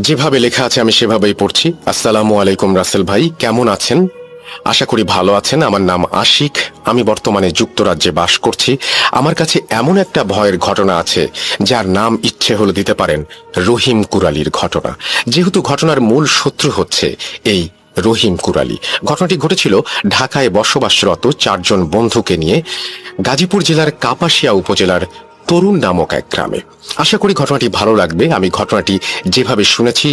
যেভাবে লেখা আছে আমি সেভাবেই পড়ছি। আসসালামু আলাইকুম রাসেল ভাই, কেমন আছেন? আশা করি ভালো আছেন। আমার নাম আশিক, আমি বর্তমানে যুক্তরাজ্যে বাস করছি। আমার কাছে এমন একটা ভয়ের ঘটনা আছে যার নাম ইচ্ছে হলে দিতে পারেন রহিম কুরালির ঘটনা। যেহেতু ঘটনার মূল শত্রু হচ্ছে এই রহিম কুরালি। ঘটনাটি ঘটেছিল ঢাকায় বসবাসরত 4 জন বন্ধুকে নিয়ে গাজীপুর জেলার কাপাসিয়া উপজেলার তরুণ নামক এক গ্রামে। আশা করি ঘটনাটি ভালো লাগবে। আমি ঘটনাটি যেভাবে শুনেছি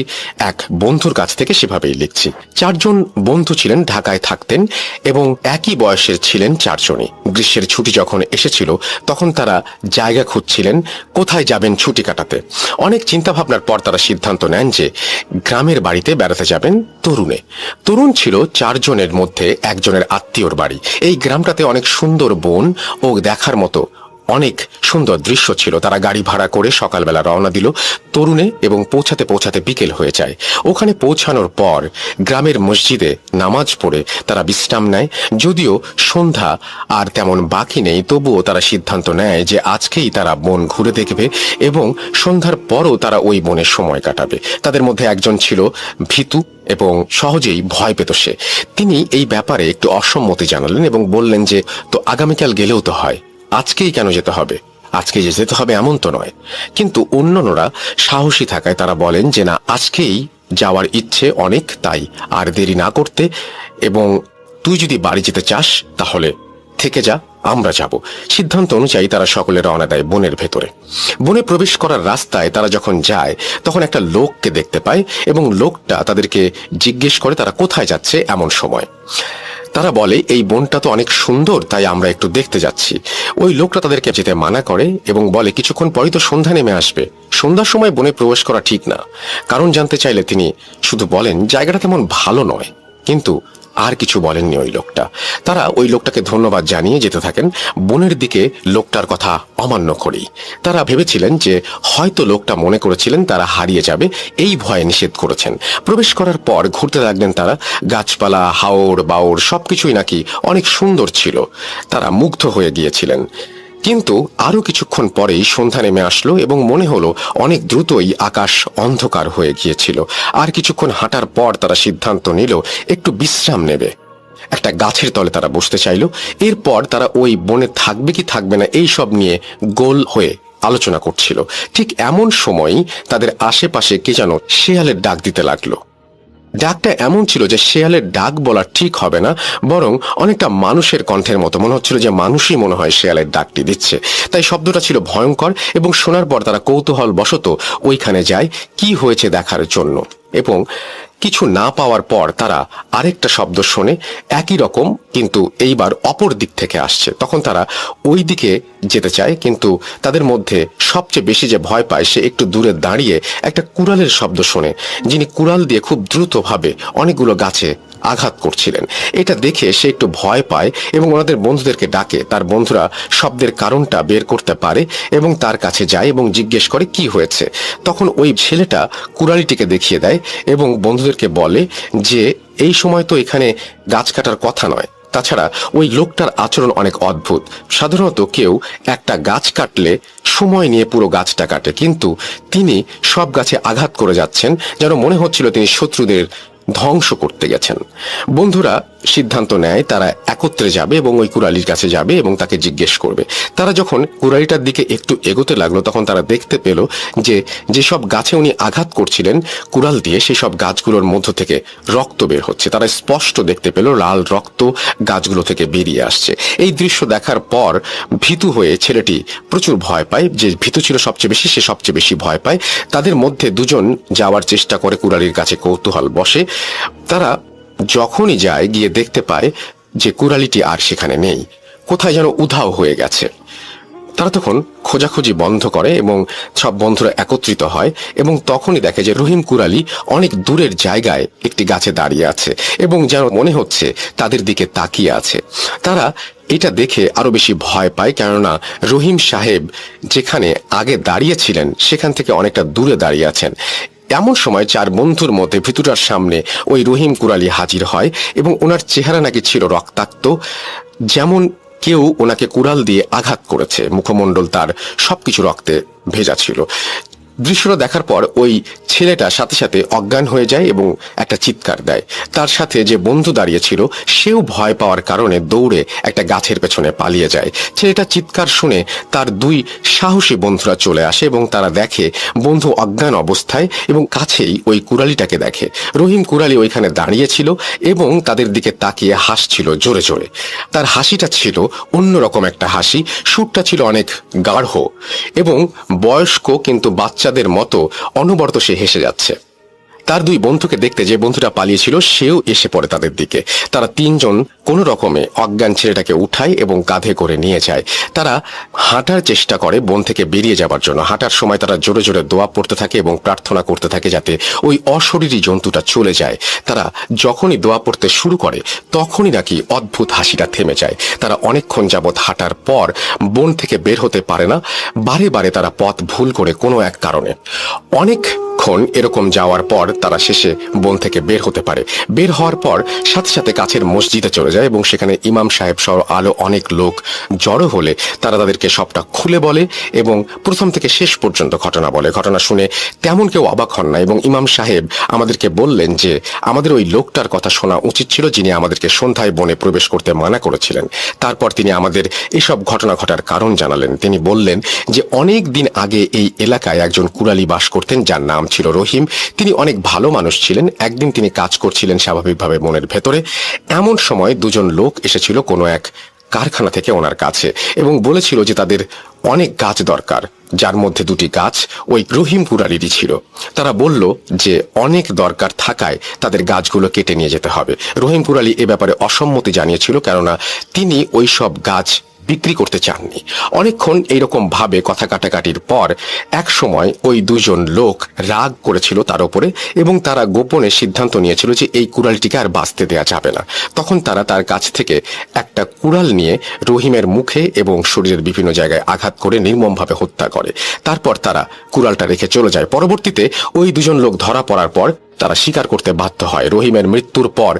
এক বন্ধুর কাছ থেকে সেভাবেই লিখছি। 4 জন বন্ধু ছিলেন, ঢাকায় থাকতেন এবং একই বয়সের ছিলেন 4 জনই। গ্রীষ্মের ছুটি যখন এসেছিল তখন তারা জায়গা খুঁজছিলেন কোথায় যাবেন ছুটি কাটাতে। অনেক চিন্তা ভাবনার পর তারা সিদ্ধান্ত নেন যে গ্রামের বাড়িতে বেড়াতে যাবেন তরুণে। তরুণ ছিল 4 জনের মধ্যে একজনের আত্মীয়র বাড়ি। এই গ্রামটাতে অনেক সুন্দর বন ও দেখার মতো অনেক সুন্দর দৃশ্য ছিল। তারা গাড়ি ভাড়া করে সকালবেলা রওনা দিল তরুণে এবং পৌঁছাতে পৌঁছাতে বিকেল হয়ে যায়। ওখানে পৌঁছানোর পর গ্রামের মসজিদে নামাজ পড়ে তারা বিশ্রাম নেয়। যদিও সন্ধ্যা আর তেমন বাকি নেই, তবুও তারা সিদ্ধান্ত নেয় যে আজকেই তারা বন ঘুরে দেখবে এবং সন্ধ্যার পরও তারা ওই বনে সময় কাটাবে। তাদের মধ্যে একজন ছিল ভীতু এবং সহজেই ভয় পেত সে। তিনি এই ব্যাপারে একটু অসম্মতি জানালেন এবং বললেন যে তো আগামীকাল গেলেও তো হয়, আজকেই কেন যেতে হবে? আজকে যে যেতে হবে এমন তো নয়। কিন্তু অন্যান্যরা সাহসী থাকায় তারা বলেন যে না, আজকেই যাওয়ার ইচ্ছে অনেক, তাই আর দেরি না করতে, এবং তুই যদি বাড়ি যেতে চাস তাহলে থেকে যা, আমরা যাব। সিদ্ধান্ত অনুযায়ী তারা সকলে রওনা দেয় বনের ভেতরে। বনে প্রবেশ করার রাস্তায় তারা যখন যায় তখন একটা লোককে দেখতে পায় এবং লোকটা তাদেরকে জিজ্ঞেস করে তারা কোথায় যাচ্ছে। এমন সময় তারা বলে এই বনটা তো অনেক সুন্দর, তাই আমরা একটু দেখতে যাচ্ছি। ওই লোকটা তাদেরকে যেতে মানা করে এবং বলে কিছুক্ষণ পরই তো সন্ধ্যা নেমে আসবে, সন্ধ্যার সময় বনে প্রবেশ করা ঠিক না। কারণ জানতে চাইলে তিনি শুধু বলেন জায়গাটা তেমন ভালো নয়, কিন্তু আর কিছু বলেননি ওই লোকটা। তারা ওই লোকটাকে ধন্যবাদ জানিয়ে যেতে থাকেন বনের দিকে, লোকটার কথা অমান্য করেই। তারা ভেবেছিলেন যে হয়তো লোকটা মনে করেছিলেন তারা হারিয়ে যাবে, এই ভয়ে নিষেধ করেছেন। প্রবেশ করার পর ঘুরতে লাগলেন তারা। গাছপালা, হাওর বাওর সবকিছুই নাকি অনেক সুন্দর ছিল। তারা মুগ্ধ হয়ে গিয়েছিলেন। কিন্তু আরো কিছুক্ষণ পরেই সন্ধ্যা নেমে আসলো এবং মনে হলো অনেক দ্রুতই আকাশ অন্ধকার হয়ে গিয়েছিল। আর কিছুক্ষণ হাঁটার পর তারা সিদ্ধান্ত নিল একটু বিশ্রাম নেবে। একটা গাছের তলে তারা বসতে চাইল। এরপর তারা ওই বনে থাকবে কি থাকবে না এই সব নিয়ে গোল হয়ে আলোচনা করছিল। ঠিক এমন সময়ই তাদের আশেপাশে কে যেন শেয়ালের ডাক দিতে লাগলো। ডাকটা এমন ছিল যে শেয়ালের ডাক বলা ঠিক হবে না, বরং অনেকটা মানুষের কণ্ঠের মতো মনে হচ্ছিল, যে মানুষই মনে হয় শেয়ালের ডাকটি দিচ্ছে। তাই শব্দটা ছিল ভয়ঙ্কর এবং শোনার পর তারা কৌতূহল বশত ওইখানে যায় কি হয়েছে দেখার জন্য। এবং কিছু না পাওয়ার পর তারা আরেকটা শব্দ শোনে, একই রকম কিন্তু এইবার অপর দিক থেকে আসছে। তখন তারা ওই দিকে যেতে চায়, কিন্তু তাদের মধ্যে সবচেয়ে বেশি যে ভয় পায় সে একটু দূরে দাঁড়িয়ে একটা কুড়ালের শব্দ শোনে, যিনি কুড়াল দিয়ে খুব দ্রুতভাবে অনেকগুলো গাছে আঘাত করছিলেন। এটা দেখে সে একটু ভয় পায় এবং ওনাদের বন্ধুদেরকে ডাকে। তার বন্ধুরা শব্দের কারণটা বের করতে পারে এবং তার কাছে যায় এবং জিজ্ঞেস করে কি হয়েছে। তখন ওই ছেলেটা কুড়ালিটিকে দেখিয়ে দেয় এবং বন্ধুদেরকে বলে যে এই সময় তো এখানে গাছ কাটার কথা নয়। তাছাড়া ওই লোকটার আচরণ অনেক অদ্ভুত। সাধারণত কেউ একটা গাছ কাটলে সময় নিয়ে পুরো গাছটা কাটে, কিন্তু তিনি সব গাছে আঘাত করে যাচ্ছেন, যেন মনে হচ্ছিল তিনি শত্রুদের ধ্বংস করতে গেছেন। বন্ধুরা সিদ্ধান্ত নেয় তারা একত্রে যাবে এবং ওই কুড়ালির কাছে যাবে এবং তাকে জিজ্ঞেস করবে। তারা যখন কুড়ালিটার দিকে একটু এগোতে লাগলো তখন তারা দেখতে পেল যে যেসব গাছে উনি আঘাত করছিলেন কুড়াল দিয়ে, সেই সব গাছগুলোর মধ্য থেকে রক্ত বের হচ্ছে। তারা স্পষ্ট দেখতে পেল লাল রক্ত গাছগুলো থেকে বেরিয়ে আসছে। এই দৃশ্য দেখার পর ভীতু হয়ে ছেলেটি প্রচুর ভয় পায়। যে ভীতু ছিল সবচেয়ে বেশি, সে সবচেয়ে বেশি ভয় পায়। তাদের মধ্যে দুজন যাওয়ার চেষ্টা করে কুড়ালির কাছে, কৌতূহল বসে তারা যখনই যায় গিয়ে দেখতে পায় যে কুড়ালিটি আর সেখানে নেই, কোথায় যেন উধাও হয়ে গেছে। তারা তখন খোঁজাখুঁজি বন্ধ করে এবং সব বন্ধুরা একত্রিত হয় এবং তখনই দেখে যে রহিম কুড়ালি অনেক দূরের জায়গায় একটি গাছে দাঁড়িয়ে আছে এবং যেন মনে হচ্ছে তাদের দিকে তাকিয়ে আছে। তারা এটা দেখে আরো বেশি ভয় পায়, কেননা রহিম সাহেব যেখানে আগে দাঁড়িয়েছিলেন সেখান থেকে অনেকটা দূরে দাঁড়িয়ে আছেন। এমন সময় 4 বন্ধুর মধ্যে ভিতরটার সামনে ওই রহিম কুড়ালি হাজির হয় এবং ওনার চেহারা নাকি ছিল রক্তাক্ত, যেমন কেউ ওনাকে কুড়াল দিয়ে আঘাত করেছে। মুখমণ্ডল তার সবকিছু রক্তে ভেজা ছিল। দৃশ্যটা দেখার পর ওই ছেলেটা সাথে সাথে অজ্ঞান হয়ে যায় এবং একটা চিৎকার দেয়। তার সাথে যে বন্ধু দাঁড়িয়ে ছিল সেও ভয় পাওয়ার কারণে দৌড়ে একটা গাছের পেছনে পালিয়ে যায়। ছেলেটা চিৎকার শুনে তার দুই সাহসী বন্ধুরা চলে আসে এবং তারা দেখে বন্ধু অজ্ঞান অবস্থায় এবং কাছেই ওই কুড়ালিটাকে দেখে। রহিম কুড়ালি ওইখানে দাঁড়িয়েছিল এবং তাদের দিকে তাকিয়ে হাসছিল জোরে জোরে। তার হাসিটা ছিল অন্যরকম একটা হাসি, সুরটা ছিল অনেক গাঢ় এবং বয়স্ক কিন্তু বাচ্চাদের মতো অনবরত সে হেসে যাচ্ছে। তার দুই বন্ধুকে দেখতে যে বন্ধুটা পালিয়েছিল সেও এসে পড়ে তাদের দিকে। তারা তিনজন কোনো রকমে অজ্ঞান ছেলেটাকে উঠায় এবং কাঁধে করে নিয়ে যায়। তারা হাঁটার চেষ্টা করে বন থেকে বেরিয়ে যাবার জন্য। হাঁটার সময় তারা জোরে জোরে দোয়া পড়তে থাকে এবং প্রার্থনা করতে থাকে যাতে ওই অশরীরী জন্তুটা চলে যায়। তারা যখনই দোয়া পড়তে শুরু করে তখনই নাকি অদ্ভুত হাসিটা থেমে যায়। তারা অনেকক্ষণ যাবৎ হাঁটার পর বন থেকে বের হতে পারে না। বারে বারে তারা পথ ভুল করে কোনো এক কারণে। অনেকক্ষণ এরকম যাওয়ার পর তারা শেষে বন থেকে বের হতে পারে। বের হওয়ার পর সাথে সাথে কাছের মসজিদে চলে যায় এবং সেখানে ইমাম সাহেব সহ আলো অনেক লোক জড়ো হলে তারা তাদেরকে সবটা খুলে বলে এবং প্রথম থেকে শেষ পর্যন্ত ঘটনা বলে। ঘটনা শুনে তেমন কেউ অবাক হন না এবং ইমাম সাহেব আমাদেরকে বললেন যে আমাদের ওই লোকটার কথা শোনা উচিত ছিল যিনি আমাদেরকে সন্ধ্যায় বনে প্রবেশ করতে মানা করেছিলেন। তারপর তিনি আমাদের এসব ঘটনা ঘটার কারণ জানালেন। তিনি বললেন যে অনেক দিন আগে এই এলাকায় একজন কুড়ালি বাস করতেন যার নাম ছিল রহিম। তিনি অনেক ভালো মানুষ ছিলেন। একদিন তিনি কাজ করছিলেন স্বাভাবিকভাবে বনের ভেতরে। এমন সময় দুজন লোক এসেছিল কোনো এক কারখানা থেকে ওনার কাছে এবং বলেছিল যে তাদের অনেক গাছ দরকার, যার মধ্যে দুটি গাছ ওই রহিম কুড়ালিরই ছিল। তারা বলল যে অনেক দরকার থাকায় তাদের গাছগুলো কেটে নিয়ে যেতে হবে। রহিম কুড়ালি এ ব্যাপারে অসম্মতি জানিয়েছিল, কেননা তিনি ওই সব গাছ বিক্রি করতে চাননি। অনেকক্ষণ এইরকম ভাবে কথা কাটাকাটির পর এক সময় ওই দুজন লোক রাগ করেছিল তার উপরে এবং তারা গোপনে সিদ্ধান্ত নিয়েছিল যে এই কুড়ালটিকে আর বাঁচতে দেয়া যাবে না। তখন তারা তার কাছ থেকে একটা কুড়াল নিয়ে রহিমের মুখে এবং শরীরের বিভিন্ন জায়গায় আঘাত করে নির্মমভাবে হত্যা করে। তারপর তারা কুড়ালটা রেখে চলে যায়। পরবর্তীতে ওই দুজন লোক ধরা পড়ার পর তারা স্বীকার করতে বাধ্য হয়। রহিমের মৃত্যুর পর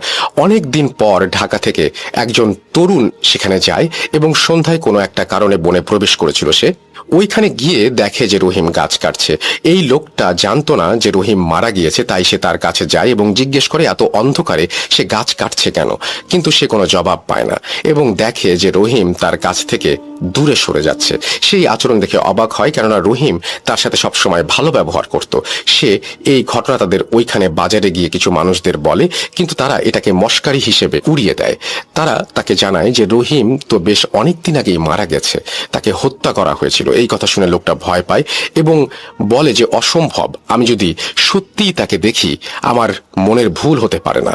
অনেক দিন পর ঢাকা থেকে একজন তরুণ সেখানে যায় এবং সন্ধ্যায় কোনো একটা কারণে বনে প্রবেশ করেছিল। সে ওইখানে গিয়ে দেখে যে রহিম গাছ কাটছে। এই লোকটা জানতো না যে রহিম মারা গিয়েছে, তাই সে তার কাছে যায় এবং জিজ্ঞেস করে এত অন্ধকারে সে গাছ কাটছে কেন। কিন্তু সে কোনো জবাব পায় না এবং দেখে যে রহিম তার কাছ থেকে দূরে সরে যাচ্ছে। সেই আচরণ দেখে অবাক হয়, কেননা রহিম তার সাথে সবসময় ভালো ব্যবহার করত। সে এই ঘটনা তাদের ওইখানে বাজারে গিয়ে কিছু মানুষদের বলে, কিন্তু তারা এটাকে মশকারি হিসেবে উড়িয়ে দেয়। তারা তাকে জানায় যে রহিম তো বেশ অনেকদিন আগেই মারা গেছে, তাকে হত্যা করা হয়েছিল। এই কথা শুনে লোকটা ভয় পায় এবং বলে যে অসম্ভব, আমি যদি সত্যিই তাকে দেখি আমার মনের ভুল হতে পারে না।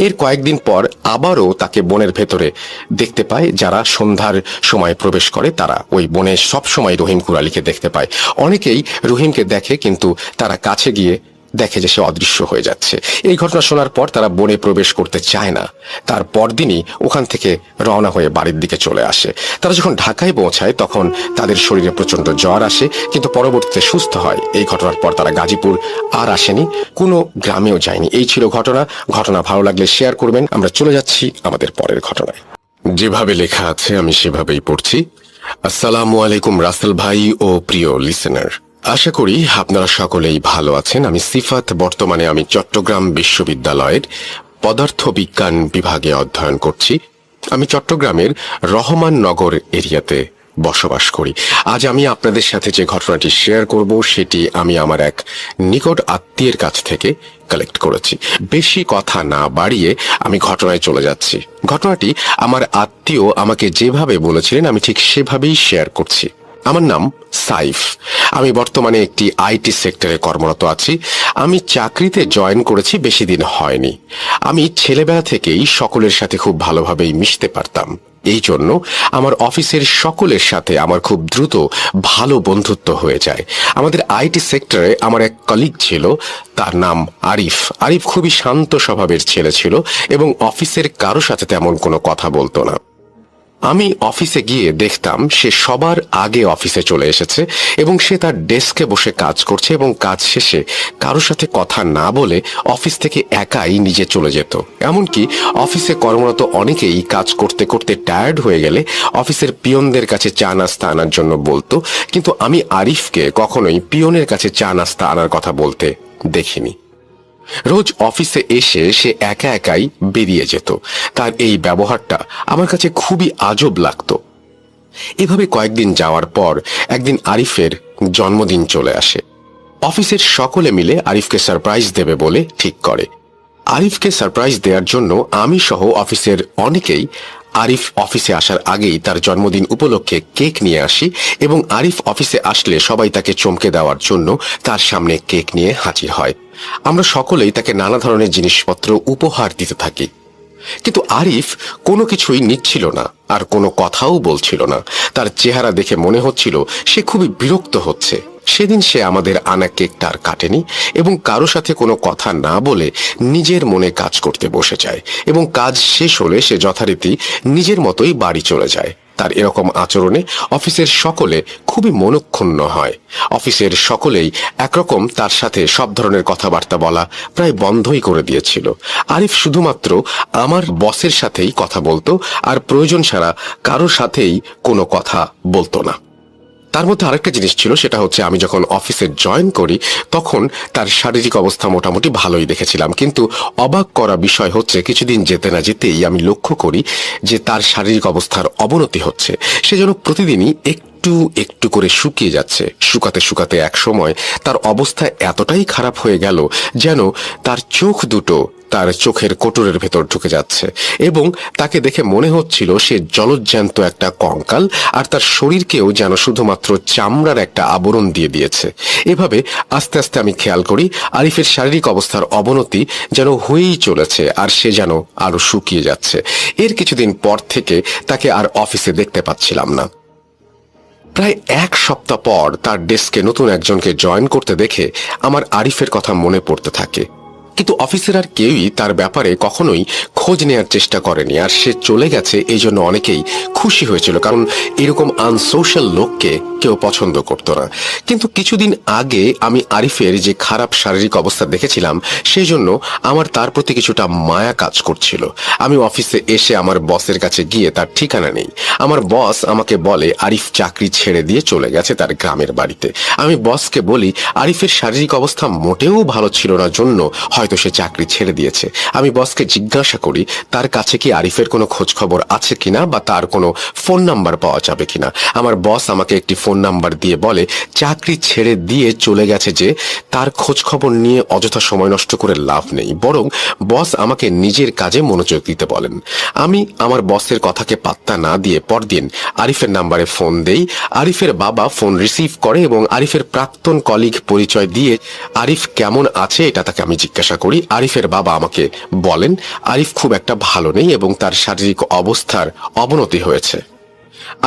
এর কয়েকদিন পর আবারও তাকে বনের ভেতরে দেখতে পায়। যারা সন্ধ্যার সময় প্রবেশ করে তারা ওই বনে সবসময় রহিম কুড়ালিকে দেখতে পায়। অনেকেই রহিমকে দেখে, কিন্তু তারা কাছে গিয়ে দেখে যে সে অদৃশ্য হয়ে যাচ্ছে। এই ঘটনা শোনার পর তারা বনে প্রবেশ করতে চায় না। তার পরদিনই ওখান থেকে রওনা হয়ে বাড়ির দিকে চলে আসে। তারা যখন ঢাকায় পৌঁছায় তখন তাদের শরীরে প্রচন্ড জ্বর আসে, কিন্তু পরবর্তীতে সুস্থ হয়। এই ঘটনার পর তারা গাজীপুর আর আসেনি, কোনো গ্রামেও যায়নি। এই ছিল ঘটনা। ঘটনা ভালো লাগলে শেয়ার করবেন। আমরা চলে যাচ্ছি আমাদের পরের ঘটনায়। যেভাবে লেখা আছে আমি সেভাবেই পড়ছি। আসসালামু আলাইকুম রাসেল ভাই ও প্রিয় লিসেনার, আশা করি আপনারা সকলেই ভালো আছেন। আমি সিফাত, বর্তমানে আমি চট্টগ্রাম বিশ্ববিদ্যালয়ের পদার্থ বিজ্ঞান বিভাগে অধ্যয়ন করছি। আমি চট্টগ্রামের রহমাননগর এরিয়াতে বসবাস করি। আজ আমি আপনাদের সাথে যে ঘটনাটি শেয়ার করব সেটি আমি আমার এক নিকট আত্মীয়ের কাছ থেকে কালেক্ট করেছি। বেশি কথা না বাড়িয়ে আমি ঘটনায় চলে যাচ্ছি। ঘটনাটি আমার আত্মীয় আমাকে যেভাবে বলেছিলেন আমি ঠিক সেভাবেই শেয়ার করছি। আমার নাম সাইফ। আমি বর্তমানে একটি আইটি সেক্টরে কর্মরত আছি। আমি চাকরিতে জয়েন করেছি, বেশি দিন হয়নি। আমি ছেলেবেলা থেকেই সকলের সাথে খুব ভালোভাবেই মিশতে পারতাম। এই জন্য আমার অফিসের সকলের সাথে আমার খুব দ্রুত ভালো বন্ধুত্ব হয়ে যায়। আমাদের আইটি সেক্টরে আমার এক কলিগ ছিল, তার নাম আরিফ। আরিফ খুবই শান্ত স্বভাবের ছেলে ছিল এবং অফিসের কারো সাথে তেমন কোনো কথা বলতো না। আমি অফিসে গিয়ে দেখতাম সে সবার আগে অফিসে চলে এসেছে এবং সে তার ডেস্কে বসে কাজ করছে এবং কাজ শেষে কারোর সাথে কথা না বলে অফিস থেকে একাই নিজে চলে যেত। এমনকি অফিসে কর্মরত অনেকেই কাজ করতে করতে টায়ার্ড হয়ে গেলে অফিসের পিয়নদের কাছে চা নাস্তা আনার জন্য বলতো, কিন্তু আমি আরিফকে কখনোই পিয়নের কাছে চা নাস্তা আনার কথা বলতে দেখিনি। রোজ অফিসে এসে সে একা একাই বেরিয়ে যেত। তার এই ব্যবহারটা আমার কাছে খুবই আজব লাগতো। এভাবে কয়েকদিন যাওয়ার পর একদিন আরিফের জন্মদিন চলে আসে। অফিসের সকলে মিলে আরিফকে সারপ্রাইজ দেবে বলে ঠিক করে। আরিফকে সারপ্রাইজ দেওয়ার জন্য আমি সহ অফিসের অনেকেই আরিফ অফিসে আসার আগেই তার জন্মদিন উপলক্ষে কেক নিয়ে আসি এবং আরিফ অফিসে আসলে সবাই তাকে চমকে দেওয়ার জন্য তার সামনে কেক নিয়ে হাজির হয়। আমরা সকলেই তাকে নানা ধরনের জিনিসপত্র উপহার দিতে থাকি, কিন্তু আরিফ কোনো কিছুই নিচ্ছিল না আর কোনো কথাও বলছিল না। তার চেহারা দেখে মনে হচ্ছিল সে খুবই বিরক্ত হচ্ছে। সেদিন সে আমাদের আনা কেকটা আর কাটেনি এবং কারো সাথে কোনো কথা না বলে নিজের মনে কাজ করতে বসে যায় এবং কাজ শেষ হলে সে যথারীতি নিজের মতোই বাড়ি চলে যায়। তার এরকম আচরণে অফিসের সকলে খুবই মনক্ষুণ্ণ হয়। অফিসের সকলেই একরকম তার সাথে সব ধরনের কথাবার্তা বলা প্রায় বন্ধই করে দিয়েছিল। আরিফ শুধুমাত্র আমার বসের সাথেই কথা বলতো আর প্রয়োজন ছাড়া কারোর সাথেই কোনো কথা বলতো না। তার মধ্যে আরেকটা জিনিস ছিল, সেটা হচ্ছে আমি যখন অফিসে জয়েন করি তখন তার শারীরিক অবস্থা মোটামুটি ভালোই দেখেছিলাম, কিন্তু অবাক করা বিষয় হচ্ছে কিছুদিন যেতে না যেতেই আমি লক্ষ্য করি যে তার শারীরিক অবস্থার অবনতি হচ্ছে। সে যেন প্রতিদিনই একটু একটু করে শুকিয়ে যাচ্ছে। শুকাতে শুকাতে এক সময় তার অবস্থা এতটাই খারাপ হয়ে গেল যেন তার চোখ দুটো তার চোখের কোটরের ভেতর ঢুকে যাচ্ছে এবং তাকে দেখে মনে হচ্ছিল সে জলজ্যান্ত একটা কঙ্কাল আর তার শরীরকেও যেন শুধুমাত্র চামড়ার একটা আবরণ দিয়ে দিয়েছে। এভাবে আস্তে আস্তে আমি খেয়াল করি আরিফের শারীরিক অবস্থার অবনতি যেন হয়েই চলেছে আর সে যেন আরো শুকিয়ে যাচ্ছে। এর কিছুদিন পর থেকে তাকে আর অফিসে দেখতে পাচ্ছিলাম না। প্রায় এক সপ্তাহ পর তার ডেস্কে নতুন একজনকে জয়েন করতে দেখে আমার আরিফের কথা মনে পড়তে থাকে, কিন্তু অফিসের আর কেউই তার ব্যাপারে কখনোই খোঁজ নেয়ার চেষ্টা করেনি। আর সে চলে গেছে এই জন্য অনেকেই খুশি হয়েছিল, কারণ এরকম আনসোশ্যাল লোককে কেউ পছন্দ করতো না। কিন্তু কিছুদিন আগে আমি আরিফের যে খারাপ শারীরিক অবস্থা দেখেছিলাম সেই জন্য আমার তার প্রতি কিছুটা মায়া কাজ করছিল। আমি অফিসে এসে আমার বসের কাছে গিয়ে তার ঠিকানা নেই। আমার বস আমাকে বলে আরিফ চাকরি ছেড়ে দিয়ে চলে গেছে তার গ্রামের বাড়িতে। আমি বসকে বলি আরিফের শারীরিক অবস্থা মোটেও ভালো ছিল না জন্য হয়তো সে চাকরি ছেড়ে দিয়েছে। আমি বসকে জিজ্ঞাসা করি তার কাছে কি আরিফের কোনো খোঁজ খবর আছে কিনা বা তার কোনো ফোন নাম্বার পাওয়া যাবে কিনা। আমার বস আমাকে একটি ফোন নাম্বার দিয়ে বলে চাকরি ছেড়ে দিয়ে চলে গেছে যে তার খোঁজ খবর নিয়ে অযথা সময় নষ্ট করে লাভ নেই, বরং বস আমাকে নিজের কাজে মনোযোগ দিতে বলেন। আমি আমার বসের কথাকে পাত্তা না দিয়ে পরদিন আরিফের নাম্বারে ফোন দেই। আরিফের বাবা ফোন রিসিভ করে এবং আরিফের প্রাক্তন কলিগ পরিচয় দিয়ে আরিফ কেমন আছে এটা তাকে আমি জিজ্ঞাসা করি। আরিফের বাবা আমাকে বলেন আরিফ খুব একটা ভালো নেই এবং তার শারীরিক অবস্থার অবনতি হয়েছে।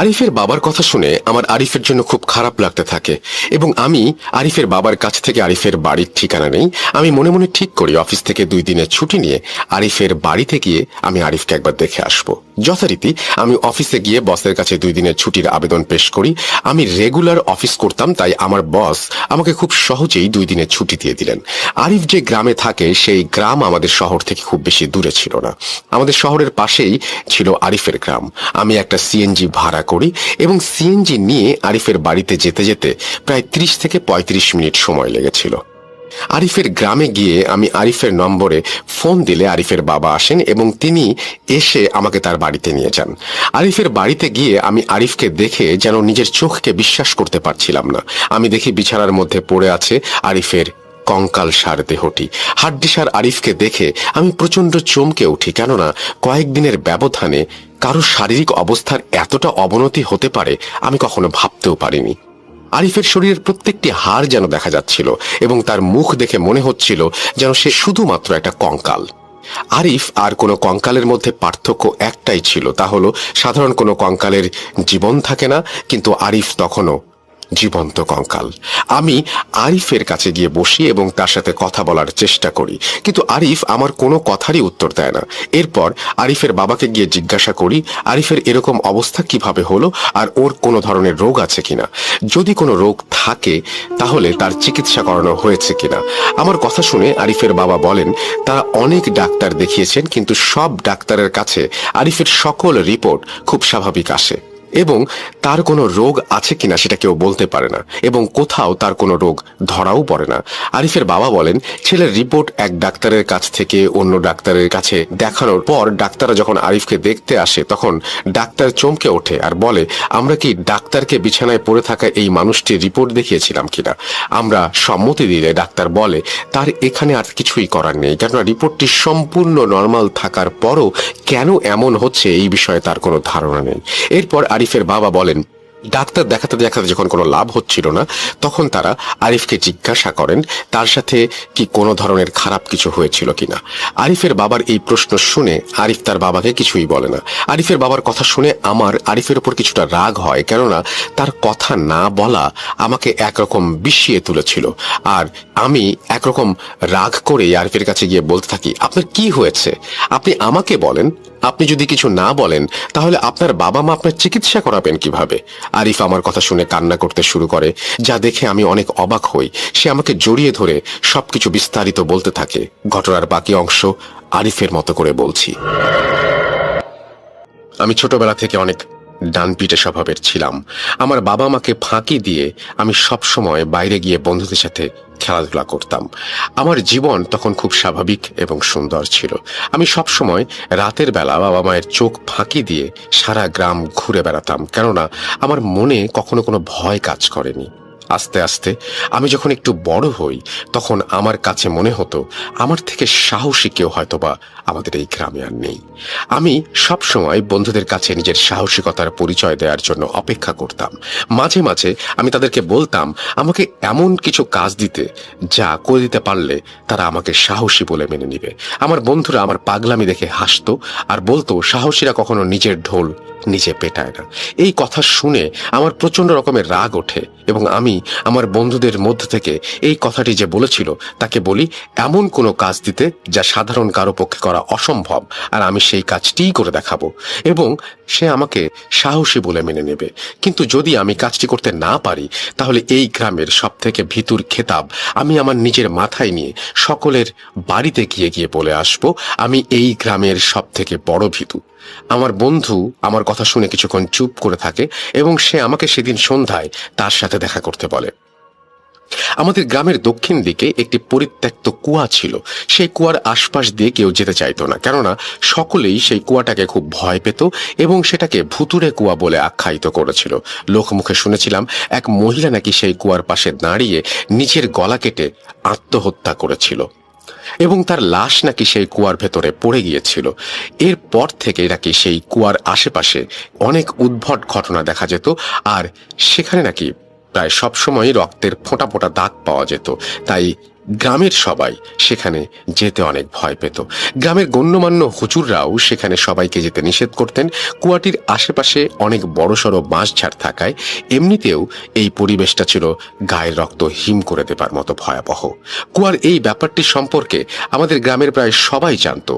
আরিফের বাবার কথা শুনে আমার আরিফের জন্য খুব খারাপ লাগতে থাকে এবং আমি আরিফের বাবার কাছ থেকে আরিফের বাড়ির ঠিকানা নেই। আমি মনে মনে ঠিক করি অফিস থেকে 2 দিনের ছুটি নিয়ে আরিফের বাড়িতে গিয়ে আমি আরিফকে একবার দেখে আসব। যথারীতি আমি অফিসে গিয়ে বসের কাছে 2 দিনের ছুটির আবেদন পেশ করি। আমি রেগুলার অফিস করতাম, তাই আমার বস আমাকে খুব সহজেই 2 দিনের ছুটি দিয়ে দিলেন। আরিফ যে গ্রামে থাকে সেই গ্রাম আমাদের শহর থেকে খুব বেশি দূরে ছিল না। আমাদের শহরের পাশেই ছিল আরিফের গ্রাম। আমি একটা সিএনজি ভাড়া করি এবং সিএনজি নিয়ে আরিফের বাড়িতে যেতে যেতে প্রায় 30 থেকে 35 মিনিট সময় লেগেছিল। আরিফের গ্রামে গিয়ে আমি আরিফের নম্বরে ফোন দিলে আরিফের বাবা আসেন এবং তিনি এসে আমাকে তার বাড়িতে নিয়ে যান। আরিফের বাড়িতে গিয়ে আমি আরিফকে দেখে যেন নিজের চোখকে বিশ্বাস করতে পারছিলাম না। আমি দেখি বিছানার মধ্যে পড়ে আছে আরিফের কঙ্কাল সার দেহটি। হাড্ডিসার আরিফকে দেখে আমি প্রচন্ড চমকে উঠি, কেননা কয়েকদিনের ব্যবধানে কারো শারীরিক অবস্থার এতটা অবনতি হতে পারে আমি কখনো ভাবতেও পারিনি। আরিফের শরীরের প্রত্যেকটি হাড় যেন দেখা যাচ্ছিল এবং তার মুখ দেখে মনে হচ্ছিল যেন সে শুধুমাত্র একটা কঙ্কাল। আরিফ আর কোনো কঙ্কালের মধ্যে পার্থক্য একটাই ছিল, তা হলো সাধারণ কোনো কঙ্কালের জীবন থাকে না, কিন্তু আরিফ তখনও জীবন্ত কঙ্কাল। আমি আরিফের কাছে গিয়ে বসি এবং তার সাথে কথা বলার চেষ্টা করি, কিন্তু আরিফ আমার কোনো কথারই উত্তর দেয় না। এরপর আরিফের বাবাকে গিয়ে জিজ্ঞাসা করি আরিফের এরকম অবস্থা কিভাবে হলো, আর ওর কোনো ধরনের রোগ আছে কিনা, যদি কোনো রোগ থাকে তাহলে তার চিকিৎসা করানো হয়েছে কিনা। আমার কথা শুনে আরিফের বাবা বলেন তারা অনেক ডাক্তার দেখিয়েছেন, কিন্তু সব ডাক্তারের কাছে আরিফের সকল রিপোর্ট খুব স্বাভাবিক আসে এবং তার কোনো রোগ আছে কিনা সেটা কেউ বলতে পারে না, এবং কোথাও তার কোনো রোগ ধরাও পড়ে না। আরিফের বাবা বলেন ছেলের রিপোর্ট এক ডাক্তারের কাছ থেকে অন্য ডাক্তারের কাছে দেখানোর পর ডাক্তাররা যখন আরিফকে দেখতে আসে তখন ডাক্তার চমকে ওঠে আর বলে আমরা কি ডাক্তারকে বিছানায় পড়ে থাকা এই মানুষটির রিপোর্ট দেখিয়েছিলাম কিনা। আমরা সম্মতি দিলে ডাক্তার বলে তার এখানে আর কিছুই করার নেই, কেননা রিপোর্টটি সম্পূর্ণ নর্মাল থাকার পরও কেন এমন হচ্ছে এই বিষয়ে তার কোনো ধারণা নেই। এরপর আরিফের বাবা বলেন ডাক্তার দেখাতে দেখাতে যখন কোনো লাভ হচ্ছিল না তখন তারা আরিফকে জিজ্ঞাসা করেন তার সাথে কি কোনো ধরনের খারাপ কিছু হয়েছিল কিনা। আরিফের বাবার এই প্রশ্ন শুনে আরিফ তার বাবাকে কিছুই বলে না। আরিফের বাবার কথা শুনে আমার আরিফের উপর কিছুটা রাগ হয়, কেননা তার কথা না বলা আমাকে একরকম বিষিয়ে তুলেছিল। আর আমি একরকম রাগ করে আরিফের কাছে গিয়ে বলতে থাকি আপনার কি হয়েছে, আপনি আমাকে বলেন, আপনি যদি কিছু না বলেন তাহলে আপনার বাবা মা আপনার চিকিৎসা করাবেন কিভাবে। আরিফ আমার কথা শুনে কান্না করতে শুরু করে, যা দেখে আমি অনেক অবাক হই। সে আমাকে জড়িয়ে ধরে সবকিছু বিস্তারিত বলতে থাকে। ঘটনার বাকি অংশ আরিফের মতো করে বলছি। আমি ছোটবেলা থেকে অনেক ডানপিটে স্বভাবের ছিলাম। আমার বাবা মাকে ফাঁকি দিয়ে আমি সব সময় বাইরে গিয়ে বন্ধুদের সাথে খেলাধুলা করতাম। আমার জীবন তখন খুব স্বাভাবিক এবং সুন্দর ছিল। আমি সব সময় রাতের বেলা বাবা মায়ের চোখ ফাঁকি দিয়ে সারা গ্রাম ঘুরে বেড়াতাম, কেননা আমার মনে কখনো কোনো ভয় কাজ করেনি। আস্তে আস্তে আমি যখন একটু বড় হই তখন আমার কাছে মনে হতো আমার থেকে সাহসী কেউ হয়তোবা আমাদের এই গ্রামে আর নেই। আমি সব সময় বন্ধুদের কাছে নিজের সাহসিকতার পরিচয় দেওয়ার জন্য অপেক্ষা করতাম। মাঝে মাঝে আমি তাদেরকে বলতাম আমাকে এমন কিছু কাজ দিতে যা করে দিতে পারলে তারা আমাকে সাহসী বলে মেনে নিবে। আমার বন্ধুরা আমার পাগলামি দেখে হাসতো আর বলতো সাহসীরা কখনো নিজের ঢোল নিজে পেটায় না। এই কথা শুনে আমার প্রচন্ড রকমের রাগ ওঠে এবং আমি আমার বন্ধুদের মধ্যে থেকে এই কথাটি যে বলেছিল তাকে বলি এমন কোনো কাজ দিতে যা সাধারণ কারো পক্ষে করা অসম্ভব, আর আমি সেই কাজটিই করে দেখাবো এবং সে আমাকে সাহসী বলে মেনে নেবে। কিন্তু যদি আমি কাজটি করতে না পারি তাহলে এই গ্রামের সব থেকে ভীতুর খেতাব আমি আমার নিজের মাথায় নিয়ে সকলের বাড়িতে গিয়ে গিয়ে বলে আসবো আমি এই গ্রামের সব থেকে বড় ভীতু। আমার বন্ধু আমার কথা শুনে কিছুক্ষণ চুপ করে থাকে এবং সে আমাকে সেদিন সন্ধ্যায় তার সাথে দেখা করতে বলে। আমাদের গ্রামের দক্ষিণ দিকে একটি পরিত্যক্ত কুয়া ছিল। সেই কুয়ার আশপাশ দিয়ে কেউ যেতে চাইতো না, কেননা সকলেই সেই কুয়াটাকে খুব ভয় পেত এবং সেটাকে ভুতুড়ে কুয়া বলে আখ্যায়িত করেছিল। লোকমুখে শুনেছিলাম এক মহিলা নাকি সেই কুয়ার পাশে দাঁড়িয়ে নিজের গলা কেটে আত্মহত্যা করেছিল এবং তার লাশ নাকি সেই কুয়ার ভেতরে পড়ে গিয়েছিল। এরপর থেকে নাকি সেই কুয়ার আশেপাশে অনেক উদ্ভট ঘটনা দেখা যেত, আর সেখানে নাকি প্রায় সবসময় রক্তের ফোঁটা ফোঁটা দাগ পাওয়া যেত। তাই গ্রামের সবাই সেখানে যেতে অনেক ভয় পেত। গ্রামের গণ্যমান্য হুজুররাও সেখানে সবাইকে যেতে নিষেধ করতেন। কুয়াটির আশেপাশে অনেক বড়সড় বাঁশঝাড় থাকায় এমনিতেও এই পরিবেশটা ছিল গায়ের রক্ত হিম করে দেবার মতো ভয়াবহ। কুয়ার এই ব্যাপারটি সম্পর্কে আমাদের গ্রামের প্রায় সবাই জানত।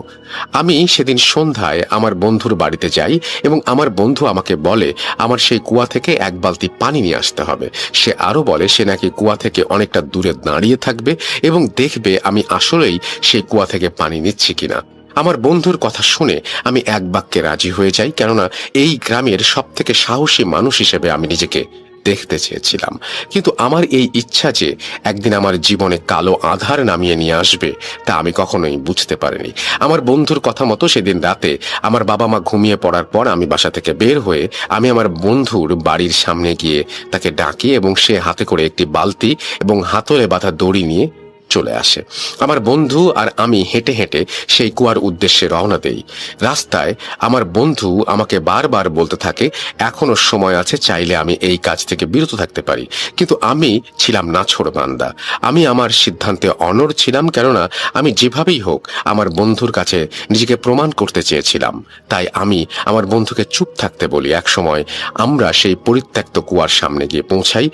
আমি সেদিন সন্ধ্যায় আমার বন্ধুর বাড়িতে যাই এবং আমার বন্ধু আমাকে বলে আমার সেই কুয়া থেকে এক বালতি পানি নিয়ে আসতে হবে। সে আরো বলে সে নাকি কুয়া থেকে অনেকটা দূরে দাঁড়িয়ে থাকবে এবং দেখবে আমি আসলেই সেই কুয়া থেকে পানি নিচ্ছি কিনা। আমার বন্ধুর কথা শুনে আমি এক বাক্যে রাজি হয়ে যাই, কেননা এই গ্রামের সব থেকে সাহসী মানুষ হিসেবে আমি নিজেকে দেখতে চেয়েছিলাম। কিন্তু আমার এই ইচ্ছা যে একদিন আমার জীবনে কালো আধার নামিয়ে নিয়ে আসবে তা আমি কখনোই বুঝতে পারিনি। আমার বন্ধুর কথা মতো সেদিন রাতে আমার বাবা মা ঘুমিয়ে পড়ার পর আমি বাসা থেকে বের হয়ে আমি আমার বন্ধুর বাড়ির সামনে গিয়ে তাকে ডাকি এবং সে হাতে করে একটি বালতি এবং হাতলে বাঁধা দড়ি নিয়ে চলে আসে। আমার বন্ধু আর আমি হেঁটে হেঁটে সেই কুয়ার উদ্দেশ্যে রওনা দেই। রাস্তায় আমার বন্ধু আমাকে বারবার বলতে থাকে এখনো সময় আছে, চাইলে আমি এই কাজ থেকে বিরত থাকতে পারি। কিন্তু আমি ছিলাম নাছোড়বান্দা। আমি আমার সিদ্ধান্তে অনড় ছিলাম, কেননা আমি যেভাবেই হোক আমার বন্ধুর কাছে নিজেকে প্রমাণ করতে চেয়েছিলাম। তাই আমি আমার বন্ধুকে চুপ থাকতে বলি। একসময় আমরা সেই পরিত্যক্ত কুয়ার সামনে গিয়ে পৌঁছাই।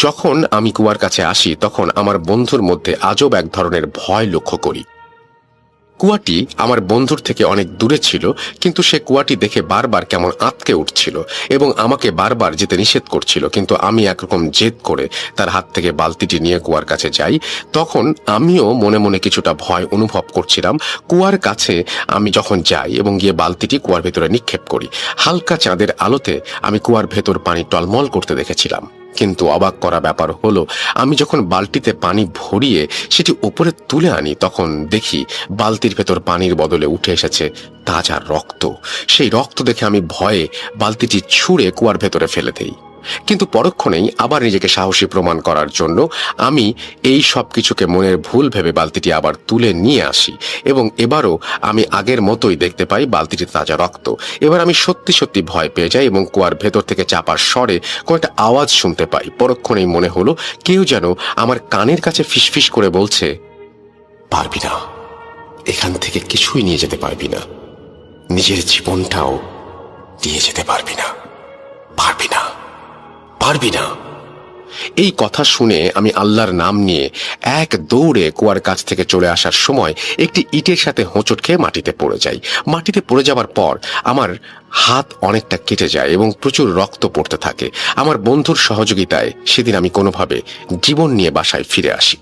যখন আমি কুয়ার কাছে আসি তখন আমার বন্ধুর মধ্যে আজব এক ধরনের ভয় লক্ষ্য করি। কুয়াটি আমার বন্ধুর থেকে অনেক দূরে ছিল, কিন্তু সে কুয়াটি দেখে বারবার কেমন আঁতকে উঠছিল এবং আমাকে বারবার যেতে নিষেধ করছিল। কিন্তু আমি একরকম জেদ করে তার হাত থেকে বালতিটি নিয়ে কুয়ার কাছে যাই। তখন আমিও মনে মনে কিছুটা ভয় অনুভব করছিলাম। কুয়ার কাছে আমি যখন যাই এবং গিয়ে বালতিটি কুয়ার ভেতরে নিক্ষেপ করি, হালকা চাঁদের আলোতে আমি কুয়ার ভেতর পানি টলমল করতে দেখেছিলাম। কিন্তু অবাক করা ব্যাপার হলো, আমি যখন বালতিতে পানি ভরিয়ে সেটি উপরে তুলে আনি তখন দেখি বালতির ভেতর পানির বদলে উঠে এসেছে তাজা রক্ত। সেই রক্ত দেখে আমি ভয়ে বালতিটি ছুঁড়ে কুয়ার ভেতরে ফেলে দেই। কিন্তু পরক্ষণেই আবার নিজেকে সাহসী প্রমাণ করার জন্য আমি এই সব কিছুকে মনের ভুল ভেবে বালতিটি আবার তুলে নিয়ে আসি এবং এবারও আমি আগের মতোই দেখতে পাই বালতিটিতে তাজা রক্ত। এবার আমি সত্যি সত্যি ভয় পেয়ে যাই এবং কুয়ার ভেতর থেকে চাপার স্বরে কয়েকটা আওয়াজ শুনতে পাই। পরক্ষণেই মনে হলো কেউ যেন আমার কানের কাছে ফিসফিস করে বলছে, পারবি না, এখান থেকে কিছুই নিয়ে যেতে পারবি না, নিজের জীবনটাও দিয়ে যেতে পারবি না, পারবি না, পারবি না। এই কথা শুনে আমি আল্লাহর নাম নিয়ে এক দৌড়ে কুয়ার কাছ থেকে চলে আসার সময় একটি ইটের সাথে হোঁচট খেয়ে মাটিতে পড়ে যাই। মাটিতে পড়ে যাওয়ার পর আমার হাত অনেকটা কেটে যায় এবং প্রচুর রক্ত পড়তে থাকে। আমার বন্ধুর সহযোগিতায় সেদিন আমি কোনোভাবে জীবন নিয়ে বাসায় ফিরে আসি।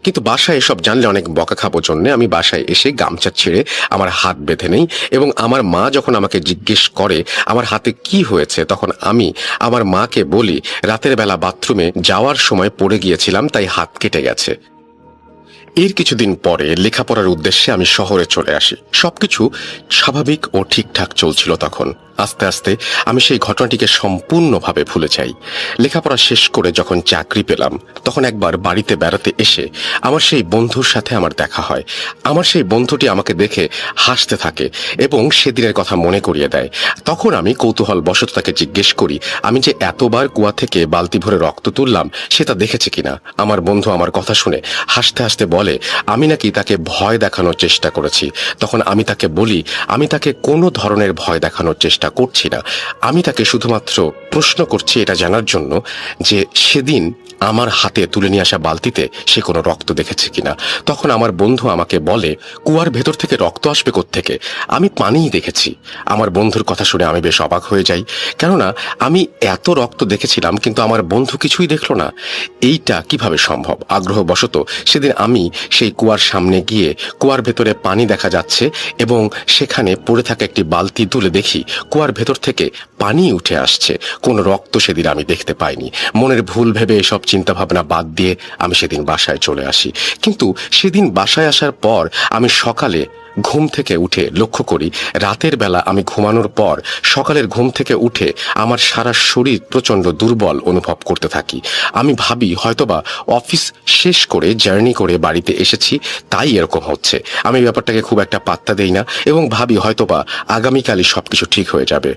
কিন্তু বাসায় এসব জানলে অনেক বকা খাবো জন্য আমি বাসায় এসে গামছা ছেড়ে আমার হাত বেঁধে নেই এবং আমার মা যখন আমাকে জিজ্ঞেস করে আমার হাতে কি হয়েছে তখন আমি আমার মাকে বলি রাতের বেলা বাথরুমে যাওয়ার সময় পড়ে গিয়েছিলাম, তাই হাত কেটে গেছে। এর কিছুদিন পরে লেখাপড়ার উদ্দেশ্যে আমি শহরে চলে আসি। সবকিছু স্বাভাবিক ও ঠিকঠাক চলছিল তখন। আস্তে আস্তে আমি সেই ঘটনাটিকে সম্পূর্ণভাবে ভুলে যাই। লেখাপড়া শেষ করে যখন চাকরি পেলাম তখন একবার বাড়িতে বেড়াতে এসে আমার সেই বন্ধুর সাথে আমার দেখা হয়। আমার সেই বন্ধুটি আমাকে দেখে হাসতে থাকে এবং সেদিনের কথা মনে করিয়ে দেয়। তখন আমি কৌতূহল বশত তাকে জিজ্ঞেস করি আমি যে এতবার কুয়া থেকে বালতি ভরে রক্ত তুললাম সেটা দেখেছে কিনা। আমার বন্ধু আমার কথা শুনে হাসতে হাসতে বলে আমি নাকি তাকে ভয় দেখানোর চেষ্টা করেছি। তখন আমি তাকে বলি আমি তাকে কোনো ধরনের ভয় দেখানোর চেষ্টা করছি না, আমি তাকে শুধুমাত্র প্রশ্ন করছি এটা জানার জন্য যে সেদিন আমার হাতে তুলে নিয়ে আসা বালতিতে সে কোনো রক্ত দেখেছে কিনা। তখন আমার বন্ধু আমাকে বলে কুয়ার ভেতর থেকে রক্ত আসবে কোত্থেকে, আমি পানিই দেখেছি। আমার বন্ধুর কথা শুনে আমি বেশ অবাক হয়ে যাই, কেননা আমি এত রক্ত দেখেছিলাম কিন্তু আমার বন্ধু কিছুই দেখল না। এইটা কিভাবে সম্ভব? আগ্রহবশত সেদিন আমি সেই কুয়ার সামনে গিয়ে কুয়ার ভেতরে পানি দেখা যাচ্ছে এবং সেখানে পড়ে থাকা একটি বালতি তুলে দেখি কুয়ার ভেতর থেকে পানি উঠে আসছে। কোনো রক্ত সেদিন আমি দেখতে পাইনি। মনের ভুল ভেবে এসব চিন্তা ভাবনা বাদ দিয়ে আমি সেদিন বাসায় চলে আসি। কিন্তু সেদিন বাসায় আসার পর আমি সকালে ঘুম থেকে উঠে লক্ষ্য করি রাতের বেলা আমি ঘুমানোর পর সকালের ঘুম থেকে উঠে আমার সারা শরীর প্রচণ্ড দুর্বল অনুভব করতে থাকি। আমি ভাবি হয়তোবা অফিস শেষ করে জার্নি করে বাড়িতে এসেছি তাই এরকম হচ্ছে। আমি ব্যাপারটাকে খুব একটা পাত্তা দেই না এবং ভাবি হয়তোবা আগামীকালই সবকিছু ঠিক হয়ে যাবে।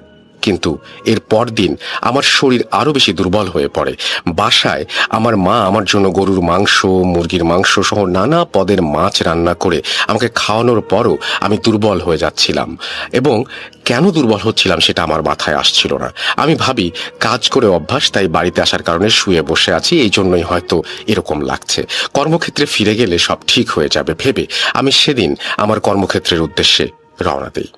কিন্তু এর পর দিন আমার শরীর আরো বেশি দুর্বল হয়ে পড়ে। বাসায় আমার মা আমার জন্য গরুর মাংস, মুরগির মাংস সহ নানা পদের মাছ রান্না করে আমাকে খাওয়ানোর পরও আমি দুর্বল হয়ে যাচ্ছিলাম এবং কেন দুর্বল হচ্ছিলাম সেটা আমার মাথায় আসছিল না। আমি ভাবি কাজ করে অভ্যাস, তাই বাড়িতে আসার কারণে শুয়ে বসে আছি, এই জন্যই হয়তো এরকম লাগছে। কর্মক্ষেত্রে ফিরে গেলে সব ঠিক হয়ে যাবে ভেবে আমি সেদিন আমার কর্মক্ষেত্রের উদ্দেশ্যে রওনা দিই।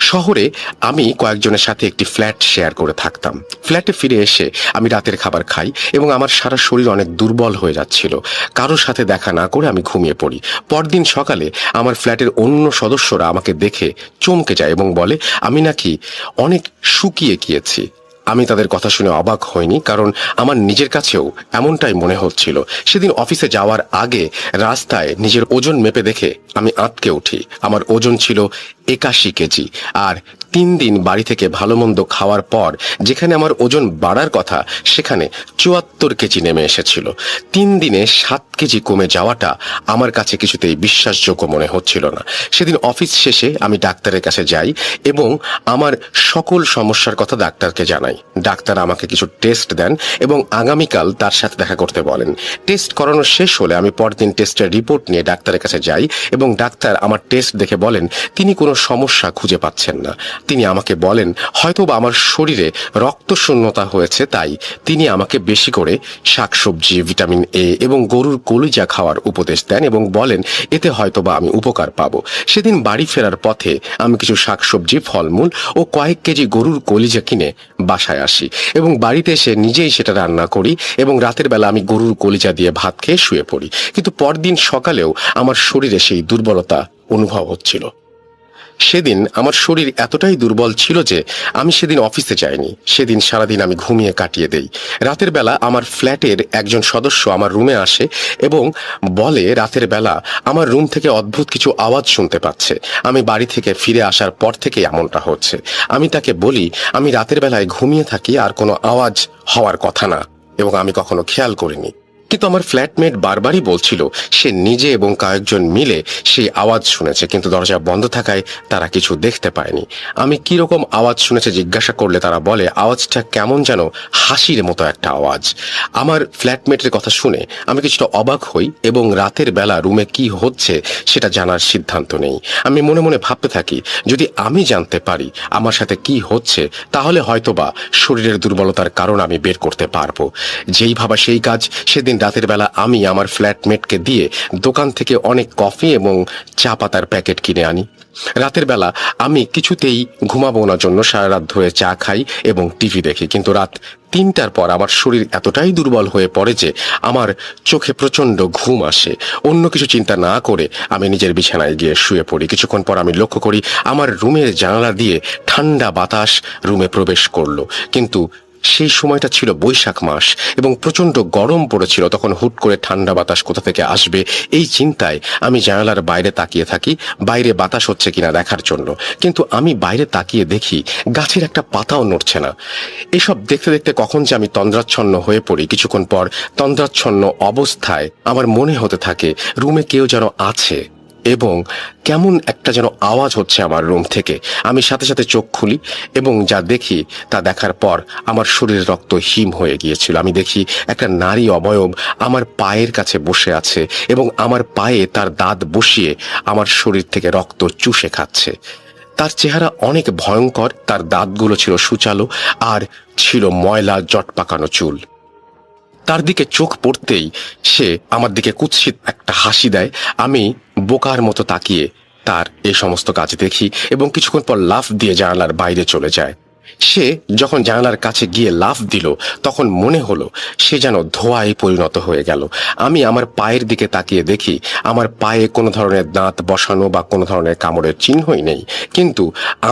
শহরে আমি কয়েকজনের সাথে একটি ফ্ল্যাট শেয়ার করে থাকতাম। ফ্ল্যাটে ফিরে এসে আমি রাতের খাবার খাই এবং আমার সারা শরীর অনেক দুর্বল হয়ে যাচ্ছিল। কারোর সাথে দেখা না করে আমি ঘুমিয়ে পড়ি। পরদিন সকালে আমার ফ্ল্যাটের অন্য সদস্যরা আমাকে দেখে চমকে যায় এবং বলে আমি নাকি অনেক শুকিয়ে গিয়েছি। আমি তাদের কথা শুনে অবাক হইনি, কারণ আমার নিজের কাছেও এমনটাই মনে হচ্ছিল। সেদিন অফিসে যাওয়ার আগে রাস্তায় নিজের ওজন মেপে দেখে আমি আঁতকে উঠি। আমার ওজন ছিল 81 কেজি। আর 3 দিন বাড়ি থেকে ভালো মন্দ খাওয়ার পর যেখানে আমার ওজন বাড়ার কথা সেখানে 74 কেজি নেমে এসেছিল। 3 দিনে 7 কেজি কমে যাওয়াটা আমার কাছে কিছুতেই বিশ্বাসযোগ্য মনে হচ্ছিল না। সেদিন অফিস শেষে আমি ডাক্তারের কাছে যাই এবং আমার সকল সমস্যার কথা ডাক্তারকে জানাই। ডাক্তার আমাকে কিছু টেস্ট দেন এবং আগামীকাল তার সাথে দেখা করতে বলেন। টেস্ট করানো শেষ হলে আমি পরদিন টেস্টের রিপোর্ট নিয়ে ডাক্তারের কাছে যাই এবং ডাক্তার আমার টেস্ট দেখে বলেন তিনি কোনো সমস্যা খুঁজে পাচ্ছেন না। তিনি আমাকে বলেন হয়তোবা আমার শরীরে রক্ত শূন্যতা হয়েছে, তাই তিনি আমাকে বেশি করে শাকসবজি, ভিটামিন এ এবং গরুর কলিজা খাওয়ার উপদেশ দেন এবং বলেন এতে হয়তোবা আমি উপকার পাবো। সেদিন বাড়ি ফেরার পথে আমি কিছু শাকসবজি, ফলমূল ও কয়েক কেজি গরুর কলিজা কিনে বাসায় আসি এবং বাড়িতে এসে নিজেই সেটা রান্না করি এবং রাতের বেলা আমি গরুর কলিজা দিয়ে ভাত খেয়ে শুয়ে পড়ি। কিন্তু পরদিন সকালেও আমার শরীরে সেই দুর্বলতা অনুভব হচ্ছিল। সেদিন আমার শরীর এতটাই দুর্বল ছিল যে আমি সেদিন অফিসে যাইনি। সেদিন সারাদিন আমি ঘুমিয়ে কাটিয়ে দেই। রাতের বেলা আমার ফ্ল্যাটের একজন সদস্য আমার রুমে আসে এবং বলে রাতের বেলা আমার রুম থেকে অদ্ভুত কিছু আওয়াজ শুনতে পাচ্ছে। আমি বাড়ি থেকে ফিরে আসার পর থেকে এমনটা হচ্ছে। আমি তাকে বলি আমি রাতের বেলায় ঘুমিয়ে থাকি, আর কোনো আওয়াজ হওয়ার কথা না এবং আমি কখনো খেয়াল করিনি। কিন্তু আমার ফ্ল্যাটমেট বারবারই বলছিল সে নিজে এবং কয়েকজন মিলে সেই আওয়াজ শুনেছে, কিন্তু দরজা বন্ধ থাকায় তারা কিছু দেখতে পায়নি। আমি কি রকম আওয়াজ শুনেছে জিজ্ঞাসা করলে তারা বলে আওয়াজটা কেমন যেন হাসির মতো একটা আওয়াজ। আমার ফ্ল্যাটমেটের কথা শুনে আমি কিছুটা অবাক হই এবং রাতের বেলা রুমে কি হচ্ছে সেটা জানার সিদ্ধান্ত নেই। আমি মনে মনে ভাবতে থাকি যদি আমি জানতে পারি আমার সাথে কি হচ্ছে তাহলে হয়তোবা শরীরের দুর্বলতার কারণ আমি বের করতে পারবো। যেই ভাবা সেই কাজ। সেদিন রাতের বেলা আমি আমার ফ্ল্যাটমেটকে দিয়ে দোকান থেকে অনেক কফি এবং চা পাতার প্যাকেট কিনে আনি। রাতের বেলা আমি কিছুতেই ঘুমাবো না জন্য সারা রাত ধরে চা খাই এবং টিভি দেখি, কিন্তু রাত 3টার পর আমার শরীর এতটাই দুর্বল হয়ে পড়ে যে আমার চোখে প্রচন্ড ঘুম আসে। অন্য কিছু চিন্তা না করে আমি নিজের বিছানায় গিয়ে শুয়ে পড়ি। কিছুক্ষণ পর আমি লক্ষ্য করি আমার রুমের জানালা দিয়ে ঠান্ডা বাতাস রুমে প্রবেশ করলো, কিন্তু সেই সময়টা ছিল বৈশাখ মাস এবং প্রচন্ড গরম পড়েছিল। তখন হুট করে ঠান্ডা বাতাস কোথা থেকে আসবে এই চিন্তায় আমি জানালার বাইরে তাকিয়ে থাকি বাইরে বাতাস হচ্ছে কিনা দেখার জন্য, কিন্তু আমি বাইরে তাকিয়ে দেখি গাছের একটা পাতাও নড়ছে না। এসব দেখতে দেখতে কখন যে আমি তন্দ্রাচ্ছন্ন হয়ে পড়ি। কিছুক্ষণ পর তন্দ্রাচ্ছন্ন অবস্থায় আমার মনে হতে থাকে রুমে কেউ যেন আছে এবং কেমন একটা যেন আওয়াজ হচ্ছে আমার রুম থেকে। আমি সাথে সাথে চোখ খুলি এবং যা দেখি তা দেখার পর আমার শরীরের রক্ত হিম হয়ে গিয়েছিল। আমি দেখি একটা নারী অবয়ব আমার পায়ের কাছে বসে আছে এবং আমার পায়ে তার দাঁত বসিয়ে আমার শরীর থেকে রক্ত চুষে খাচ্ছে। তার চেহারা অনেক ভয়ঙ্কর। তার দাঁতগুলো ছিল সূচালো আর ছিল ময়লা জট পাকানো চুল। তার দিকে চোখ পড়তেই সে আমার দিকে কুৎসিত একটা হাসি দেয়। আমি বোকার মতো তাকিয়ে তার এই সমস্ত কাজ দেখি এবং কিছুক্ষণ পর লাফ দিয়ে জানালার বাইরে চলে যায়। সে যখন জানালার কাছে গিয়ে লাফ দিল তখন মনে হলো সে যেন ধোঁয়ায় পরিণত হয়ে গেল। আমি আমার পায়ের দিকে তাকিয়ে দেখি আমার পায়ে কোনো ধরনের দাঁত বসানো বা কোনো ধরনের কামড়ের চিহ্নই নেই, কিন্তু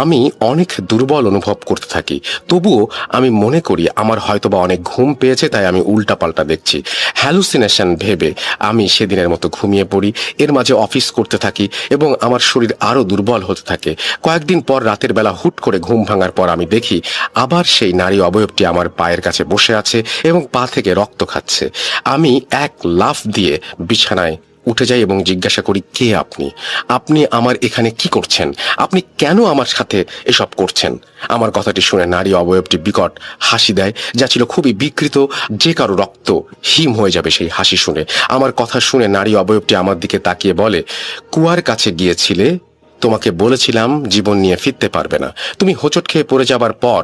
আমি অনেক দুর্বল অনুভব করতে থাকি। তবুও আমি মনে করি আমার হয়তোবা অনেক ঘুম পেয়েছে, তাই আমি উল্টাপাল্টা দেখছি। হ্যালুসিনেশন ভেবে আমি সেদিনের মতো ঘুমিয়ে পড়ি। এর মাঝে অফিস করতে থাকি এবং আমার শরীর আরো দুর্বল হতে থাকে। কয়েকদিন পর রাতের বেলা হুট করে ঘুম ভাঙার পর আমি দেখি আবার সেই নারী অবয়বটি আমার পায়ের কাছে বসে আছে এবং পা থেকে রক্ত খাচ্ছে। আমি এক লাফ দিয়ে বিছানায় উঠে যাই এবং জিজ্ঞাসা করি কে আপনি? আপনি আমার এখানে কি করছেন? আপনি কেন আমার সাথে এসব করছেন? আমার কথাটি শুনে নারী অবয়বটি বিকট হাসি দেয়, যা ছিল খুবই বিকৃত। যে কারো রক্ত হিম হয়ে যাবে সেই হাসি শুনে। আমার কথা শুনে নারী অবয়বটি আমার দিকে তাকিয়ে বলে কুয়ার কাছে গিয়েছিলে, তোমাকে বলেছিলাম জীবন নিয়ে ফিরতে পারবে না। তুমি হোঁচট খেয়ে পড়ে যাবার পর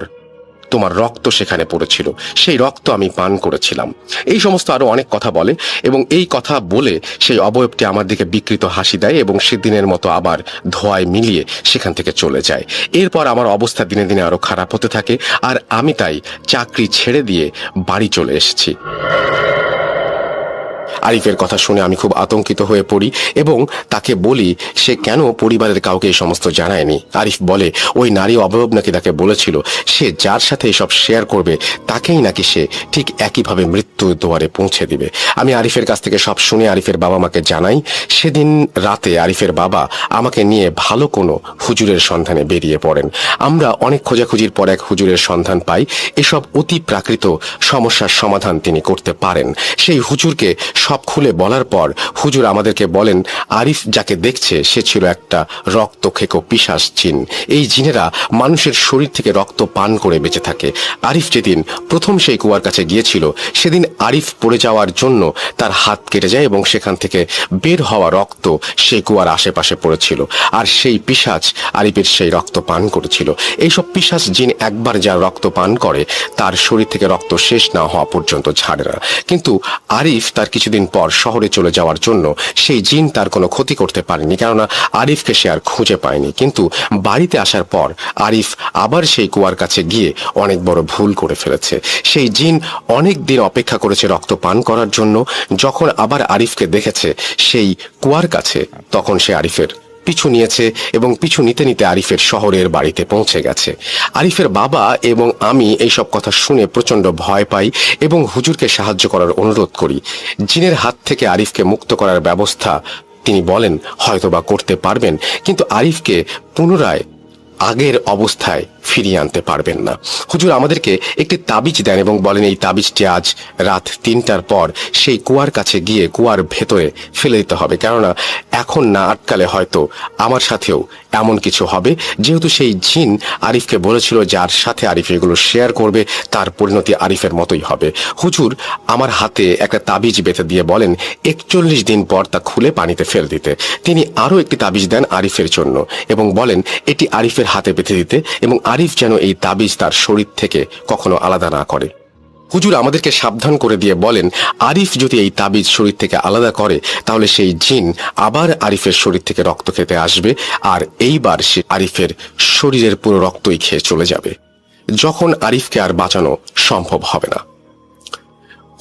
তোমার রক্ত সেখানে পড়েছিল, সেই রক্ত আমি পান করেছিলাম। এই সমস্ত আরো অনেক কথা বলে এবং এই কথা বলে সেই অবয়বটি আমার দিকে বিকৃত হাসি দেয় এবং সেদিনের মতো আবার ধোঁয়ায় মিলিয়ে সেখান থেকে চলে যায়। এরপর আমার অবস্থা দিনে দিনে আরো খারাপ হতে থাকে আর আমি তাই চাকরি ছেড়ে দিয়ে বাড়ি চলে এসেছি। আরিফের কথা শুনে আমি খুব আতঙ্কিত হয়ে পড়ি এবং তাকে বলি সে কেন পরিবারের কাউকে এই সমস্ত জানায়নি। আরিফ বলে ওই নারী অবয়ব নাকি তাকে বলেছিল সে যার সাথে এসব শেয়ার করবে তাকেই নাকি সে ঠিক একইভাবে মৃত্যুর দুয়ারে পৌঁছে দিবে। আমি আরিফের কাছ থেকে সব শুনে আরিফের বাবা মাকে জানাই। সেদিন রাতে আরিফের বাবা আমাকে নিয়ে ভালো কোনো হুজুরের সন্ধানে বেরিয়ে পড়েন। আমরা অনেক খোঁজাখুঁজির পর এক হুজুরের সন্ধান পাই। এসব অতি প্রাকৃত সমস্যার সমাধান তিনি করতে পারেন। সেই হুজুরকে সব খুলে বলার পর হুজুর আমাদেরকে বলেন আরিফ যাকে দেখছে সে ছিল একটা রক্ত খেকো পিশাচ জিন। এই জিনেরা মানুষের শরীর থেকে রক্ত পান করে বেঁচে থাকে। আরিফ যেদিন প্রথম সেই কুয়ার কাছে গিয়েছিল সেদিন আরিফ পড়ে যাওয়ার জন্য তার হাত কেটে যায় এবং সেখান থেকে বের হওয়া রক্ত সেই কুয়ার আশেপাশে পড়েছিল, আর সেই পিশাচ আরিফের সেই রক্ত পান করেছিল। এইসব পিশাচ জিন একবার যার রক্ত পান করে তার শরীর থেকে রক্ত শেষ না হওয়া পর্যন্ত ছাড়ে না। কিন্তু আরিফ তার কিছুদিন পর শহরে চলে যাওয়ার জন্য সেই জিন তার কোনো ক্ষতি করতে পারেনি, কেননা আরিফকে সে আর খুঁজে পায়নি। কিন্তু বাড়িতে আসার পর আরিফ আবার সেই কুয়ার কাছে গিয়ে অনেক বড় ভুল করে ফেলেছে। সেই জিন অনেক দিন অপেক্ষা করেছে রক্ত পান করার জন্য। যখন আবার আরিফকে দেখেছে সেই কুয়ার কাছে তখন সে আরিফের পিছু নিয়েছে এবং পিছু নিতে নিতে আরিফের শহরের বাড়িতে পৌঁছে গেছে। আরিফের বাবা এবং আমি এইসব কথা শুনে প্রচন্ড ভয় পাই এবং হুজুরকে সাহায্য করার অনুরোধ করি। জিনের হাত থেকে আরিফকে মুক্ত করার ব্যবস্থা তিনি বলেন হয়তোবা করতে পারবেন, কিন্তু আরিফকে পুনরায় আগের অবস্থায় ফিরিয়ে আনতে পারবেন না। হুজুর আমাদেরকে একটি তাবিজ দেন এবং বলেন এই তাবিজটি আজ রাত 3টার পর সেই কুয়ার কাছে গিয়ে কুয়ার ভেতরে ফেলে দিতে হবে, কেননা এখন না আটকালে হয়তো আমার সাথেও এমন কিছু হবে। যেহেতু সেই জিন আরিফকে বলেছিল যার সাথে আরিফ এগুলো শেয়ার করবে তার পরিণতি আরিফের মতোই হবে। হুজুর আমার হাতে একটা তাবিজ বেঁধে দিয়ে বলেন 41 দিন পর তা খুলে পানিতে ফেলে দিতে। তিনি আরও একটি তাবিজ দেন আরিফের জন্য এবং বলেন এটি আরিফের হাতে বেঁধে দিতে এবং আরিফ যেন এই তাবিজ তার শরীর থেকে কখনো আলাদা না করে। হুজুর আমাদেরকে সাবধান করে দিয়ে বলেন আরিফ যদি এই তাবিজ শরীর থেকে আলাদা করে তাহলে সেই জিন আবার আরিফের শরীর থেকে রক্ত খেতে আসবে, আর এইবার সে আরিফের শরীরের পুরো রক্তই খেয়ে চলে যাবে, যখন আরিফকে আর বাঁচানো সম্ভব হবে না।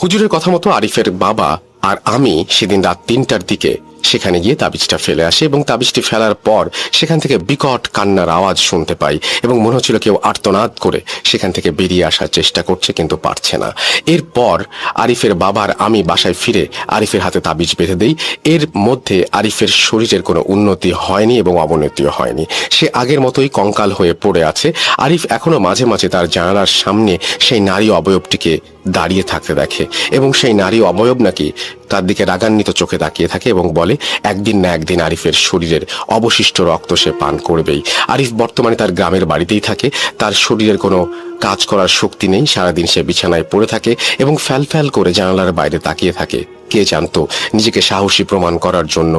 হুজুরের কথা মতো আরিফের বাবা আর আমি সেদিন রাত 3টার দিকে সেখানে গিয়ে তাবিজটা ফেলে আসে এবং তাবিজটি ফেলার পর সেখান থেকে বিকট কান্নার আওয়াজ শুনতে পাই এবং মনে হচ্ছিল কেউ আর্তনাদ করে সেখান থেকে বেরিয়ে আসার চেষ্টা করছে কিন্তু পারছে না। এরপর আরিফের বাবার আমি বাসায় ফিরে আরিফের হাতে তাবিজ বেঁধে দেই। এর মধ্যে আরিফের শরীরের কোনো উন্নতি হয়নি এবং অবনতিও হয়নি, সে আগের মতোই কঙ্কাল হয়ে পড়ে আছে। আরিফ এখনো মাঝে মাঝে তার জানালার সামনে সেই নারী অবয়বটিকে দাঁড়িয়ে থাকতে দেখে এবং সেই নারী অবয়ব নাকি তার দিকে রাগান্বিত চোখে তাকিয়ে থাকে এবং বলে একদিন না একদিন আরিফের শরীরের অবশিষ্ট রক্ত সে পান করবেই। আরিফ বর্তমানে তার গ্রামের বাড়িতেই থাকে, তার শরীরের কোনো কাজ করার শক্তি নেই, সারাদিন সে বিছানায় পড়ে থাকে এবং ফ্যাল ফ্যাল করে জানালার বাইরে তাকিয়ে থাকে। কে জানতো নিজেকে সাহসী প্রমাণ করার জন্য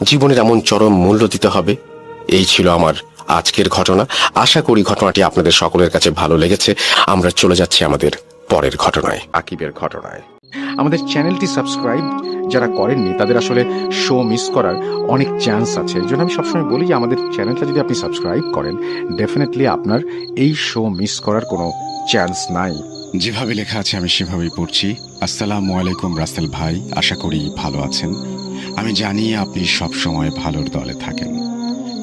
জীবনের এমন চরম মূল্য দিতে হবে। এই ছিল আমার আজকের ঘটনা। আশা করি ঘটনাটি আপনাদের সকলের কাছে ভালো লেগেছে। আমরা চলে যাচ্ছি আমাদের পরের ঘটনায়, আকিবের ঘটনায়। আমাদের চ্যানেলটি সাবস্ক্রাইব যারা করেননি তাদের আসলে শো মিস করার অনেক চান্স আছে। এর জন্য আমি সবসময় বলি যে আমাদের চ্যানেলটা যদি আপনি সাবস্ক্রাইব করেন ডেফিনেটলি আপনার এই শো মিস করার কোনো চান্স নাই। যেভাবে লেখা আছে আমি সেভাবেই পড়ছি। আসসালামু আলাইকুম রাসেল ভাই, আশা করি ভালো আছেন। আমি জানি আপনি সব সময় ভালোর দলে থাকেন,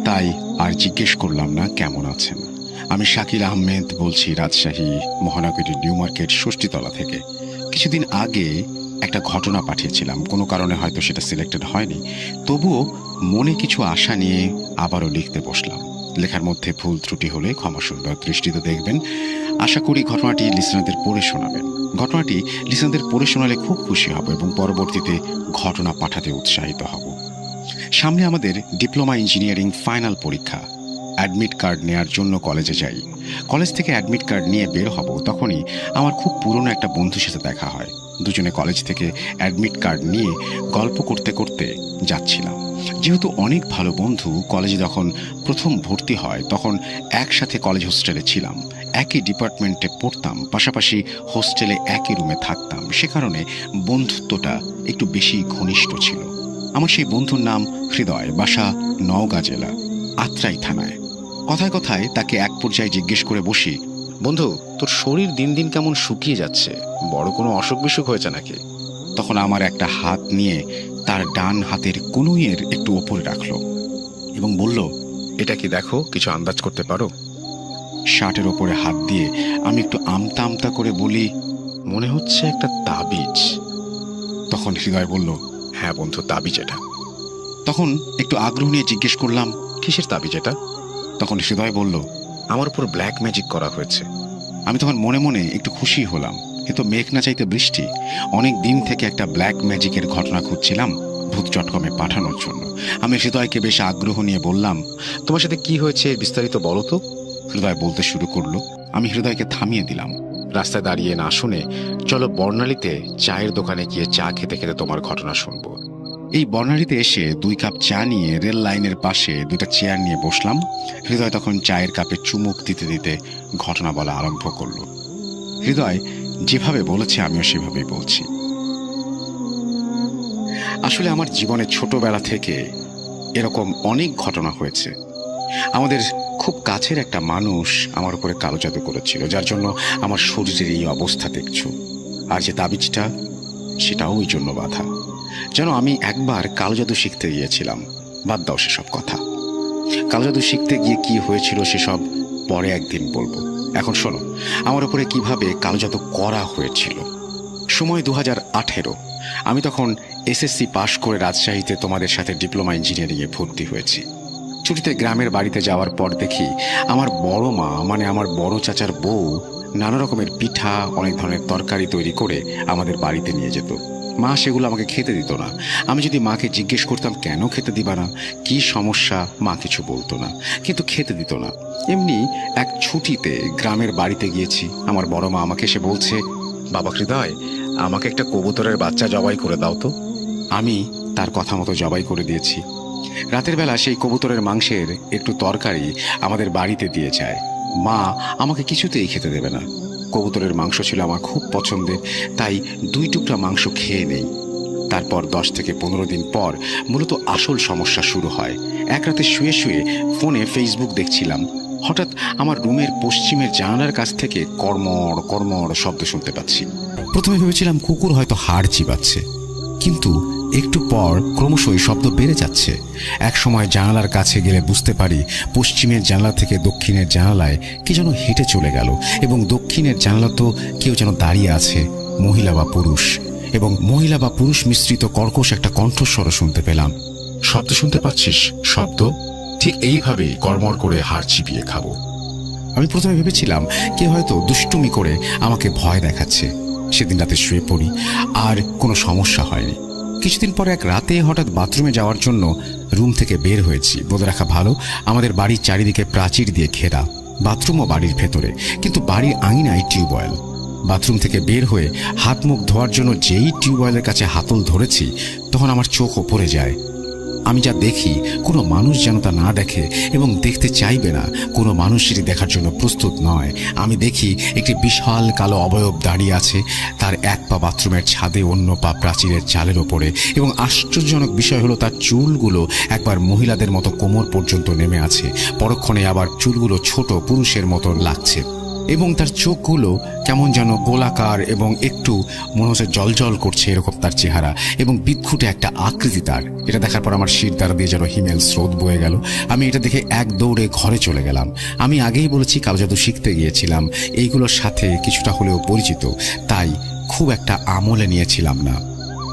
তাই আর জিজ্ঞেস করলাম না কেমন আছেন। আমি শাকিল আহমেদ বলছি, রাজশাহী মহানগরী নিউ মার্কেট ষষ্ঠীতলা থেকে। কিছুদিন আগে একটা ঘটনা পাঠিয়েছিলাম, কোনো কারণে হয়তো সেটা সিলেক্টেড হয়নি, তবুও মনে কিছু আশা নিয়ে আবারও লিখতে বসলাম। লেখার মধ্যে ভুল ত্রুটি হলে ক্ষমা সুন্দর দৃষ্টিতে দেখবেন। আশা করি ঘটনাটি লিসনারদের পড়ে শোনাবেন। ঘটনাটি লিসনারদের পড়ে শোনালে খুব খুশি হব এবং পরবর্তীতে ঘটনা পাঠাতে উৎসাহিত হব। সামনে আমাদের ডিপ্লোমা ইঞ্জিনিয়ারিং ফাইনাল পরীক্ষা। অ্যাডমিট কার্ড নেয়ার জন্য কলেজে যাই। কলেজ থেকে অ্যাডমিট কার্ড নিয়ে বের হব, তখনই আমার খুব পুরনো একটা বন্ধুর সাথে দেখা হয়। দুজনে কলেজ থেকে অ্যাডমিট কার্ড নিয়ে গল্প করতে করতে যাচ্ছিলাম। যেহেতু অনেক ভালো বন্ধু, কলেজে যখন প্রথম ভর্তি হয় তখন একসাথে কলেজ হোস্টেলে ছিলাম, একই ডিপার্টমেন্টে পড়তাম, পাশাপাশি হোস্টেলে একই রুমে থাকতাম। সে কারণে বন্ধুত্বটা একটু বেশি ঘনিষ্ঠ ছিল। আমার সেই বন্ধুর নাম হৃদয়, বাসা নওগাঁ জেলা আত্রাই থানায়। কথায় কথায় তাকে এক পর্যায়ে জিজ্ঞেস করে বসি, বন্ধু তোর শরীর দিন দিন কেমন শুকিয়ে যাচ্ছে, বড় কোনো অসুখ বিসুখ হয়েছে নাকি? তখন আমার একটা হাত নিয়ে তার ডান হাতের কনুইয়ের একটু ওপরে রাখলো এবং বলল, এটা কি দেখো, কিছু আন্দাজ করতে পারো? শার্টের ওপরে হাত দিয়ে আমি একটু আমতা আমতা করে বলি, মনে হচ্ছে একটা তাবিজ। তখন হৃদয় বলল, হ্যাঁ বন্ধু, তাবিজ এটা। তখন একটু আগ্রহ নিয়ে জিজ্ঞেস করলাম, কিসের তাবিজ এটা? তখন হৃদয় বলল, আমার উপর ব্ল্যাক ম্যাজিক করা হয়েছে। আমি তখন মনে মনে একটু খুশি হলাম, কিন্তু মেঘ না চাইতে বৃষ্টি। অনেক দিন থেকে একটা ব্ল্যাক ম্যাজিকের ঘটনা খুঁজছিলাম ভূত চটকমে পাঠানোর জন্য। আমি হৃদয়কে বেশ আগ্রহ নিয়ে বললাম, তোমার সাথে কি হয়েছে বিস্তারিত বলো তো। হৃদয় বলতে শুরু করলো। আমি হৃদয়কে থামিয়ে দিলাম। রাস্তায় দাঁড়িয়ে না শুনে চলো বর্ণালীতে চায়ের দোকানে গিয়ে চা খেতে খেতে তোমার ঘটনা শুনবো। এই বর্ণালীতে এসে 2 কাপ চা নিয়ে রেল লাইনের পাশে 2টা চেয়ার নিয়ে বসলাম। হৃদয় তখন চায়ের কাপে চুমুক দিতে দিতে ঘটনা বলা আরম্ভ করলো। হৃদয় যেভাবে বলেছে আমিও সেভাবেই বলছি। আসলে আমার জীবনে ছোটবেলা থেকে এরকম অনেক ঘটনা হয়েছে। আমাদের খুব কাছের একটা মানুষ আমার উপরে কালো জাদু করেছিল, যার জন্য আমার শরীরের এই অবস্থা দেখছো। আর যে তাবিজটা, সেটাও ওই জন্য বাধা। যেন আমি একবার কালো জাদু শিখতে গিয়েছিলাম। বাদ দাও সেসব কথা। কালো জাদু শিখতে গিয়ে কি হয়েছিল সেসব পরে একদিন বলবো। এখন শোনো আমার উপরে কিভাবে কালো জাদু করা হয়েছিল। সময় 2018। আমি তখন এসএসসি পাশ করে রাজশাহীতে তোমাদের সাথে ডিপ্লোমা ইঞ্জিনিয়ারিংয়ে ভর্তি হয়েছি। ছুটিতে গ্রামের বাড়িতে যাওয়ার পর দেখি আমার বড় মা, মানে আমার বড় চাচার বউ, নানা রকমের পিঠা, অনেক ধরনের তরকারি তৈরি করে আমাদের বাড়িতে নিয়ে যেত। মা সেগুলো আমাকে খেতে দিত না। আমি যদি মাকে জিজ্ঞেস করতাম কেন খেতে দিবা না, কি সমস্যা, মা কিছু বলতো না, কিন্তু খেতে দিত না। এমনি এক ছুটিতে গ্রামের বাড়িতে গিয়েছি। আমার বড় মা আমাকে এসে বলছে, বাবা হৃদয়, আমাকে একটা কবুতরের বাচ্চা জবাই করে দাও তো। আমি তার কথা মতো জবাই করে দিয়েছি। রাতের বেলা সেই কবুতরের মাংসের একটু তরকারি আমাদের বাড়িতে দিয়ে যায়। মা আমাকে কিছুতেই খেতে দেবে না। কবুতরের মাংস ছিল আমার খুব পছন্দের, তাই 2 টুকরা মাংস খেয়ে নেই। তারপর 10 থেকে 15 দিন পর মূলত আসল সমস্যা শুরু হয়। এক রাতে শুয়ে শুয়ে ফোনে ফেসবুক দেখছিলাম। হঠাৎ আমার রুমের পশ্চিমের জানালার কাছ থেকে কড়মড় কড়মড় শব্দ শুনতে পাচ্ছি। প্রথমে ভেবেছিলাম কুকুর হয়তো হাড় চিবাচ্ছে, কিন্তু একটু পর ক্রমশ এই শব্দ বেড়ে যাচ্ছে। এক সময় জানালার কাছে গেলে বুঝতে পারি পশ্চিমের জানালা থেকে দক্ষিণের জানালায় কে যেন হেঁটে চলে গেল, এবং দক্ষিণের জানালা তো কেউ যেন দাঁড়িয়ে আছে, মহিলা বা পুরুষ, এবং মহিলা বা পুরুষ মিশ্রিত কর্কশ একটা কণ্ঠস্বর শুনতে পেলাম। শব্দ শুনতে পাচ্ছিস? শব্দ ঠিক এইভাবেই কড়মড় করে হাড় চিবিয়ে খাবো। আমি প্রথমে ভেবেছিলাম কেউ হয়তো দুষ্টুমি করে আমাকে ভয় দেখাচ্ছে। সেদিন রাতে শুয়ে পড়ি, আর কোনো সমস্যা হয়নি। কিছুদিন পর এক রাতে হঠাৎ বাথরুমে যাওয়ার জন্য রুম থেকে বের হয়েছি। বলে রাখা ভালো, আমাদের বাড়ির চারিদিকে প্রাচীর দিয়ে ঘেরা, বাথরুমও বাড়ির ভেতরে, কিন্তু বাড়ির আঙিনায় টিউবওয়েল। বাথরুম থেকে বের হয়ে হাত মুখ ধোয়ার জন্য যেই টিউবওয়েলের কাছে হাতল ধরেছি, তখন আমার চোখ ওপরে যায়। আমি যা দেখি কোনো মানুষ যেন তা না দেখে, এবং দেখতে চাইবে না, কোনো মানুষ সেটি দেখার জন্য প্রস্তুত নয়। আমি দেখি একটি বিশাল কালো অবয়ব দাঁড়িয়ে আছে, তার এক পা বাথরুমের ছাদে, অন্য পা প্রাচীরের চালের ওপরে, এবং আশ্চর্যজনক বিষয় হলো তার চুলগুলো একবার মহিলাদের মতো কোমর পর্যন্ত নেমে আছে, পরক্ষণে আবার চুলগুলো ছোট পুরুষের মতো লাগছে, এবং তার চোখগুলো কেমন যেন গোলাকার এবং একটু মনে হচ্ছে জলজল করছে, এরকম তার চেহারা, এবং বিদঘুটে একটা আকৃতি তার। এটা দেখার পর আমার শির দ্বারা দিয়ে যেন হিমেল স্রোত বয়ে গেল। আমি এটা দেখে এক দৌড়ে ঘরে চলে গেলাম। আমি আগেই বলেছি কালো জাদু শিখতে গিয়েছিলাম, এইগুলোর সাথে কিছুটা হলেও পরিচিত, তাই খুব একটা আমলে নিয়েছিলাম না।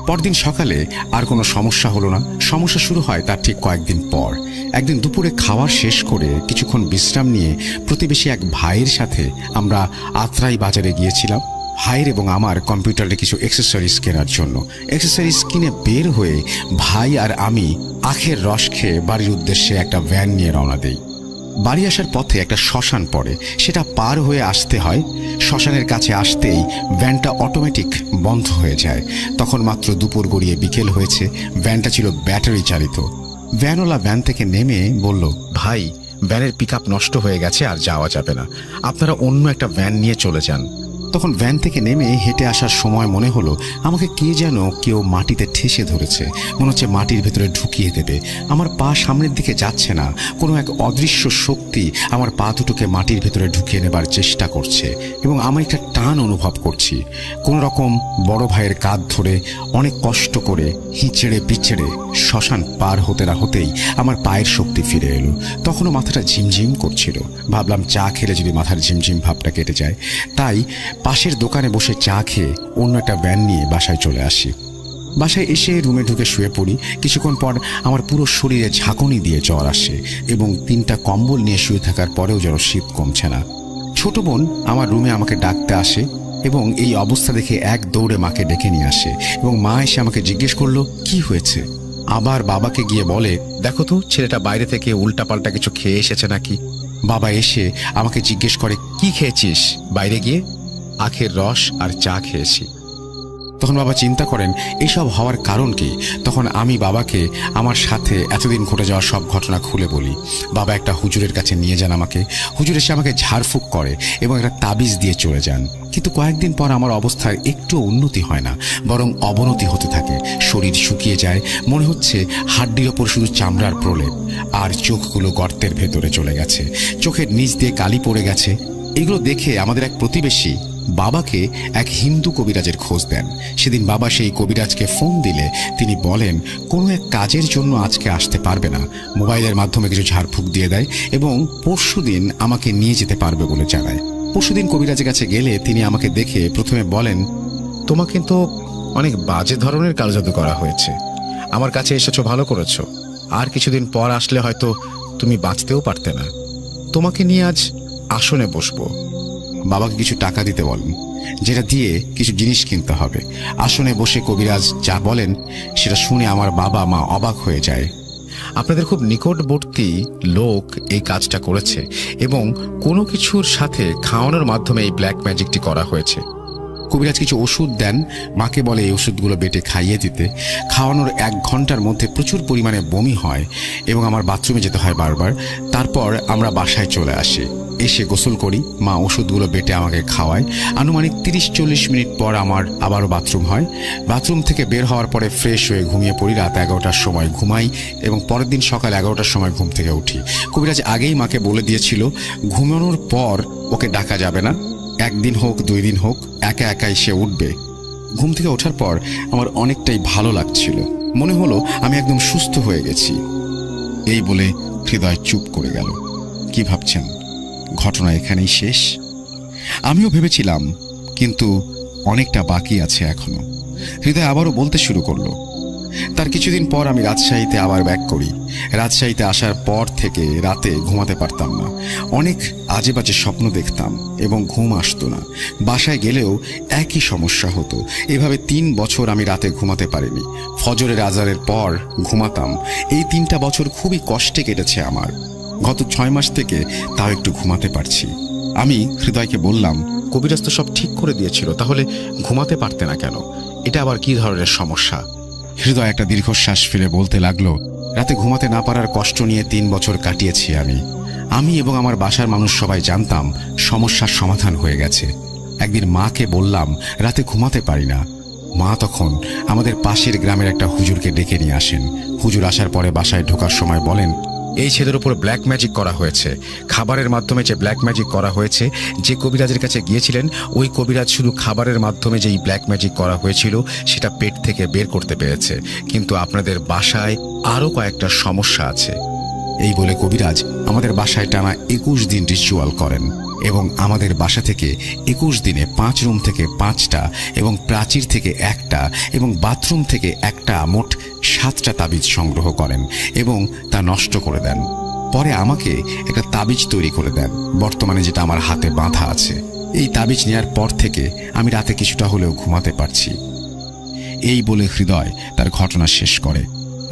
পরদিন সকালে আর কোনো সমস্যা হলো না। সমস্যা শুরু হয় তার ঠিক কয়েকদিন পর। একদিন দুপুরে খাওয়ার শেষ করে কিছুক্ষণ বিশ্রাম নিয়ে প্রতিবেশী এক ভাইয়ের সাথে আমরা আত্রাই বাজারে গিয়েছিলাম ভাইয়ের এবং আমার কম্পিউটারে কিছু অ্যাক্সেসরিজ কেনার জন্য। অ্যাক্সেসরিজ কিনে বের হয়ে ভাই আর আমি আখের রস খেয়ে বাড়ির উদ্দেশ্যে একটা ভ্যান নিয়ে রওনা দেই। বাড়ি আসার পথে একটা শ্মশান পড়ে, সেটা পার হয়ে আসতে হয়। শ্মশানের কাছে আসতেই ভ্যানটা অটোমেটিক বন্ধ হয়ে যায়। তখন মাত্র দুপুর গড়িয়ে বিকেল হয়েছে। ভ্যানটা ছিল ব্যাটারি চালিত। ভ্যানওয়ালা ভ্যান থেকে নেমে বলল, ভাই, ভ্যানের পিকআপ নষ্ট হয়ে গেছে, আর যাওয়া যাবে না, আপনারা অন্য একটা ভ্যান নিয়ে চলে যান। তখন ভ্যান থেকে নেমে হেঁটে আসার সময় মনে হলো আমাকে কে যেন কেউ মাটিতে ঠেসে ধরেছে, মনে হচ্ছে মাটির ভেতরে ঢুকিয়ে দেবে। আমার পা সামনের দিকে যাচ্ছে না, কোনো এক অদৃশ্য শক্তি আমার পা দুটোকে মাটির ভেতরে ঢুকিয়ে নেবার চেষ্টা করছে এবং আমার একটা টান অনুভব করছি। কোনো রকম বড় ভাইয়ের কাঁধ ধরে অনেক কষ্ট করে হিঁচড়ে পিচড়ে শ্মশান পার হতে না হতেই আমার পায়ের শক্তি ফিরে এলো। তখনও মাথাটা ঝিমঝিম করছিল। ভাবলাম চা খেলে যদি মাথার ঝিমঝিম ভাবটা কেটে যায়। তাই পাশের দোকানে বসে চা খেয়ে অন্য একটা ভ্যান নিয়ে বাসায় চলে আসি। বাসায় এসে রুমে ঢুকে শুয়ে পড়ি। কিছুক্ষণ পর আমার পুরো শরীরে ঝাঁকুনি দিয়ে জ্বর আসে এবং 3টা কম্বল নিয়ে শুয়ে থাকার পরেও যেন শীত কমছে না। ছোট বোন আমার রুমে আমাকে ডাকতে আসে এবং এই অবস্থা দেখে এক দৌড়ে মাকে ডেকে নিয়ে আসে এবং মা এসে আমাকে জিজ্ঞেস করলো কি হয়েছে। আবার বাবাকে গিয়ে বলে, দেখো তো ছেলেটা বাইরে থেকে উল্টাপাল্টা কিছু খেয়ে এসেছে নাকি। বাবা এসে আমাকে জিজ্ঞেস করে, কি খেয়েছিস বাইরে গিয়ে? আখের রস আর চা খেয়েছি। তখন বাবা চিন্তা করেন এসব হওয়ার কারণ কি। তখন আমি বাবাকে আমার সাথে এতদিন ঘটে যাওয়া সব ঘটনা খুলে বলি। বাবা একটা হুজুরের কাছে নিয়ে যান আমাকে। হুজুর এসে আমাকে ঝাড়ফুঁক করে এবং একটা তাবিজ দিয়ে চলে যান। কিন্তু কয়েকদিন পর আমার অবস্থার একটু উন্নতি হয় না, বরং অবনতি হতে থাকে। শরীর শুকিয়ে যায়, মনে হচ্ছে হাড্ডির ওপর শুধু চামড়ার প্রলেপ, আর চোখগুলো গর্তের ভেতরে চলে গেছে। চোখের নিচ দিয়ে কালি পড়ে গেছে। এগুলো দেখে আমাদের এক প্রতিবেশী বাবাকে এক হিন্দু কবিরাজের খোঁজ দেন। সেদিন বাবা সেই কবিরাজকে ফোন দিলে তিনি বলেন কোনো এক কাজের জন্য আজকে আসতে পারবে না, মোবাইলের মাধ্যমে কিছু ঝাড়ফুঁক দিয়ে দেয় এবং পরশুদিন আমাকে নিয়ে যেতে পারবে বলে জানায়। পরশুদিন কবিরাজের কাছে গেলে তিনি আমাকে দেখে প্রথমে বলেন, তোমাকে কিন্তু অনেক বাজে ধরনের কালজাদু করা হয়েছে। আমার কাছে এসেছো ভালো করেছো, আর কিছুদিন পর আসলে হয়তো তুমি বাঁচতেও পারতে না। তোমাকে নিয়ে আজ আসনে বসবো। বাবাকে কিছু টাকা দিতে বলেন, যেটা দিয়ে কিছু জিনিস কিনতে হবে। আসনে বসে কবিরাজ যা বলেন সেটা শুনে আমার বাবা মা অবাক হয়ে যায়। আপনাদের খুব নিকটবর্তী লোক এই কাজটা করেছে এবং কোনো কিছুর সাথে খাওয়ানোর মাধ্যমে এই ব্ল্যাক ম্যাজিকটি করা হয়েছে। কবিরাজ কিছু ওষুধ দেন, মাকে বলে এই ওষুধগুলো বেটে খাইয়ে দিতে। খাওয়ানোর 1 ঘন্টার মধ্যে প্রচুর পরিমাণে বমি হয় এবং আমার বাথরুমে যেতে হয় বারবার। তারপর আমরা বাসায় চলে আসি। এসে গোসল করি, মা ওষুধগুলো বেটে আমাকে খাওয়ায়। আনুমানিক 30-40 মিনিট পর আমার আবারও বাথরুম হয়। বাথরুম থেকে বের হওয়ার পরে ফ্রেশ হয়ে ঘুমিয়ে পড়ি। রাত 11টার সময় ঘুমাই এবং পরের দিন সকাল 11টার সময় ঘুম থেকে উঠি। কবিরাজ আগেই মাকে বলে দিয়েছিল ঘুমানোর পর ওকে ডাকা যাবে না, 1 দিন হোক 2 দিন হোক একা একাই সে উঠবে। ঘুম থেকে ওঠার পর আমার অনেকটাই ভালো লাগছিল, মনে হলো আমি একদম সুস্থ হয়ে গেছি। এই বলে হৃদয় চুপ করে গেল। কি ভাবছেন ঘটনা এখানেই শেষ? আমিও ভেবেছিলাম, কিন্তু অনেকটা বাকি আছে এখনো। হৃদয় আবারও বলতে শুরু করলো। তার কিছুদিন পর আমি রাজশাহীতে আবার ব্যাক করি। রাজশাহীতে আসার পর থেকে রাতে ঘুমাতে পারতাম না। অনেক আজে বাজে স্বপ্ন দেখতাম এবং ঘুম আসতো না। বাসায় গেলেও একই সমস্যা হতো। এভাবে 3 বছর আমি রাতে ঘুমাতে পারিনি। ফজরের আজানের পর ঘুমাতাম। এই 3টা বছর খুবই কষ্টে কেটেছে আমার। গত 6 মাস থেকে তাও একটু ঘুমাতে পারছি। আমি হৃদয়কে বললাম, কবিরাজ তো সব ঠিক করে দিয়েছিল, তাহলে ঘুমাতে পারতে না কেন? এটা আবার কি ধরনের সমস্যা? হৃদয় একটা দীর্ঘশ্বাস ফেলে বলতে লাগলো, রাতে ঘুমাতে না পারার কষ্ট নিয়ে 3 বছর কাটিয়েছি আমি এবং আমার বাসার মানুষ সবাই জানতাম সমস্যার সমাধান হয়ে গেছে। একদিন মাকে বললাম রাতে ঘুমাতে পারি না। মা তখন আমাদের পাশের গ্রামের একটা হুজুরকে ডেকে নিয়ে আসেন। হুজুর আসার পরে বাসায় ঢোকার সময় বলেন, এই ছেলের উপর ব্ল্যাক ম্যাজিক করা হয়েছে। খাবারের মাধ্যমে যে ব্ল্যাক ম্যাজিক করা হয়েছে, যে কবিরাজের কাছে গিয়েছিলেন ওই কবিরাজ শুধু খাবারের মাধ্যমে যেই ব্ল্যাক ম্যাজিক করা হয়েছিল সেটা পেট থেকে বের করতে পেরেছে, কিন্তু আপনাদের বাসায় আরো কয়েকটা সমস্যা আছে। এই বলে কবিরাজ আমাদের বাসায় টানা 21 দিন রিচুয়াল করেন এবং আমাদের বাসা থেকে 21 দিনে 5 রুম থেকে 5টা এবং প্রাচীর থেকে 1টা এবং বাথরুম থেকে 1টা, মোট 7টা তাবিজ সংগ্রহ করেন এবং তা নষ্ট করে দেন। পরে আমাকে একটা তাবিজ তৈরি করে দেন, বর্তমানে যেটা আমার হাতে বাঁধা আছে। এই তাবিজ নেওয়ার পর থেকে আমি রাতে কিছুটা হলেও ঘুমাতে পারছি। এই বলে হৃদয় তার ঘটনা শেষ করে।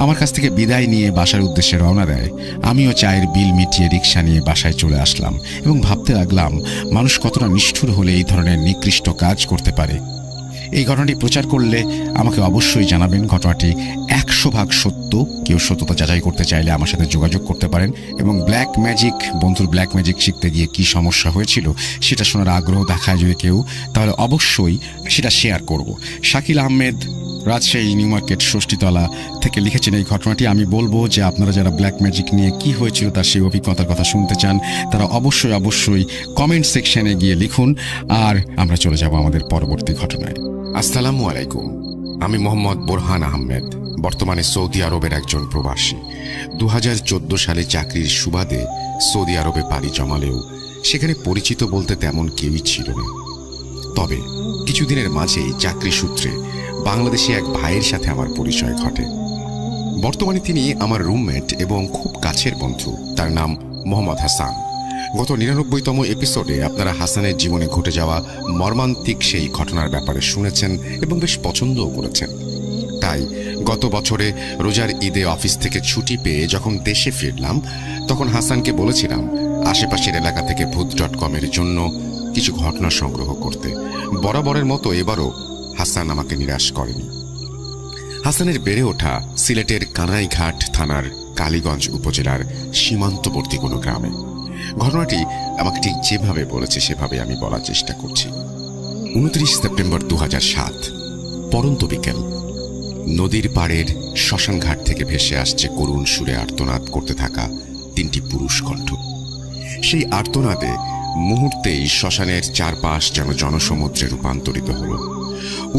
আমার কাছ থেকে বিদায় নিয়ে বাসার উদ্দেশ্যে রওনা দেয়। আমিও চায়ের বিল মিটিয়ে রিক্সা নিয়ে বাসায় চলে আসলাম এবং ভাবতে লাগলাম মানুষ কতটা নিষ্ঠুর হলে এই ধরনের নিকৃষ্ট কাজ করতে পারে। এই ঘটনাটি প্রচার করলে আমাকে অবশ্যই জানাবেন। ঘটনাটি 100% সত্য। কেউ সত্যতা যাচাই করতে চাইলে আমার সাথে যোগাযোগ করতে পারেন। এবং ব্ল্যাক ম্যাজিক, বন্ধুর ব্ল্যাক ম্যাজিক শিখতে গিয়ে কি সমস্যা হয়েছিল সেটা শোনার আগ্রহ দেখায় যদি কেউ, তাহলে অবশ্যই সেটা শেয়ার করব। শাকিল আহমেদ, রাজশাহী নিউ মার্কেট ষষ্ঠীতলা থেকে লিখেছেন এই ঘটনাটি। আমি বলবো যে আপনারা যারা ব্ল্যাক ম্যাজিক নিয়ে কি হয়েছিল তার সেই অভিজ্ঞতার কথা শুনতে চান, তারা অবশ্যই কমেন্ট সেকশনে গিয়ে লিখুন। আর আমরা চলে যাব আমাদের পরবর্তী ঘটনায়। আসসালামু আলাইকুম, আমি মোহাম্মদ বোরহান আহমেদ, বর্তমানে সৌদি আরবের একজন প্রবাসী। 2014 সালে চাকরির সুবাদে সৌদি আরবে পাড়ি জমালেও সেখানে পরিচিত বলতে তেমন কেউই ছিল না। তবে কিছুদিনের মাঝেই চাকরি সূত্রে বাংলাদেশে এক ভাইয়ের সাথে আমার পরিচয় ঘটে। বর্তমানে তিনি আমার রুমমেট এবং খুব কাছের বন্ধু। তার নাম মোহাম্মদ হাসান। গত 99তম এপিসোডে আপনারা হাসানের জীবনে ঘটে যাওয়া মর্মান্তিক সেই ঘটনার ব্যাপারে শুনেছেন এবং বেশ পছন্দও করেছেন। তাই গত বছরে রোজার ঈদে অফিস থেকে ছুটি পেয়ে যখন দেশে ফিরলাম, তখন হাসানকে বলেছিলাম আশেপাশের এলাকা থেকে ভূত.com এর জন্য কিছু ঘটনা সংগ্রহ করতে। বরাবরের মতো এবারও হাসান আমাকে নিরাশ করেনি। হাসানের বেড়ে ওঠা সিলেটের কানাইঘাট থানার কালীগঞ্জ উপজেলার সীমান্তবর্তী কোনো গ্রামে। ঘটনাটি আমাকে ঠিক যেভাবে বলেছে সেভাবে আমি বলার চেষ্টা করছি। 29 সেপ্টেম্বর 2007 পরন্ত বিকেল। নদীর পাড়ের শ্মশানঘাট থেকে ভেসে আসছে করুণ সুরে আর্তনাদ করতে থাকা 3টি পুরুষ কণ্ঠ। সেই আর্তনাদে মুহূর্তেই শ্মশানের চারপাশ যেন জনসমুদ্রে রূপান্তরিত হল।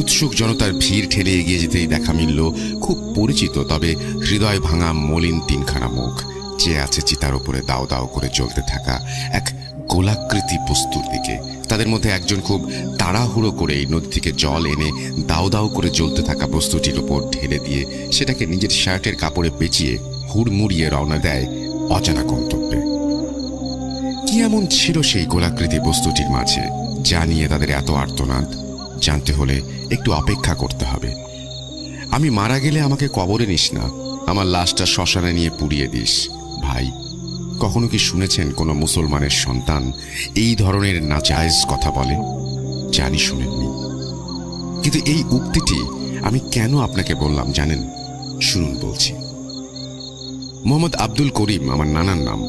উৎসুক জনতার ভিড় ঠেলে এগিয়ে যেতেই দেখা মিলল খুব পরিচিত তবে হৃদয় ভাঙা মলিন 3খানা মুখ, চেয়ে আছে চিতার উপরে দাও দাও করে জ্বলতে থাকা এক গোলাকৃতি বস্তুর দিকে। তাদের মধ্যে একজন খুব তাড়াহুড়ো করে নদী থেকে জল এনে দাও দাও করে জ্বলতে থাকা বস্তুটির উপর ঢেলে দিয়ে সেটাকে নিজের শার্টের কাপড়ে পেঁচিয়ে হুড়মুড়িয়ে রওনা দেয় অজানা গন্তব্যে। কি এমন ছিল সেই গোলাকৃতি বস্তুটির মাঝে যা নিয়ে তাদের এত আর্তনাদ? জানতে হলে একটু অপেক্ষা করতে হবে। আমি মারা গেলে আমাকে কবরে নিস না, আমার লাশটা শ্মশানে নিয়ে পুড়িয়ে দিস। ভাই, কখনো কি শুনেছেন কোনো মুসলমানের সন্তান এই ধরনের নাজায়েজ কথা বলে? জানি শুনেননি, কিন্তু এই উক্তিটি আমি কেন আপনাকে বললাম জানেন? শুনুন বলছি। মোহাম্মদ আব্দুল করিম আমার নানার নাম।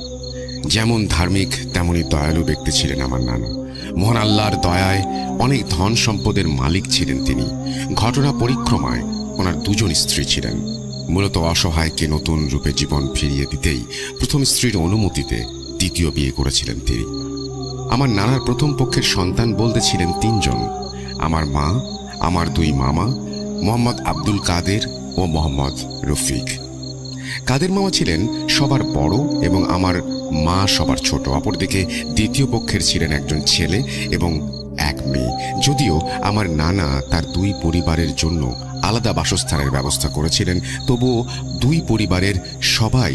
যেমন ধার্মিক তেমনই দয়ালু ব্যক্তি ছিলেন আমার নানা। মহান আল্লাহর দয়ায় অনেক ধন সম্পদের মালিক ছিলেন তিনি। ঘটনা পরিক্রমায় ওনার 2জন স্ত্রী ছিলেন। মূলত অসহায়কে নতুন রূপে জীবন ফিরিয়ে দিতেই প্রথম স্ত্রীর অনুমতিতে দ্বিতীয় বিয়ে করেছিলেন তিনি। আমার নানার প্রথম পক্ষের সন্তান বলতে ছিলেন 3 জন। আমার মা, আমার 2 মামা, মোহাম্মদ আব্দুল কাদের ও মোহাম্মদ রফিক। কাদের মামা ছিলেন সবার বড় এবং আমার মা সবার ছোট। অপরদিকে দ্বিতীয় পক্ষের ছিলেন একজন ছেলে এবং এক মেয়ে। যদিও আমার নানা তার 2 পরিবারের জন্য আলাদা বাসস্থানের ব্যবস্থা করেছিলেন, তবুও 2 পরিবারের সবাই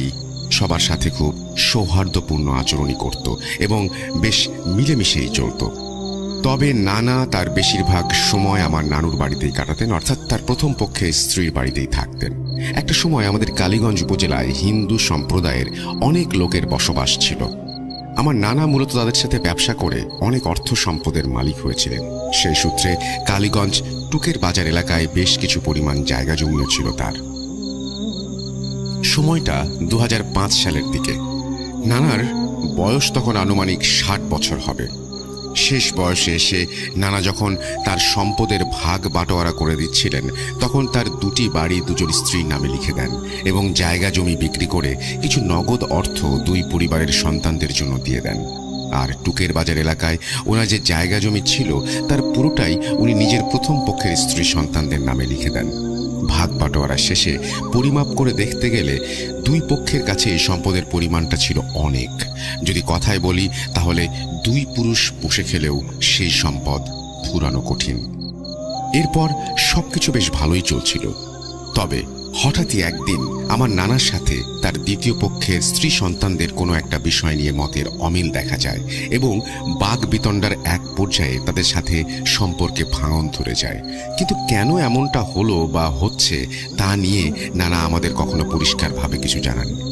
সবার সাথে খুব সৌহার্দ্যপূর্ণ আচরণই করত এবং বেশ মিলেমিশেই চলত। তবে নানা তার বেশিরভাগ সময় আমার নানুর বাড়িতেই কাটাতেন, অর্থাৎ তার প্রথম পক্ষে স্ত্রীর বাড়িতেই থাকতেন। একটা সময় আমাদের কালীগঞ্জ উপজেলায় হিন্দু সম্প্রদায়ের অনেক লোকের বসবাস ছিল। আমার নানা মূলত তাদের সাথে ব্যবসা করে অনেক অর্থ সম্পদের মালিক হয়েছিলেন। সেই সূত্রে কালীগঞ্জ টুকের বাজার এলাকায় বেশ কিছু পরিমাণ জায়গা জমিও ছিল তার। সময়টা 2005 সালের দিকে। নানার বয়স তখন আনুমানিক 60 বছর হবে। শেষ বয়সে এসে নানা যখন তার সম্পদের ভাগ বাটোয়ারা করে দিচ্ছিলেন, তখন তার 2টি বাড়ি 2জন স্ত্রীর নামে লিখে দেন এবং জায়গা জমি বিক্রি করে কিছু নগদ অর্থ 2 পরিবারের সন্তানদের জন্য দিয়ে দেন। আর টুকের বাজার এলাকায় ওনার যে জায়গা জমি ছিল তার পুরোটাই উনি নিজের প্রথম পক্ষের স্ত্রী সন্তানদের নামে লিখে দেন। ভাগ বাটোয়ারা শেষে পরিমাপ করে দেখতে গেলে 2 পক্ষের কাছে এই সম্পদের পরিমাণটা ছিল অনেক। যদি কথায় বলি তাহলে 2 পুরুষ বসে খেলেও সেই সম্পদ ফুরানো কঠিন। এরপর সবকিছু বেশ ভালোই চলছিল। তবে হঠাৎই একদিন আমার নানার সাথে তার দ্বিতীয় পক্ষের স্ত্রী সন্তানদের কোনো একটা বিষয় নিয়ে মতের অমিল দেখা যায় এবং বাগ বিতণ্ডার এক পর্যায়ে তাদের সাথে সম্পর্কে ভাঙন ধরে যায়। কিন্তু কেন এমনটা হলো বা হচ্ছে তা নিয়ে নানা আমাদের কখনো পরিষ্কারভাবে কিছু জানাননি।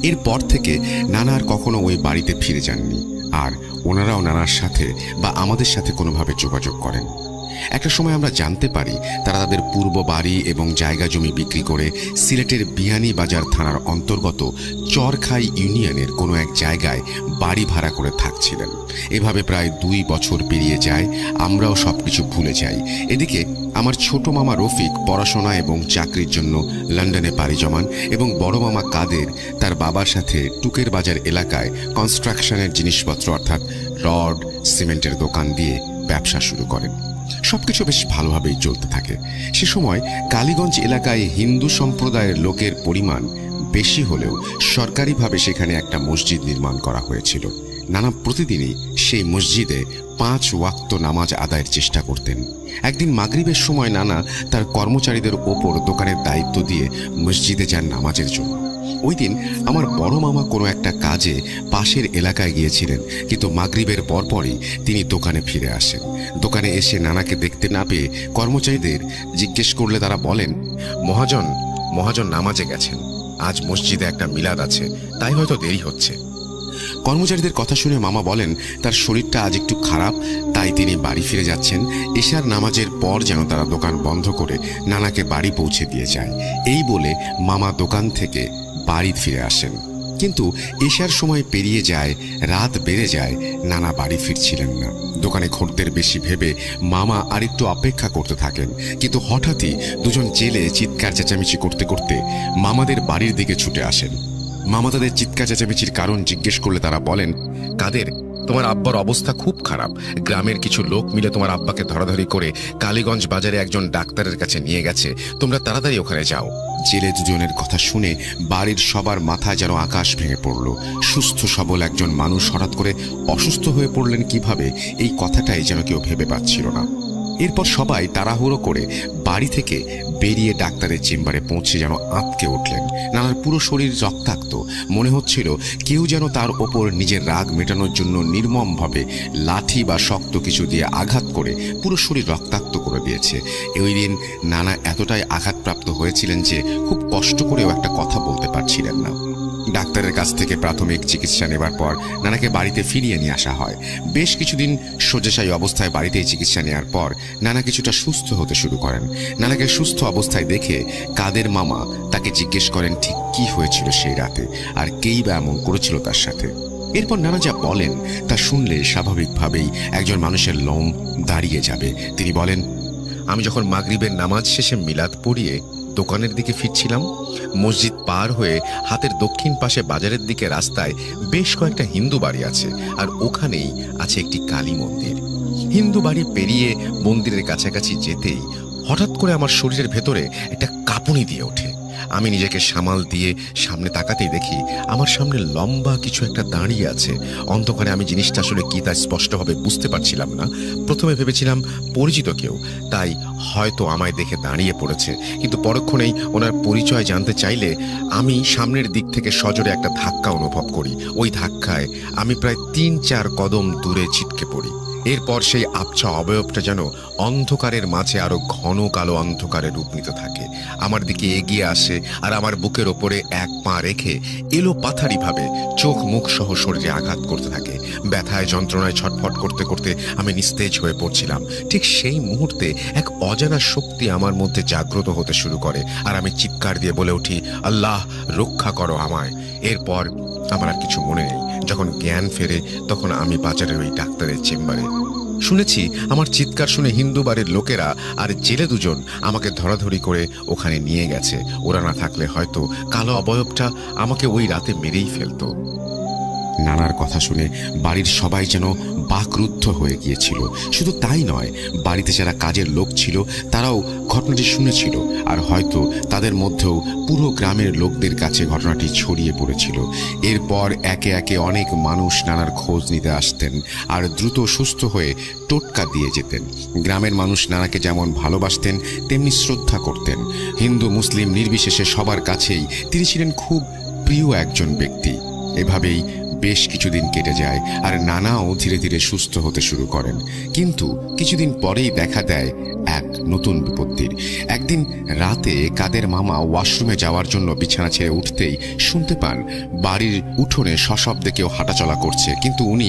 এরপর থেকে নানা আর কখনো ওই বাড়িতে ফিরে যাননি, আর ওনারাও নানার সাথে বা আমাদের সাথে কোনোভাবে যোগাযোগ করেন। একটা সময় আমরা জানতে পারি তারা তাদের পূর্ব বাড়ি এবং জায়গা জমি বিক্রি করে সিলেটের বিয়ানীবাজার থানার অন্তর্গত চরখাই ইউনিয়নের কোনো এক জায়গায় বাড়ি ভাড়া করে থাকছিলেন। এভাবে প্রায় 2 বছর পেরিয়ে যায়, আমরাও সবকিছু ভুলে যাই। এদিকে আমার ছোট মামা রফিক পড়াশোনা এবং চাকরির জন্য লন্ডনে পাড়ি জমান এবং বড় মামা কাদের তার বাবার সাথে টুকের বাজার এলাকায় কনস্ট্রাকশনের জিনিসপত্র অর্থাৎ রড সিমেন্টের দোকান দিয়ে ব্যবসা শুরু করেন। সবকিছু বেশ ভালোভাবেই চলতে থাকে। সে সময় কালীগঞ্জ এলাকায় হিন্দু সম্প্রদায়ের লোকের পরিমাণ বেশি হলেও সরকারিভাবে সেখানে একটা মসজিদ নির্মাণ করা হয়েছিল। নানা প্রতিদিনই সেই মসজিদে 5 ওয়াক্ত নামাজ আদায়ের চেষ্টা করতেন। একদিন মাগরিবের সময় নানা তার কর্মচারীদের ওপর দোকানের দায়িত্ব দিয়ে মসজিদে যান নামাজের জন্য। ওই দিন আমার বড় মামা কোনো একটা কাজে পাশের এলাকায় গিয়েছিলেন, কিন্তু মাগরিবের পরপরই তিনি দোকানে ফিরে আসেন। দোকানে এসে নানাকে দেখতে না পেয়ে কর্মচারীদের জিজ্ঞেস করলে তারা বলেন, মহাজন নামাজে গেছেন, আজ মসজিদে একটা মিলাদ আছে, তাই হয়তো দেরি হচ্ছে। কর্মচারীদের কথা শুনে মামা বলেন তার শরীরটা আজ একটু খারাপ, তাই তিনি বাড়ি ফিরে যাচ্ছেন। এশার নামাজের পর যেন তারা দোকান বন্ধ করে নানাকে বাড়ি পৌঁছে দিয়ে যায়। এই বলে মামা দোকান থেকে বাড়ি ফিরে আসেন, কিন্তু এশার সময় পেরিয়ে যায়, রাত বেড়ে যায়, নানা বাড়ি ফিরছিলেন না। দোকানে খদ্দের বেশি ভেবে মামা আরেকটু অপেক্ষা করতে থাকেন, কিন্তু হঠাৎই দুজন জেলে চিৎকার চেঁচামেচি করতে করতে মামাদের বাড়ির দিকে ছুটে আসেন। মামা তাদের চিৎকার চেঁচামেচির কারণ জিজ্ঞেস করলে তারা বলেন, কাদের, তোমার আব্বার অবস্থা খুব খারাপ। গ্রামের কিছু লোক মিলে তোমার আব্বাকে ধরাধরি করে কালীগঞ্জ বাজারে একজন ডাক্তারের কাছে নিয়ে গেছে, তোমরা তাড়াতাড়ি ওখানে যাও। জেলে দুজনের কথা শুনে বাড়ির সবার মাথায় যেন আকাশ ভেঙে পড়ল। সুস্থ সবল একজন মানুষ হঠাৎ করে অসুস্থ হয়ে পড়লেন কিভাবে, এই কথাটাই যেন কেউ ভেবে পাচ্ছিল না। এরপর সবাই তাড়াহুড়ো করে বাড়ি থেকে বেরিয়ে ডাক্তারের চেম্বারে পৌঁছে যেন আঁতকে উঠলেন। নানার পুরো শরীর রক্তাক্ত, মনে হচ্ছিল কেউ যেন তার ওপর নিজের রাগ মেটানোর জন্য নির্মমভাবে লাঠি বা শক্ত কিছু দিয়ে আঘাত করে পুরো শরীর রক্তাক্ত করে দিয়েছে। ওই দিন নানা এতটাই আঘাতপ্রাপ্ত হয়েছিলেন যে খুব কষ্ট করেও একটা কথা বলতে পারছিলেন না। ডাক্তারের কাছ থেকে প্রাথমিক চিকিৎসা নেবার পর নানাকে বাড়িতে ফিরিয়ে নিয়ে আসা হয়। বেশ কিছুদিন শয্যাশায়ী অবস্থায় বাড়িতেই চিকিৎসা নেওয়ার পর নানা কিছুটা সুস্থ হতে শুরু করেন। নানাকে সুস্থ অবস্থায় দেখে কাদের মামা তাকে জিজ্ঞেস করেন ঠিক কি হয়েছিল সেই রাতে, আর কেই বা এমন করেছিল তার সাথে। এরপর নানা যা বলেন তা শুনলে স্বাভাবিকভাবেই একজন মানুষের লোম দাঁড়িয়ে যাবে। তিনি বলেন, আমি যখন মাগরিবের নামাজ শেষে মিলাদ পড়িয়ে দোকানের দিকে ফিরছিলাম, মসজিদ পার হয়ে হাতের দক্ষিণ পাশে বাজারের দিকে রাস্তায় বেশ কয়েকটা হিন্দু বাড়ি আছে, আর ওখানেই আছে একটি কালী মন্দির। হিন্দু বাড়ি পেরিয়ে মন্দিরের কাছাকাছি যেতেই হঠাৎ করে আমার শরীরের ভেতরে একটা কাঁপুনি দিয়ে ওঠে। আমি নিজেকে সামাল দিয়ে সামনে তাকাতেই দেখি আমার সামনে লম্বা কিছু একটা দাঁড়িয়ে আছে। অন্ধকারে আমি জিনিসটা আসলে কি তা স্পষ্টভাবে বুঝতে পারছিলাম না। প্রথমে ভেবেছিলাম পরিচিত কেউ, তাই হয়তো আমায় দেখে দাঁড়িয়ে পড়েছে, কিন্তু পরক্ষণেই ওনার পরিচয় জানতে চাইলে আমি সামনের দিক থেকে সজোরে একটা ধাক্কা অনুভব করি। ওই ধাক্কায় আমি প্রায় 3-4 কদম দূরে ছিটকে পড়ি। এরপর সেই আবছা অবয়বটা যেন অন্ধকারের মাঝে আরো ঘন কালো অন্ধকারে রূপ নিতে থাকে। আমার দিকে এগিয়ে আসে আর আমার বুকের ওপরে এক পা রেখে এলো পাথারি ভাবে চোখ মুখ সহ শরীরে আঘাত করতে থাকে। ব্যথায় যন্ত্রণায় ছটফট করতে করতে আমি নিস্তেজ হয়ে পড়ছিলাম। ঠিক সেই মুহূর্তে এক অজানা শক্তি আমার মধ্যে জাগ্রত হতে শুরু করে, আর আমি চিৎকার দিয়ে বলে উঠি, আল্লাহ রক্ষা করো আমায়। এরপর আমার আর কিছু মনে নেই। যখন জ্ঞান ফেরে তখন আমি বাজারের ওই ডাক্তারের চেম্বারে। শুনেছি আমার চিৎকার শুনে হিন্দু বাড়ির লোকেরা আর জেলে দুজন আমাকে ধরাধরি করে ওখানে নিয়ে গেছে। ওরা না থাকলে হয়তো কালো অবয়বটা আমাকে ওই রাতে মেরেই ফেলতো। নানার কথা শুনে বাড়ির সবাই যেন বাকরুদ্ধ হয়ে গিয়েছিল। শুধু তাই নয়, বাড়িতে যারা কাজের লোক ছিল তারাও ঘটনাটি শুনেছিল, আর হয়তো তাদের মধ্যেও পুরো গ্রামের লোকদের কাছে ঘটনাটি ছড়িয়ে পড়েছিল। এরপর একে একে অনেক মানুষ নানার খোঁজ নিতে আসতেন আর দ্রুত সুস্থ হয়ে টোটকা দিয়ে যেতেন। গ্রামের মানুষ নানাকে যেমন ভালোবাসতেন তেমনি শ্রদ্ধা করতেন। হিন্দু মুসলিম নির্বিশেষে সবার কাছেই তিনি ছিলেন খুব প্রিয় একজন ব্যক্তি। এভাবেই বেশ কিছুদিন কেটে যায় আর নানাও ধীরে ধীরে সুস্থ হতে শুরু করেন। কিন্তু কিছুদিন পরেই দেখা দেয় এক নতুন বিপত্তির। একদিন রাতে কাদের মামা ওয়াশরুমে যাওয়ার জন্য বিছানা ছেড়ে উঠতেই শুনতে পান বাড়ির উঠোনে সশব্দে কেউ হাঁটাচলা করছে, কিন্তু উনি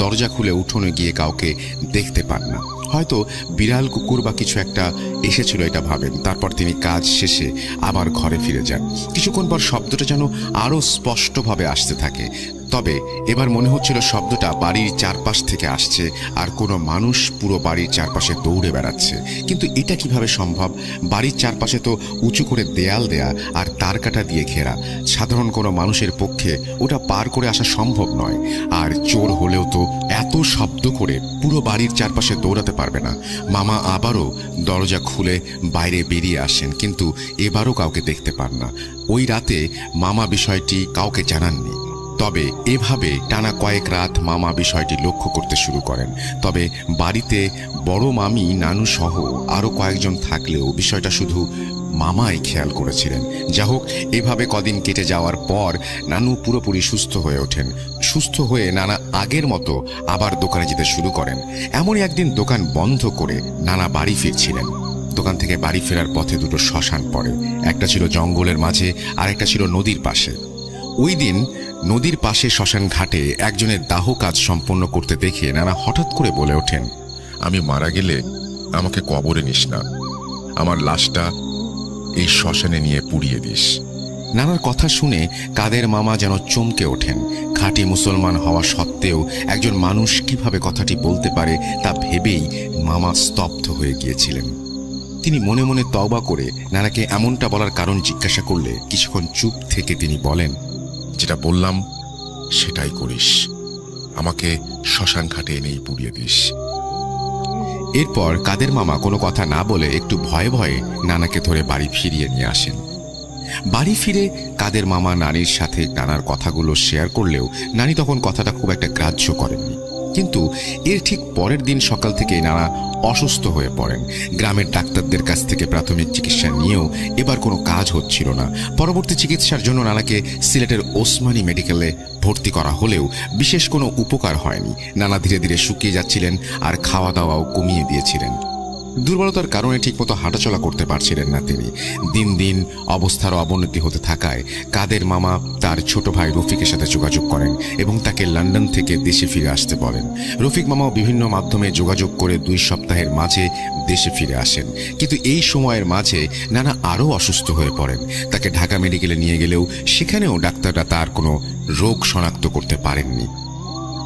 দরজা খুলে উঠোনে গিয়ে কাউকে দেখতে পান না। হয়তো বিড়াল কুকুর বা কিছু একটা এসেছিল এটা ভাবেন। তারপর তিনি কাজ শেষে আবার ঘরে ফিরে যান। কিছুক্ষণ পর শব্দটা যেন আরো স্পষ্টভাবে আসতে থাকে, তবে এবার মনে হচ্ছিল শব্দটা বাড়ির চারপাশ থেকে আসছে আর কোনো মানুষ পুরো বাড়ির চারপাশে দৌড়ে বেড়াচ্ছে। কিন্তু এটা কিভাবে সম্ভব? বাড়ির চারপাশে তো উঁচু করে দেয়াল দেয়া আর তারকাটা দিয়ে ঘেরা, সাধারণ কোনো মানুষের পক্ষে ওটা পার করে আসা সম্ভব নয়। আর চোর হলেও তো এত শব্দ করে পুরো বাড়ির চারপাশে দৌড়াতে পারবে না। মামা আবারও দরজা খুলে বাইরে বেরিয়ে আসেন, কিন্তু এবারও কাউকে দেখতে পান না। ওই রাতে মামা বিষয়টি কাউকে জানাননি, তবে এভাবে টানা কয়েক রাত মামা বিষয়টি লক্ষ্য করতে শুরু করেন। তবে বাড়িতে বড় মামি, নানু সহ আরো কয়েকজন থাকলেও বিষয়টা শুধু মামাই খেয়াল করেছিলেন। যা হোক, এভাবে কদিন কেটে যাওয়ার পর নানু পুরোপুরি সুস্থ হয়ে ওঠেন। সুস্থ হয়ে নানা আগের মতো আবার দোকানে যেতে শুরু করেন। এমনই একদিন দোকান বন্ধ করে নানা বাড়ি ফিরছিলেন। দোকান থেকে বাড়ি ফেরার পথে দুটো শ্মশান পড়ে, একটা ছিল জঙ্গলের মাঝে আর একটা ছিল নদীর পাশে। ওই দিন নদীর পাশে শ্মশান ঘাটে একজনের দাহ কাজ সম্পন্ন করতে দেখে নানা হঠাৎ করে বলে ওঠেন, আমি মারা গেলে আমাকে কবরে নিস না, আমার লাশটা এই শ্মশানে নিয়ে পুড়িয়ে দিস। নানার কথা শুনে কাদের মামা যেন চমকে ওঠেন। খাঁটি মুসলমান হওয়া সত্ত্বেও একজন মানুষ কিভাবে কথাটি বলতে পারে তা ভেবেই মামা স্তব্ধ হয়ে গিয়েছিলেন। তিনি মনে মনে তওবা করে নানাকে এমনটা বলার কারণ জিজ্ঞাসা করলে কিছুক্ষণ চুপ থেকে তিনি বলেন, যেটা বললাম সেটাই করিস, আমাকে শ্মশান ঘাটে এনেই পুড়িয়ে দিস। এরপর কাদের মামা কোনো কথা না বলে একটু ভয়ে ভয়ে নানাকে ধরে বাড়ি ফিরিয়ে নিয়ে আসেন। বাড়ি ফিরে কাদের মামা নানির সাথে নানার কথাগুলো শেয়ার করলেও নানি তখন কথাটা খুব একটা গ্রাহ্য করেননি। কিন্তু এর ঠিক পরের দিন সকাল থেকে নানা অসুস্থ হয়ে পড়েন। গ্রামের ডাক্তারদের কাছ থেকে প্রাথমিক চিকিৎসা নিয়েও এবার কোনো কাজ হচ্ছিল না। পরবর্তী চিকিৎসার জন্য নানাকে সিলেটের ওসমানী মেডিকেলে ভর্তি করা হলেও বিশেষ কোনো উপকার হয়নি। নানা ধীরে ধীরে শুকিয়ে যাচ্ছিলেন আর খাওয়া দাওয়াও কমিয়ে দিয়েছিলেন। দুর্বলতার কারণে ঠিকমতো হাঁটাচলা করতে পারছিলেন না তিনি। দিন দিন অবস্থার অবনতি হতে থাকায় কাদের মামা তার ছোট ভাই রফিকের সাথে যোগাযোগ করেন এবং তাকে লন্ডন থেকে দেশে ফিরে আসতে বলেন। রফিক মামাও বিভিন্ন মাধ্যমে যোগাযোগ করে 2 সপ্তাহের মাঝে দেশে ফিরে আসেন। কিন্তু এই সময়ের মাঝে নানা আরও অসুস্থ হয়ে পড়েন। তাকে ঢাকা মেডিকেলে নিয়ে গেলেও সেখানেও ডাক্তাররা তার কোনো রোগ শনাক্ত করতে পারেননি।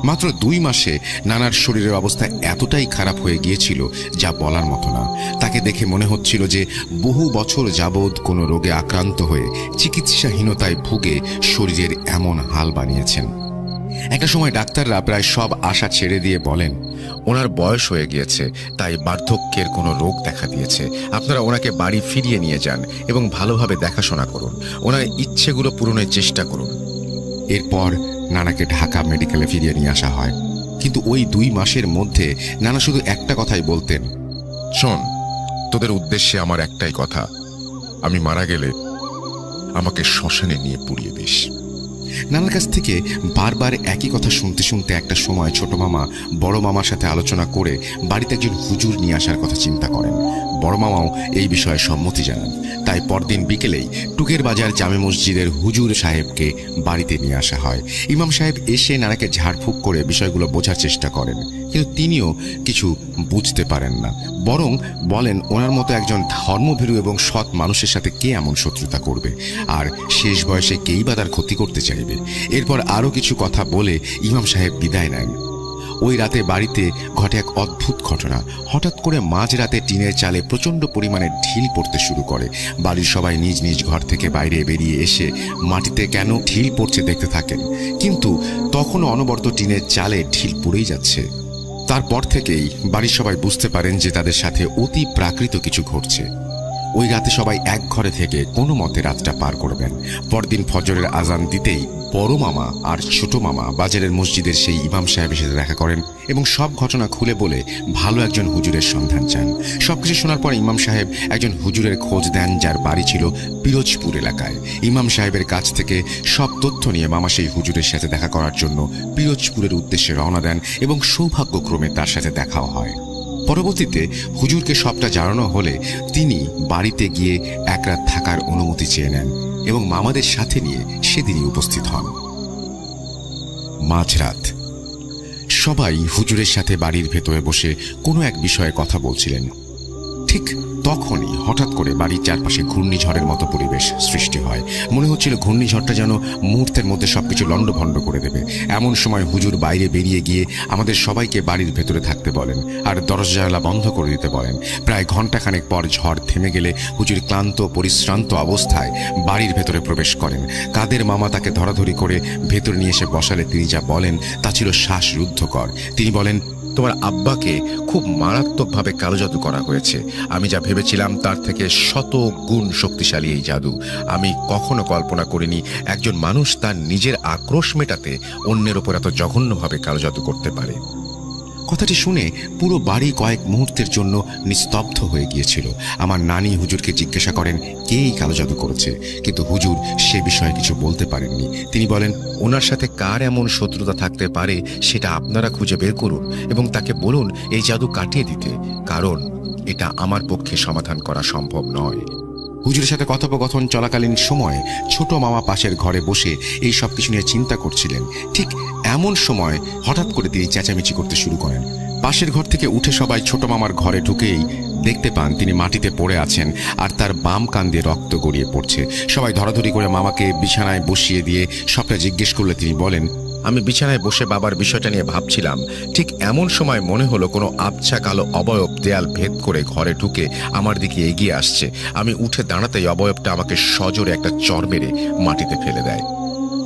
মাত্র 2 মাসে নানার শরীরের অবস্থা এতটাই খারাপ হয়ে গিয়েছিল যা বলার মতো না। তাকে দেখে মনে হচ্ছিল যে বহু বছর যাবৎ কোনো রোগে আক্রান্ত হয়ে চিকিৎসাহীনতায় ভুগে শরীরের এমন হাল বানিয়েছেন। একটা সময় ডাক্তাররা প্রায় সব আশা ছেড়ে দিয়ে বলেন, ওনার বয়স হয়ে গিয়েছে, তাই বার্ধক্যের কোনো রোগ দেখা দিয়েছে। আপনারা ওনাকে বাড়ি ফিরিয়ে নিয়ে যান এবং ভালোভাবে দেখাশোনা করুন, ওনার ইচ্ছেগুলো পূরণের চেষ্টা করুন। এরপর নানাকে ঢাকা মেডিকেলে ফিরিয়ে নিয়ে আসা হয়। কিন্তু ওই 2 মাসের মধ্যে নানা শুধু একটা কথাই বলতেন, শোন, তোদের উদ্দেশ্যে আমার একটাই কথা, আমি মারা গেলে আমাকে শ্মশানে নিয়ে পুড়িয়ে দিস। নানার কাছ থেকে বারবার একই কথা শুনতে শুনতে একটা সময় ছোট মামা বড় মামার সাথে আলোচনা করে বাড়িতে একজন হুজুর নিয়ে আসার কথা চিন্তা করেন। বড় মামাও এই বিষয়ে সম্মতি জানান। তাই পরদিন বিকেলেই টুকের বাজার জামে মসজিদের হুজুর সাহেবকে বাড়িতে নিয়ে আসা হয়। ইমাম সাহেব এসে নানাকে ঝাড়ফুঁক করে বিষয়গুলো বোঝার চেষ্টা করেন, কিন্তু তিনিও কিছু বুঝতে পারেন না। বরং বলেন, ওনার মতো একজন ধর্মভীরু এবং সৎ মানুষের সাথে কে এমন শত্রুতা করবে, আর শেষ বয়সে কেই বা তার ক্ষতি করতে চাইবে। এরপর আরও কিছু কথা বলে ইমাম সাহেব বিদায় নেন। ওই রাতে বাড়িতে ঘটে এক অদ্ভুত ঘটনা। হঠাৎ করে মাঝরাতে টিনের চালে প্রচণ্ড পরিমাণে ঢিল পড়তে শুরু করে। বাড়ির সবাই নিজ নিজ ঘর থেকে বাইরে বেরিয়ে এসে মাটিতে কেন ঢিল পড়ছে দেখতে থাকেন, কিন্তু তখনও অনবরত টিনের চালে ঢিল পড়েই যাচ্ছে। তারপর থেকেই বাড়ির সবাই বুঝতে পারেন যে তাদের সাথে অতি প্রাকৃত কিছু ঘটছে। ওই রাতে সবাই এক ঘরে থেকে কোনো মতে রাতটা পার করবেন। পরদিন ফজরের আজান দিতেই বড় মামা আর ছোট মামা বাজারের মসজিদের সেই ইমাম সাহেবের সাথে দেখা করেন এবং সব ঘটনা খুলে বলে ভালো একজন হুজুরের সন্ধান চান। সবকিছু শোনার পর ইমাম সাহেব একজন হুজুরের খোঁজ দেন, যার বাড়ি ছিল পিরোজপুর এলাকায়। ইমাম সাহেবের কাছ থেকে সব তথ্য নিয়ে মামা সেই হুজুরের সাথে দেখা করার জন্য পিরোজপুরের উদ্দেশ্যে রওনা দেন এবং সৌভাগ্যক্রমে তার সাথে দেখাও হয়। পরবর্তীতে হুজুরকে সবটা জানানো হলে তিনি বাড়িতে গিয়ে এক রাত থাকার অনুমতি চেয়ে নেন এবং মামাদের সাথে নিয়ে সেদিনই উপস্থিত হন। মাঝরাত সবাই হুজুরের সাথে বাড়ির ভেতরে বসে কোনো এক বিষয়ে কথা বলছিলেন। ঠিক তখনই হঠাৎ করে বাড়ির চারপাশে ঘূর্ণিঝড়ের মতো পরিবেশ সৃষ্টি হয়। মনে হচ্ছিল ঘূর্ণিঝড়টা যেন মুহূর্তের মধ্যে সবকিছু লণ্ডভণ্ড করে দেবে। এমন সময় হুজুর বাইরে বেরিয়ে গিয়ে আমাদের সবাইকে বাড়ির ভেতরে থাকতে বলেন আর দরজা জানালা বন্ধ করে দিতে বলেন। প্রায় ঘণ্টাখানেক পর ঝড় থেমে গেলে হুজুর ক্লান্ত পরিশ্রান্ত অবস্থায় বাড়ির ভেতরে প্রবেশ করেন। কাদের মামা তাকে ধরাধরি করে ভেতরে নিয়ে এসে বসালে তিনি যা বলেন তা ছিল শ্বাসরুদ্ধকর। তিনি বলেন, তোমার আব্বাকে খুব মারাত্মকভাবে কালো জাদু করা হয়েছে। আমি যা ভেবেছিলাম তার থেকে 100 গুণ শক্তিশালী এই জাদু। আমি কখনো কল্পনা করিনি একজন মানুষ তার নিজের আক্রোশ মেটাতে অন্যের ওপর এত জঘন্যভাবে কালো জাদু করতে পারে। কথাটি শুনে পুরো বাড়ি কয়েক মুহূর্তের জন্য নিস্তব্ধ হয়ে গিয়েছিল। আমার নানি হুজুরকে জিজ্ঞাসা করেন কে এই কালো জাদু করেছে, কিন্তু হুজুর সে বিষয়ে কিছু বলতে পারেননি। তিনি বলেন, ওনার সাথে কার এমন শত্রুতা থাকতে পারে সেটা আপনারা খুঁজে বের করুন এবং তাকে বলুন এই জাদু কাটিয়ে দিতে, কারণ এটা আমার পক্ষে সমাধান করা সম্ভব নয়। হুজুরের সাথে কথোপকথন চলাকালীন সময়ে ছোট মামা পাশের ঘরে বসে এই সব কিছু নিয়ে চিন্তা করছিলেন। ঠিক এমন সময় হঠাৎ করে তিনি চেঁচামেচি করতে শুরু করেন। পাশের ঘর থেকে উঠে সবাই ছোট মামার ঘরে ঢুকেই দেখতে পান তিনি মাটিতে পড়ে আছেন আর তার বাম কান দিয়ে রক্ত গড়িয়ে পড়ছে। সবাই ধরাধরি করে মামাকে বিছানায় বসিয়ে দিয়ে সবটা জিজ্ঞেস করলে তিনি বলেন, আমি বিছানায় বসে বাবার বিষয়টা নিয়ে ভাবছিলাম। ঠিক এমন সময় মনে হলো কোনো আবছা কালো অবয়ব দেয়াল ভেদ করে ঘরে ঢুকে আমার দিকে এগিয়ে আসছে। আমি উঠে দাঁড়াতেই অবয়বটা আমাকে সজোরে একটা চড় মেরে মাটিতে ফেলে দেয়।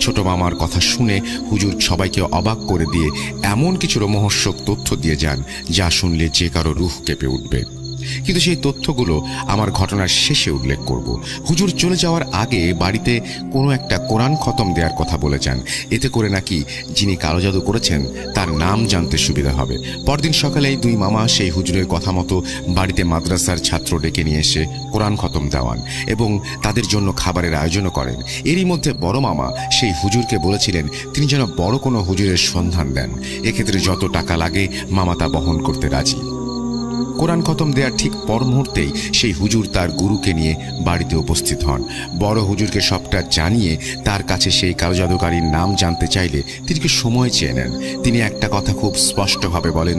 ছোট মামার কথা শুনে হুজুর সবাইকে অবাক করে দিয়ে এমন কিছু রোমহর্ষক তথ্য দিয়ে যান যা শুনলে যে কারো রুহ কেঁপে উঠবে। কিন্তু সেই তথ্যগুলো আমার ঘটনার শেষে উল্লেখ করব। হুজুর চলে যাওয়ার আগে বাড়িতে কোনো একটা কোরআন খতম দেওয়ার কথা বলে যান, এতে করে নাকি যিনি কালো জাদু করেছেন তার নাম জানতে সুবিধা হবে। পরদিন সকালেই দুই মামা সেই হুজুরের কথা মতো বাড়িতে মাদ্রাসার ছাত্র ডেকে নিয়ে এসে কোরআন খতম দেওয়ান এবং তাদের জন্য খাবারের আয়োজনও করেন। এরই মধ্যে বড় মামা সেই হুজুরকে বলেছিলেন তিনি যেন বড় কোনো হুজুরের সন্ধান দেন, এক্ষেত্রে যত টাকা লাগে মামা তা বহন করতে রাজি। কোরআন খতম দেওয়ার ঠিক পর মুহূর্তেই সেই হুজুর তার গুরুকে নিয়ে বাড়িতে উপস্থিত হন। বড় হুজুরকে সবটা জানিয়ে তার কাছে সেই কালো জাদুকারীর নাম জানতে চাইলে তিনি কি সময় চেয়ে নেন। তিনি একটা কথা খুব স্পষ্টভাবে বলেন,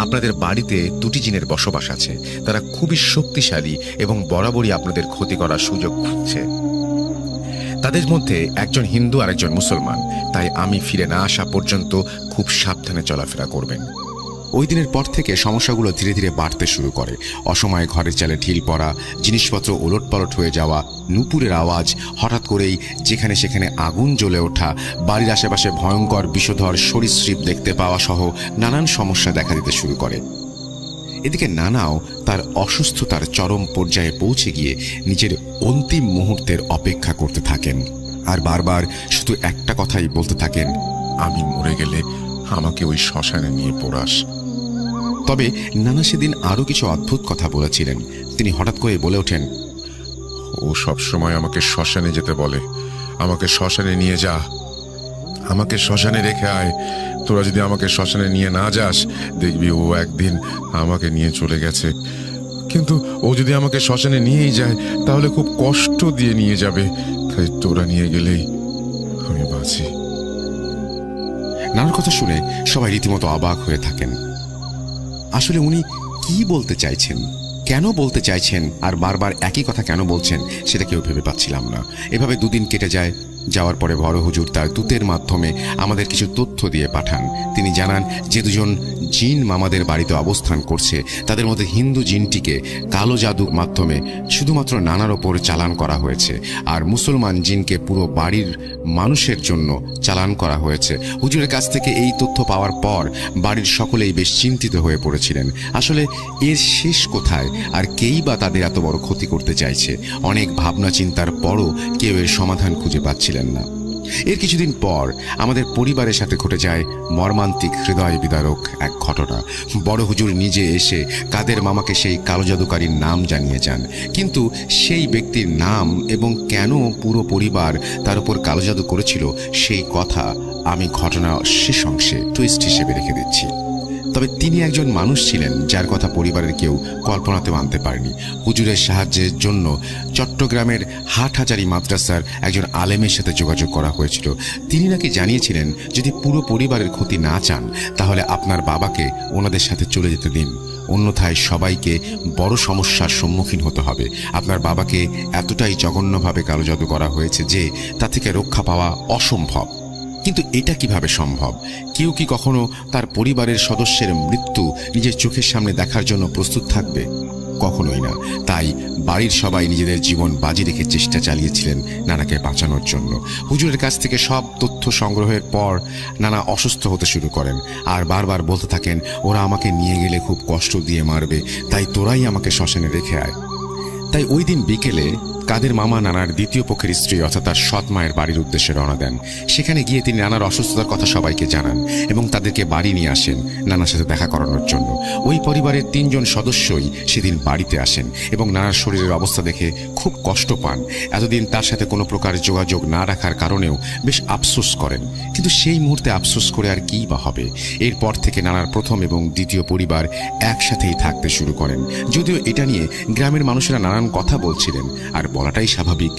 আপনাদের বাড়িতে 2টি জিনের বসবাস আছে। তারা খুবই শক্তিশালী এবং বরাবরই আপনাদের ক্ষতি করার সুযোগ খুঁজছে। তাদের মধ্যে একজন হিন্দু আর একজন মুসলমান, তাই আমি ফিরে না আসা পর্যন্ত খুব সাবধানে চলাফেরা করবেন। ওই দিনের পর থেকে সমস্যাগুলো ধীরে ধীরে বাড়তে শুরু করে। অসময়ে ঘরের চালে ঢিল পড়া, জিনিসপত্র ওলটপালট হয়ে যাওয়া, নুপুরের আওয়াজ, হঠাৎ করেই যেখানে সেখানে আগুন জ্বলে ওঠা, বাড়ির আশেপাশে ভয়ঙ্কর বিষধর সরীসৃপ দেখতে পাওয়া সহ নানান সমস্যা দেখা দিতে শুরু করে। এদিকে নানাও তার অসুস্থতার চরম পর্যায়ে পৌঁছে গিয়ে নিজের অন্তিম মুহূর্তের অপেক্ষা করতে থাকেন আর বারবার শুধু একটা কথাই বলতে থাকেন, আমি মরে গেলে আমাকে ওই শ্মশানে নিয়ে পোড়াস। তবে নানা সেদিন আরো কিছু অদ্ভুত কথা বলেছিলেন। তিনি হঠাৎ করে বলে ওঠেন, ও সব সময় আমাকে শ্মশানে যেতে বলে, আমাকে শ্মশানে নিয়ে যা, আমাকে শ্মশানে রেখে আয়। তোরা যদি আমাকে শ্মশানে নিয়ে না যাস দেখবি ও একদিন আমাকে নিয়ে চলে গেছে, কিন্তু ও যদি আমাকে শ্মশানে নিয়েই যায় তাহলে খুব কষ্ট দিয়ে নিয়ে যাবে, তাই তোরা নিয়ে গেলেই আমি বাঁচি। নানার কথা শুনে সবাই রীতিমতো অবাক হয়ে থাকেন। আসলে উনি কি বলতে চাইছেন, কেন বলতে চাইছেন আর বারবার একই কথা কেন বলছেন সেটা কেউ ভেবে পাচ্ছিলাম না। এভাবে 2 দিন কেটে যায়। যাওয়ার পরে বড় হুজুর তার দূতের মাধ্যমে আমাদের কিছু তথ্য দিয়ে পাঠান। তিনি জানান যে 2জন জিন মামাদের বাড়িতে অবস্থান করছে, তাদের মধ্যে হিন্দু জিনটিকে কালো জাদুর মাধ্যমে শুধুমাত্র নানার ওপর চালান করা হয়েছে আর মুসলমান জিনকে পুরো বাড়ির মানুষের জন্য চালান করা হয়েছে। হুজুরের কাছ থেকে এই তথ্য পাওয়ার পর বাড়ির সকলেই বেশ চিন্তিত হয়ে পড়েছিলেন। আসলে এর শেষ কোথায় আর কেই বা তাদের এত বড় ক্ষতি করতে চাইছে? অনেক ভাবনা চিন্তার পরও কেউ এর সমাধান খুঁজে পাচ্ছিলেন না। এর কিছুদিন পর আমাদের পরিবারের সাথে ঘটে যায় মর্মান্তিক হৃদয় বিদারক এক ঘটনা। বড় হুজুর নিজে এসে কাদের মামাকে সেই কালো জাদুকারীর নাম জানিয়ে যান, কিন্তু সেই ব্যক্তির নাম এবং কেন পুরো পরিবার তার উপর কালো জাদু করেছিল সেই কথা আমি ঘটনা শেষ অংশে টুইস্ট হিসেবে রেখে দিচ্ছি। তবে তিনি একজন মানুষ ছিলেন যার কথা পরিবারের কেউ কল্পনাতেও আনতে পারেনি। হুজুরের সাহায্যের জন্য চট্টগ্রামের হাটহাজারী মাদ্রাসার একজন আলেমের সাথে যোগাযোগ করা হয়েছিল। তিনি নাকি জানিয়েছিলেন, যদি পুরো পরিবারের ক্ষতি না চান তাহলে আপনার বাবাকে ওনাদের সাথে চলে যেতে দিন, অন্যথায় সবাইকে বড় সমস্যার সম্মুখীন হতে হবে। আপনার বাবাকে এতটাই জঘন্যভাবে কালো জাদু করা হয়েছে যে তা থেকে রক্ষা পাওয়া অসম্ভব। কিন্তু এটা কিভাবে সম্ভব? কেউ কি কখনো তার পরিবারের সদস্যের মৃত্যু নিজের চোখের সামনে দেখার জন্য প্রস্তুত থাকবে? কখনোই না। তাই বাড়ির সবাই নিজেদের জীবন বাজি রেখে চেষ্টা চালিয়েছিলেন নানাকে বাঁচানোর জন্য। হুজুরের কাছ থেকে সব তথ্য সংগ্রহের পর নানা অসুস্থ হতে শুরু করেন আর বারবার বলতে থাকেন, ওরা আমাকে নিয়ে গেলে খুব কষ্ট দিয়ে মারবে, তাই তোরাই আমাকে শ্মশানে রেখে আয়। তাই ওই দিন বিকেলে কাদের মামা নানার দ্বিতীয় পক্ষের স্ত্রী অর্থাৎ তার সৎ মায়ের বাড়ির উদ্দেশ্যে রওনা দেন। সেখানে গিয়ে তিনি নানার অসুস্থতার কথা সবাইকে জানান এবং তাদেরকে বাড়ি নিয়ে আসেন নানার সাথে দেখা করানোর জন্য। ওই পরিবারের 3 জন সদস্যই সেদিন বাড়িতে আসেন এবং নানার শরীরের অবস্থা দেখে খুব কষ্ট পান। এতদিন তার সাথে কোনো প্রকার যোগাযোগ না রাখার কারণেও বেশ আফসোস করেন। কিন্তু সেই মুহূর্তে আফসোস করে আর কী বা হবে? এরপর থেকে নানার প্রথম এবং দ্বিতীয় পরিবার একসাথেই থাকতে শুরু করেন। যদিও এটা নিয়ে গ্রামের মানুষেরা নানান কথা বলছিলেন, আর বলাটাই স্বাভাবিক।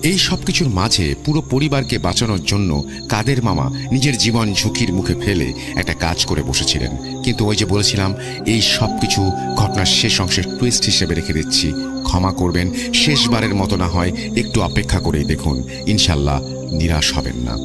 এই সব কিছুর মাঝে পুরো পরিবারকে বাঁচানোর জন্য কাদের মামা নিজের জীবন ঝুঁকির মুখে ফেলে একটা কাজ করে বসেছিলেন। কিন্তু ওই যে বলেছিলাম, এই সব কিছু ঘটনার শেষ অংশের টুইস্ট হিসেবে রেখে দিচ্ছি। ক্ষমা করবেন, শেষবারের মতো না হয় একটু অপেক্ষা করেই দেখুন, ইনশাল্লাহ নিরাশ হবেন না।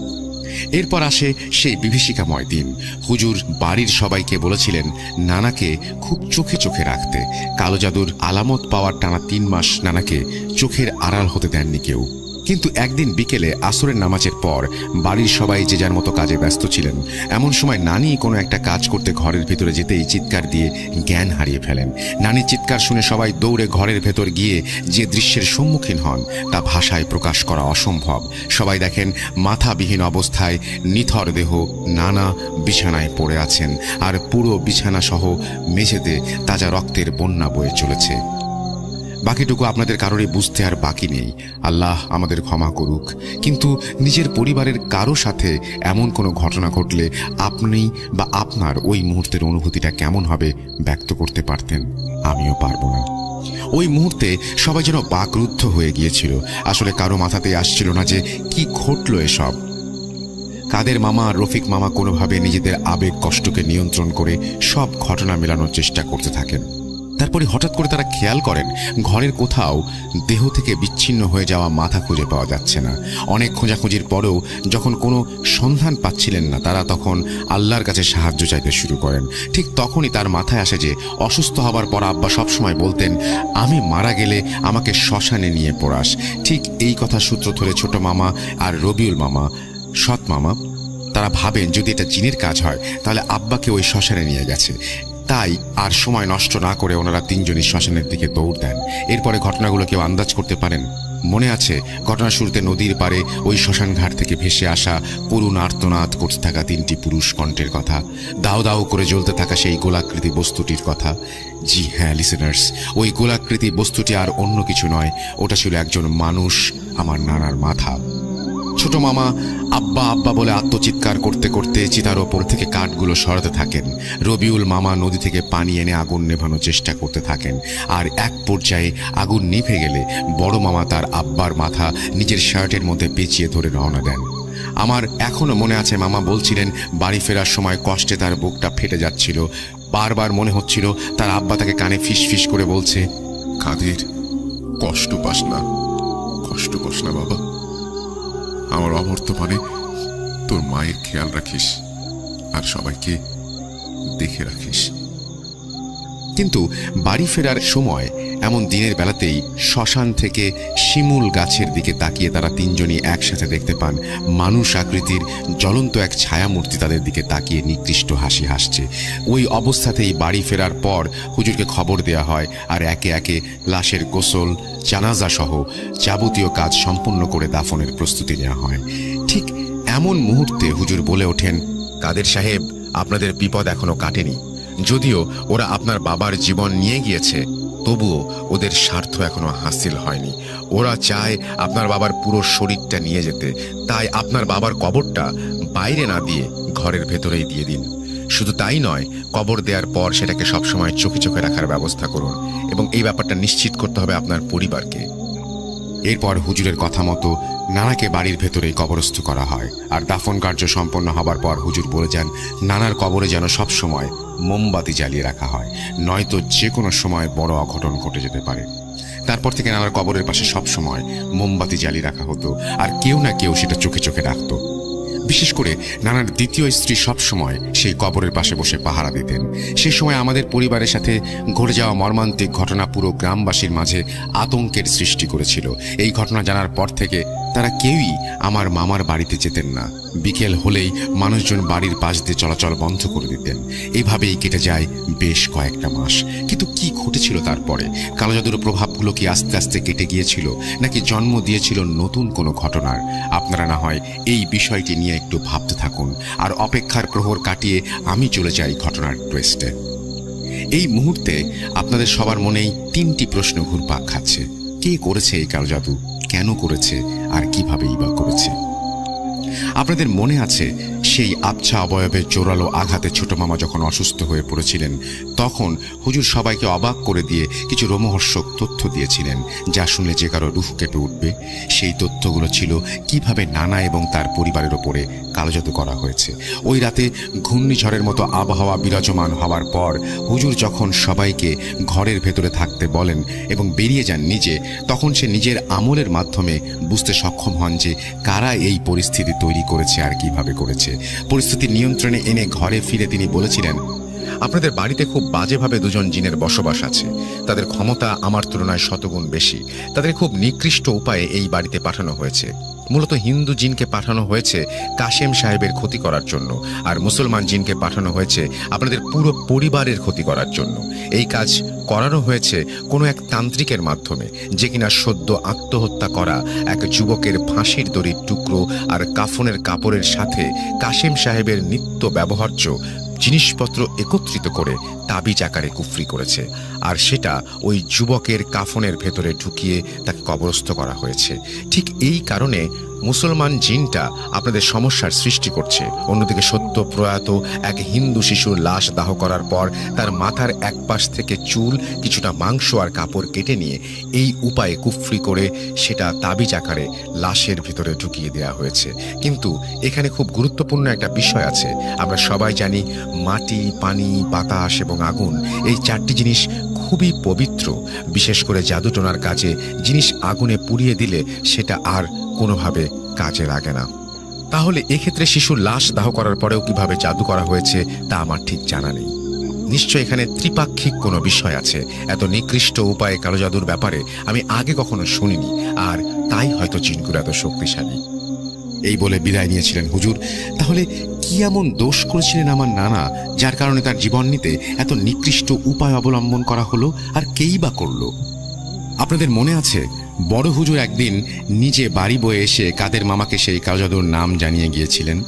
এরপর আসে সেই বিভীষিকাময় দিন। হুজুর বাড়ির সবাইকে বলেছিলেন নানাকে খুব চোখে চোখে রাখতে। কালো জাদুর আলামত পাওয়ার টানা 3 মাস নানাকে চোখের আড়াল হতে দেননি কেউ। কিন্তু একদিন বিকেলে আসরের নামাজের পর বাড়ির সবাই যে যার মতো কাজে ব্যস্ত ছিলেন। এমন সময় নানি কোনো একটা কাজ করতে ঘরের ভেতরে যেতেই চিৎকার দিয়ে জ্ঞান হারিয়ে ফেলেন। নানির চিৎকার শুনে সবাই দৌড়ে ঘরের ভেতর গিয়ে যে দৃশ্যের সম্মুখীন হন তা ভাষায় প্রকাশ করা অসম্ভব। সবাই দেখেন মাথাবিহীন অবস্থায় নিথর দেহ নানা বিছানায় পড়ে আছেন, আর পুরো বিছানা সহ মেঝেতে তাজা রক্তের বন্যা বয়ে চলেছে। বাকিটুকু আপনাদের কারোরই বুঝতে আর বাকি নেই। আল্লাহ আমাদের ক্ষমা করুক। কিন্তু নিজের পরিবারের কারো সাথে এমন কোনো ঘটনা ঘটলে আপনি বা আপনার ওই মুহূর্তের অনুভূতিটা কেমন হবে ব্যক্ত করতে পারতেন? আমিও পারবো না। ওই মুহূর্তে সবাই যেন বাকরুদ্ধ হয়ে গিয়েছিল। আসলে কারো মাথাতেই আসছিল না যে কি ঘটলো এসব। কাদের মামা আর রফিক মামা কোনোভাবে নিজেদের আবেগ কষ্টকে নিয়ন্ত্রণ করে সব ঘটনা মেলানোর চেষ্টা করতে থাকেন। তারপরে হঠাৎ করে তারা খেয়াল করেন ঘরের কোথাও দেহ থেকে বিচ্ছিন্ন হয়ে যাওয়া মাথা খুঁজে পাওয়া যাচ্ছে না। অনেক খোঁজাখুঁজির পরেও যখন কোনো সন্ধান পাচ্ছিলেন না, তারা তখন আল্লাহর কাছে সাহায্য চাইতে শুরু করেন। ঠিক তখনই তার মাথায় আসে যে অসুস্থ হবার পর আব্বা সবসময় বলতেন, আমি মারা গেলে আমাকে শ্মশানে নিয়ে পড়াস। ঠিক এই কথা সূত্র ধরে ছোট মামা আর রবিউল মামা, সৎ মামা, তারা ভাবেন যদি এটা জিনের কাজ হয় তাহলে আব্বাকে ওই শ্মশানে নিয়ে গেছে। তাই আর সময় নষ্ট না করে ওনারা 3 জনই শ্মশানের দিকে দৌড় দেন। এরপরে ঘটনাগুলো কেউ আন্দাজ করতে পারেন? মনে আছে ঘটনার শুরুতে নদীর পাড়ে ওই শ্মশান ঘাট থেকে ভেসে আসা করুণ আর্তনাদ করতে থাকা 3টি পুরুষ কণ্ঠের কথা, দাও দাও করে জ্বলতে থাকা সেই গোলাকৃতি বস্তুটির কথা। জি হ্যাঁ লিসেনার্স, ওই গোলাকৃতি বস্তুটি আর অন্য কিছু নয়, ওটা ছিল একজন মানুষ, আমার নানার মাথা। ছোট মামা আব্বা আব্বা বলে আত্মচিৎকার করতে করতে চিতার ওপর থেকে কাঠগুলো সরাতে থাকেন। রবিউল মামা নদী থেকে পানি এনে আগুন নেভানোর চেষ্টা করতে থাকেন। আর এক পর্যায়ে আগুন নিভে গেলে বড় মামা তার আব্বার মাথা নিজের শার্টের মধ্যে পেঁচিয়ে ধরে রওনা দেন। আমার এখনো মনে আছে মামা বলছিলেন বাড়ি ফেরার সময় কষ্টে তার বুকটা ফেটে যাচ্ছিল। বারবার মনে হচ্ছিল তার আব্বা তাকে কানে ফিস ফিস করে বলছে, কাদের কষ্ট পাস না, কষ্ট পাস না বাবা, আমার অবর্তমানে তোর মায়ের খেয়াল রাখিস আর সবাইকে দেখে রাখিস। কিন্তু বাড়ি ফেরার সময় এমন দিনের বেলাতেই শ্মশান থেকে শিমুল গাছের দিকে তাকিয়ে তারা 3 জনই একসাথে দেখতে পান মানুষ আকৃতির জ্বলন্ত এক ছায়ামূর্তি তাদের দিকে তাকিয়ে নিকৃষ্ট হাসি হাসছে। ওই অবস্থাতেই বাড়ি ফেরার পর হুজুরকে খবর দেওয়া হয় আর একে একে লাশের গোসল, জানাজা সহ যাবতীয় কাজ সম্পূর্ণ করে দাফনের প্রস্তুতি নেওয়া হয়। ঠিক এমন মুহূর্তে হুজুর বলে ওঠেন, কাদের সাহেব, আপনাদের বিপদ এখনো কাটেনি। যদিও ওরা আপনার বাবার জীবন নিয়ে গিয়েছে, তবুও ওদের স্বার্থ এখনো হাসিল হয়নি। ওরা চায় আপনার বাবার পুরো শরীরটা নিয়ে যেতে। তাই আপনার বাবার কবরটা বাইরে না দিয়ে ঘরের ভেতরেই দিয়ে দিন। শুধু তাই নয়, কবর দেওয়ার পর সেটাকে সবসময় চোখে চোখে রাখার ব্যবস্থা করুন এবং এই ব্যাপারটা নিশ্চিত করতে হবে আপনার পরিবারকে। এরপর হুজুরের কথা মতো নানাকে বাড়ির ভেতরেই কবরস্থ করা হয়। আর দাফন কার্য সম্পন্ন হবার পর হুজুর বলে যান, নানার কবরে যেন সবসময় মোমবাতি জ্বালিয়ে রাখা হয়, নয়তো যে কোনো সময় বড় অঘটন ঘটে যেতে পারে। তারপর থেকে নানার কবরের পাশে সবসময় মোমবাতি জ্বালিয়ে রাখা হতো, আর কেউ না কেউ সেটা চোখে চোখে রাখতো। বিশেষ করে নানার দ্বিতীয় স্ত্রী সবসময় সেই কবরের পাশে বসে পাহারা দিতেন। সেই সময় আমাদের পরিবারের সাথে ঘটে যাওয়া মর্মান্তিক ঘটনা পুরো গ্রামবাসীর মাঝে আতঙ্কের সৃষ্টি করেছিল। এই ঘটনা জানার পর থেকে তারা কেউই আমার মামার বাড়িতে যেতেন না। বিকেল হলেই মানুষজন বাড়ির পাশ দিয়ে চলাচল বন্ধ করে দিতেন। এইভাবেই কেটে যায় বেশ কয়েকটা মাস। কিন্তু কি ঘটেছিল তারপরে? কালো জাদুর প্রভাবগুলো কি আস্তে আস্তে কেটে গিয়েছিল, নাকি জন্ম দিয়েছিল নতুন কোনো ঘটনার? আপনারা না হয় এই বিষয়টি নিয়ে একটু ভাবতে থাকুন, আর অপেক্ষার প্রহর কাটিয়ে আমি চলে যাই ঘটনার টুইস্টে। এই মুহূর্তে আপনাদের সবার মনেই 3টি প্রশ্ন ঘুরপাক খাচ্ছে। কে করেছে এই কালো জাদু, কেন করেছে, আর কিভাবেই বা করেছে? আপনাদের মনে আছে সেই আবছা অবয়বের জোরালো আঘাতে ছোট মামা যখন অসুস্থ হয়ে পড়েছিলেন, তখন হুজুর সবাইকে অবাক করে দিয়ে কিছু রোমহর্ষক তথ্য দিয়েছিলেন, যা শুনলে যে কারো রুহ কেঁপে উঠবে। সেই তথ্যগুলো ছিল কিভাবে নানা এবং তার পরিবারের ওপরে কালো জাদু করা হয়েছে। ওই রাতে ঘূর্ণিঝড়ের মতো আবহাওয়া বিরাজমান হওয়ার পর হুজুর যখন সবাইকে ঘরের ভেতরে থাকতে বলেন এবং বেরিয়ে যান নিজে, তখন সে নিজের আমলের মাধ্যমে বুঝতে সক্ষম হন যে কারা এই পরিস্থিতি তৈরি করেছে আর কিভাবে করেছে। পরিস্থিতি নিয়ন্ত্রণে এনে ঘরে ফিরে তিনি বলেছিলেন, আপনাদের বাড়িতে খুব বাজেভাবে 2জন জিনের বসবাস আছে। তাদের ক্ষমতা আমার তুলনায় শতগুণ বেশি। তাদের খুব নিকৃষ্ট উপায়ে এই বাড়িতে পাঠানো হয়েছে। মূলত হিন্দু জিনকে পাঠানো হয়েছে কাশেম সাহেবের ক্ষতি করার জন্য, আর মুসলমান জিনকে পাঠানো হয়েছে আপনাদের পুরো পরিবারের ক্ষতি করার জন্য। এই কাজ করানো হয়েছে কোনো এক তান্ত্রিকের মাধ্যমে, যে কিনা সদ্য আত্মহত্যা করা এক যুবকের ফাঁসির দড়ির টুকরো আর কাফনের কাপড়ের সাথে কাশেম সাহেবের নিত্য ব্যবহার্য জিনিসপত্র একত্রিত করে তাবিজ আকারে কুফরি করেছে, আর সেটা ওই যুবকের কাফনের ভেতরে ঢুকিয়ে তাকে কবরস্থ করা হয়েছে। ঠিক এই কারণে মুসলমান জিনটা আপনাদের সমস্যার সৃষ্টি করছে। অন্যদিকে সদ্য প্রয়াত এক হিন্দু শিশুর লাশ দাহ করার পর তার মাথার এক পাশ থেকে চুল, কিছুটা মাংস আর কাপড় কেটে নিয়ে এই উপায়ে কুফরি করে সেটা তাবিজ আকারে লাশের ভিতরে ঢুকিয়ে দেওয়া হয়েছে। কিন্তু এখানে খুব গুরুত্বপূর্ণ একটা বিষয় আছে। আমরা সবাই জানি মাটি, পানি, বাতাস এবং আগুন, এই 4টি জিনিস খুবই পবিত্র। বিশেষ করে জাদুটোনার কাজে জিনিস আগুনে পুড়িয়ে দিলে সেটা আর কোনোভাবে কাজে লাগে না। তাহলে এক্ষেত্রে শিশুর লাশ দাহ করার পরেও কিভাবে জাদু করা হয়েছে তা আমার ঠিক জানা নেই। নিশ্চয় এখানে ত্রিপাক্ষিক কোনো বিষয় আছে। এত নিকৃষ্ট উপায়ে কালো জাদুর ব্যাপারে আমি আগে কখনো শুনিনি, আর তাই হয়তো জিনগুলো এত শক্তিশালী। এই বলে বিদায় নিয়েছিলেন হুজুর। তাহলে কি এমন দোষ করেছিলেন আমার নানা, যার কারণে তার জীবন নিতে এত নিকৃষ্ট উপায় অবলম্বন করা হলো, আর কেই বা করলো? আপনাদের মনে আছে বড় হুজুর একদিন নিজে বাড়ি বয়ে এসে কাদের মামাকে সেই কালো জাদুর নাম জানিয়ে গিয়েছিলেন,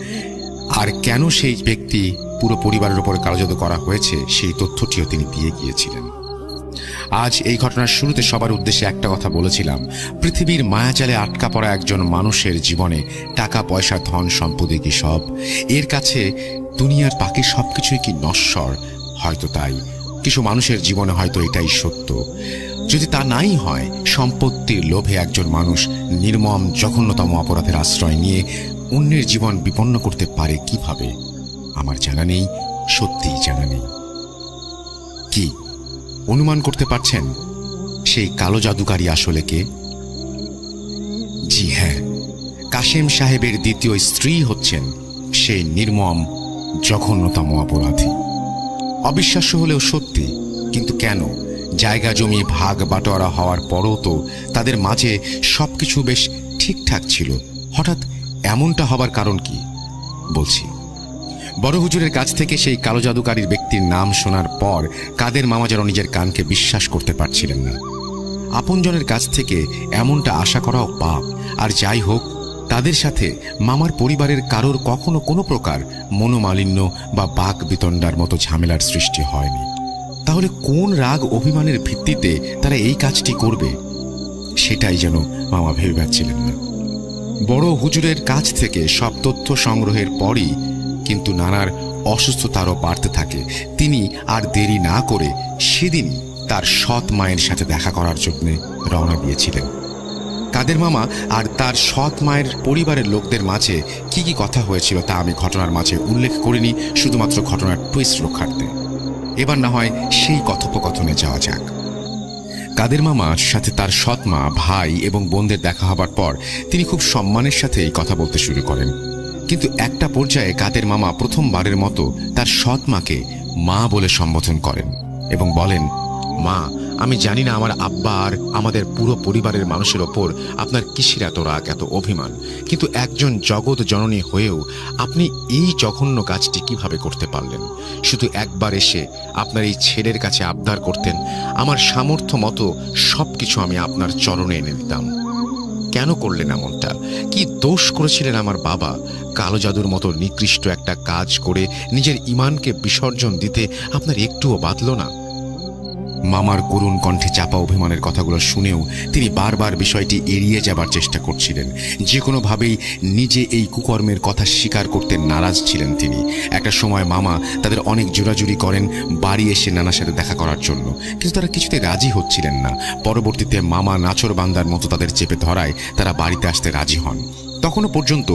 আর কেন সেই ব্যক্তি পুরো পরিবারের উপর কালো জাদু করা হয়েছে সেই তথ্যটিও তিনি দিয়ে গিয়েছিলেন। আজ এই ঘটনার শুরুতে সবার উদ্দেশ্যে একটা কথা বলেছিলাম, পৃথিবীর মায়াজালে আটকা পড়া একজন মানুষের জীবনে টাকা পয়সা ধন সম্পত্তি কি সব? এর কাছে দুনিয়ার বাকি সবকিছুই কি নশ্বর? হয়তো তাই। কিছু মানুষের জীবনে হয়তো এটাই সত্য। যদি তা নাই হয়, সম্পত্তির লোভে একজন মানুষ নির্মম জঘন্যতম অপরাধের আশ্রয় নিয়ে অন্যের জীবন বিপন্ন করতে পারে কিভাবে? আমার জানা নেই, সত্যিই জানা নেই। কি অনুমান করতে পারছেন সেই কালো জাদুকারী আসলে কে? জি হ্যাঁ, কাশেম সাহেবের দ্বিতীয় স্ত্রী হচ্ছেন সেই নির্মম জঘন্যতম অপরাধী। অবিশ্বাস্য হলেও সত্যি। কিন্তু কেন? জায়গা জমি ভাগ বাটোয়ারা হওয়ার পরও তো তাদের মাঝে সবকিছু বেশ ঠিকঠাক ছিল। হঠাৎ এমনটা হবার কারণ কি? বলছি। বড় হুজুরের কাছ থেকে সেই কালো জাদুকারীর ব্যক্তির নাম শোনার পর কাদের মামা যেন নিজের কানকে বিশ্বাস করতে পারছিলেন না। আপনজনের কাছ থেকে এমনটা আশা করাও পাপ। আর যাই হোক, তাদের সাথে মামার পরিবারের কারোর কখনো কোনো প্রকার মনোমালিন্য বা বাক বিতণ্ডার মতো ঝামেলার সৃষ্টি হয়নি। তাহলে কোন রাগ অভিমানের ভিত্তিতে তারা এই কাজটি করবে, সেটাই যেন মামা ভেবে পাচ্ছিলেন না। বড় হুজুরের কাছ থেকে সব তথ্য সংগ্রহের পরই কিন্তু নানার অসুস্থতারও বাড়তে থাকে। তিনি আর দেরি না করে সেদিনই তার সৎ মায়ের সাথে দেখা করার জন্য রওনা দিয়েছিলেন। কাদের মামা আর তার সৎ মায়ের পরিবারের লোকদের মাঝে কি কি কথা হয়েছিল তা আমি ঘটনার মাঝে উল্লেখ করিনি, শুধুমাত্র ঘটনার টুইস্ট রক্ষার্থে। এবার না হয় সেই কথোপকথনে যাওয়া যাক। কাদের মামার সাথে তার সৎ মা, ভাই এবং বোনদের দেখা হবার পর তিনি খুব সম্মানের সাথে এই কথা বলতে শুরু করেন। কিন্তু একটা পর্যায়ে কাদের মামা প্রথমবারের মতো তার সৎ মাকে মা বলে সম্বোধন করেন এবং বলেন, মা, আমি জানি না আমার আব্বা আর আমাদের পুরো পরিবারের মানুষের ওপর আপনার কিসের এত রাগ, এত অভিমান, কিন্তু একজন জগৎ জননী হয়েও আপনি এই জঘন্য কাজটি কিভাবে করতে পারলেন? শুধু একবার এসে আপনার এই ছেলের কাছে আবদার করতেন, আমার সামর্থ্য মতো সবকিছু আমি আপনার চরণে এনে দিতাম। কেন করলেন এমনটা? কি দোষ করেছিলেন আমার বাবা? কালো জাদুর মতো নিকৃষ্ট একটা কাজ করে নিজের ঈমানকে বিসর্জন দিতে আপনার একটুও বাধল না? মামার করুণ কণ্ঠে চাপা অভিমানের কথাগুলো শুনেও তিনি বারবার বিষয়টি এড়িয়ে যাবার চেষ্টা করছিলেন। যে কোনোভাবেই নিজে এই কুকর্মের কথা স্বীকার করতে নারাজ ছিলেন তিনি। একটা সময় মামা তাদের অনেক জোরাজুরি করেন বাড়ি এসে নানার সাথে দেখা করার জন্য, কিন্তু তারা কিছুতে রাজি হচ্ছিলেন না। পরবর্তীতে মামা নাচর বান্দার মতো তাদের চেপে ধরায় তারা বাড়িতে আসতে রাজি হন। তখনও পর্যন্ত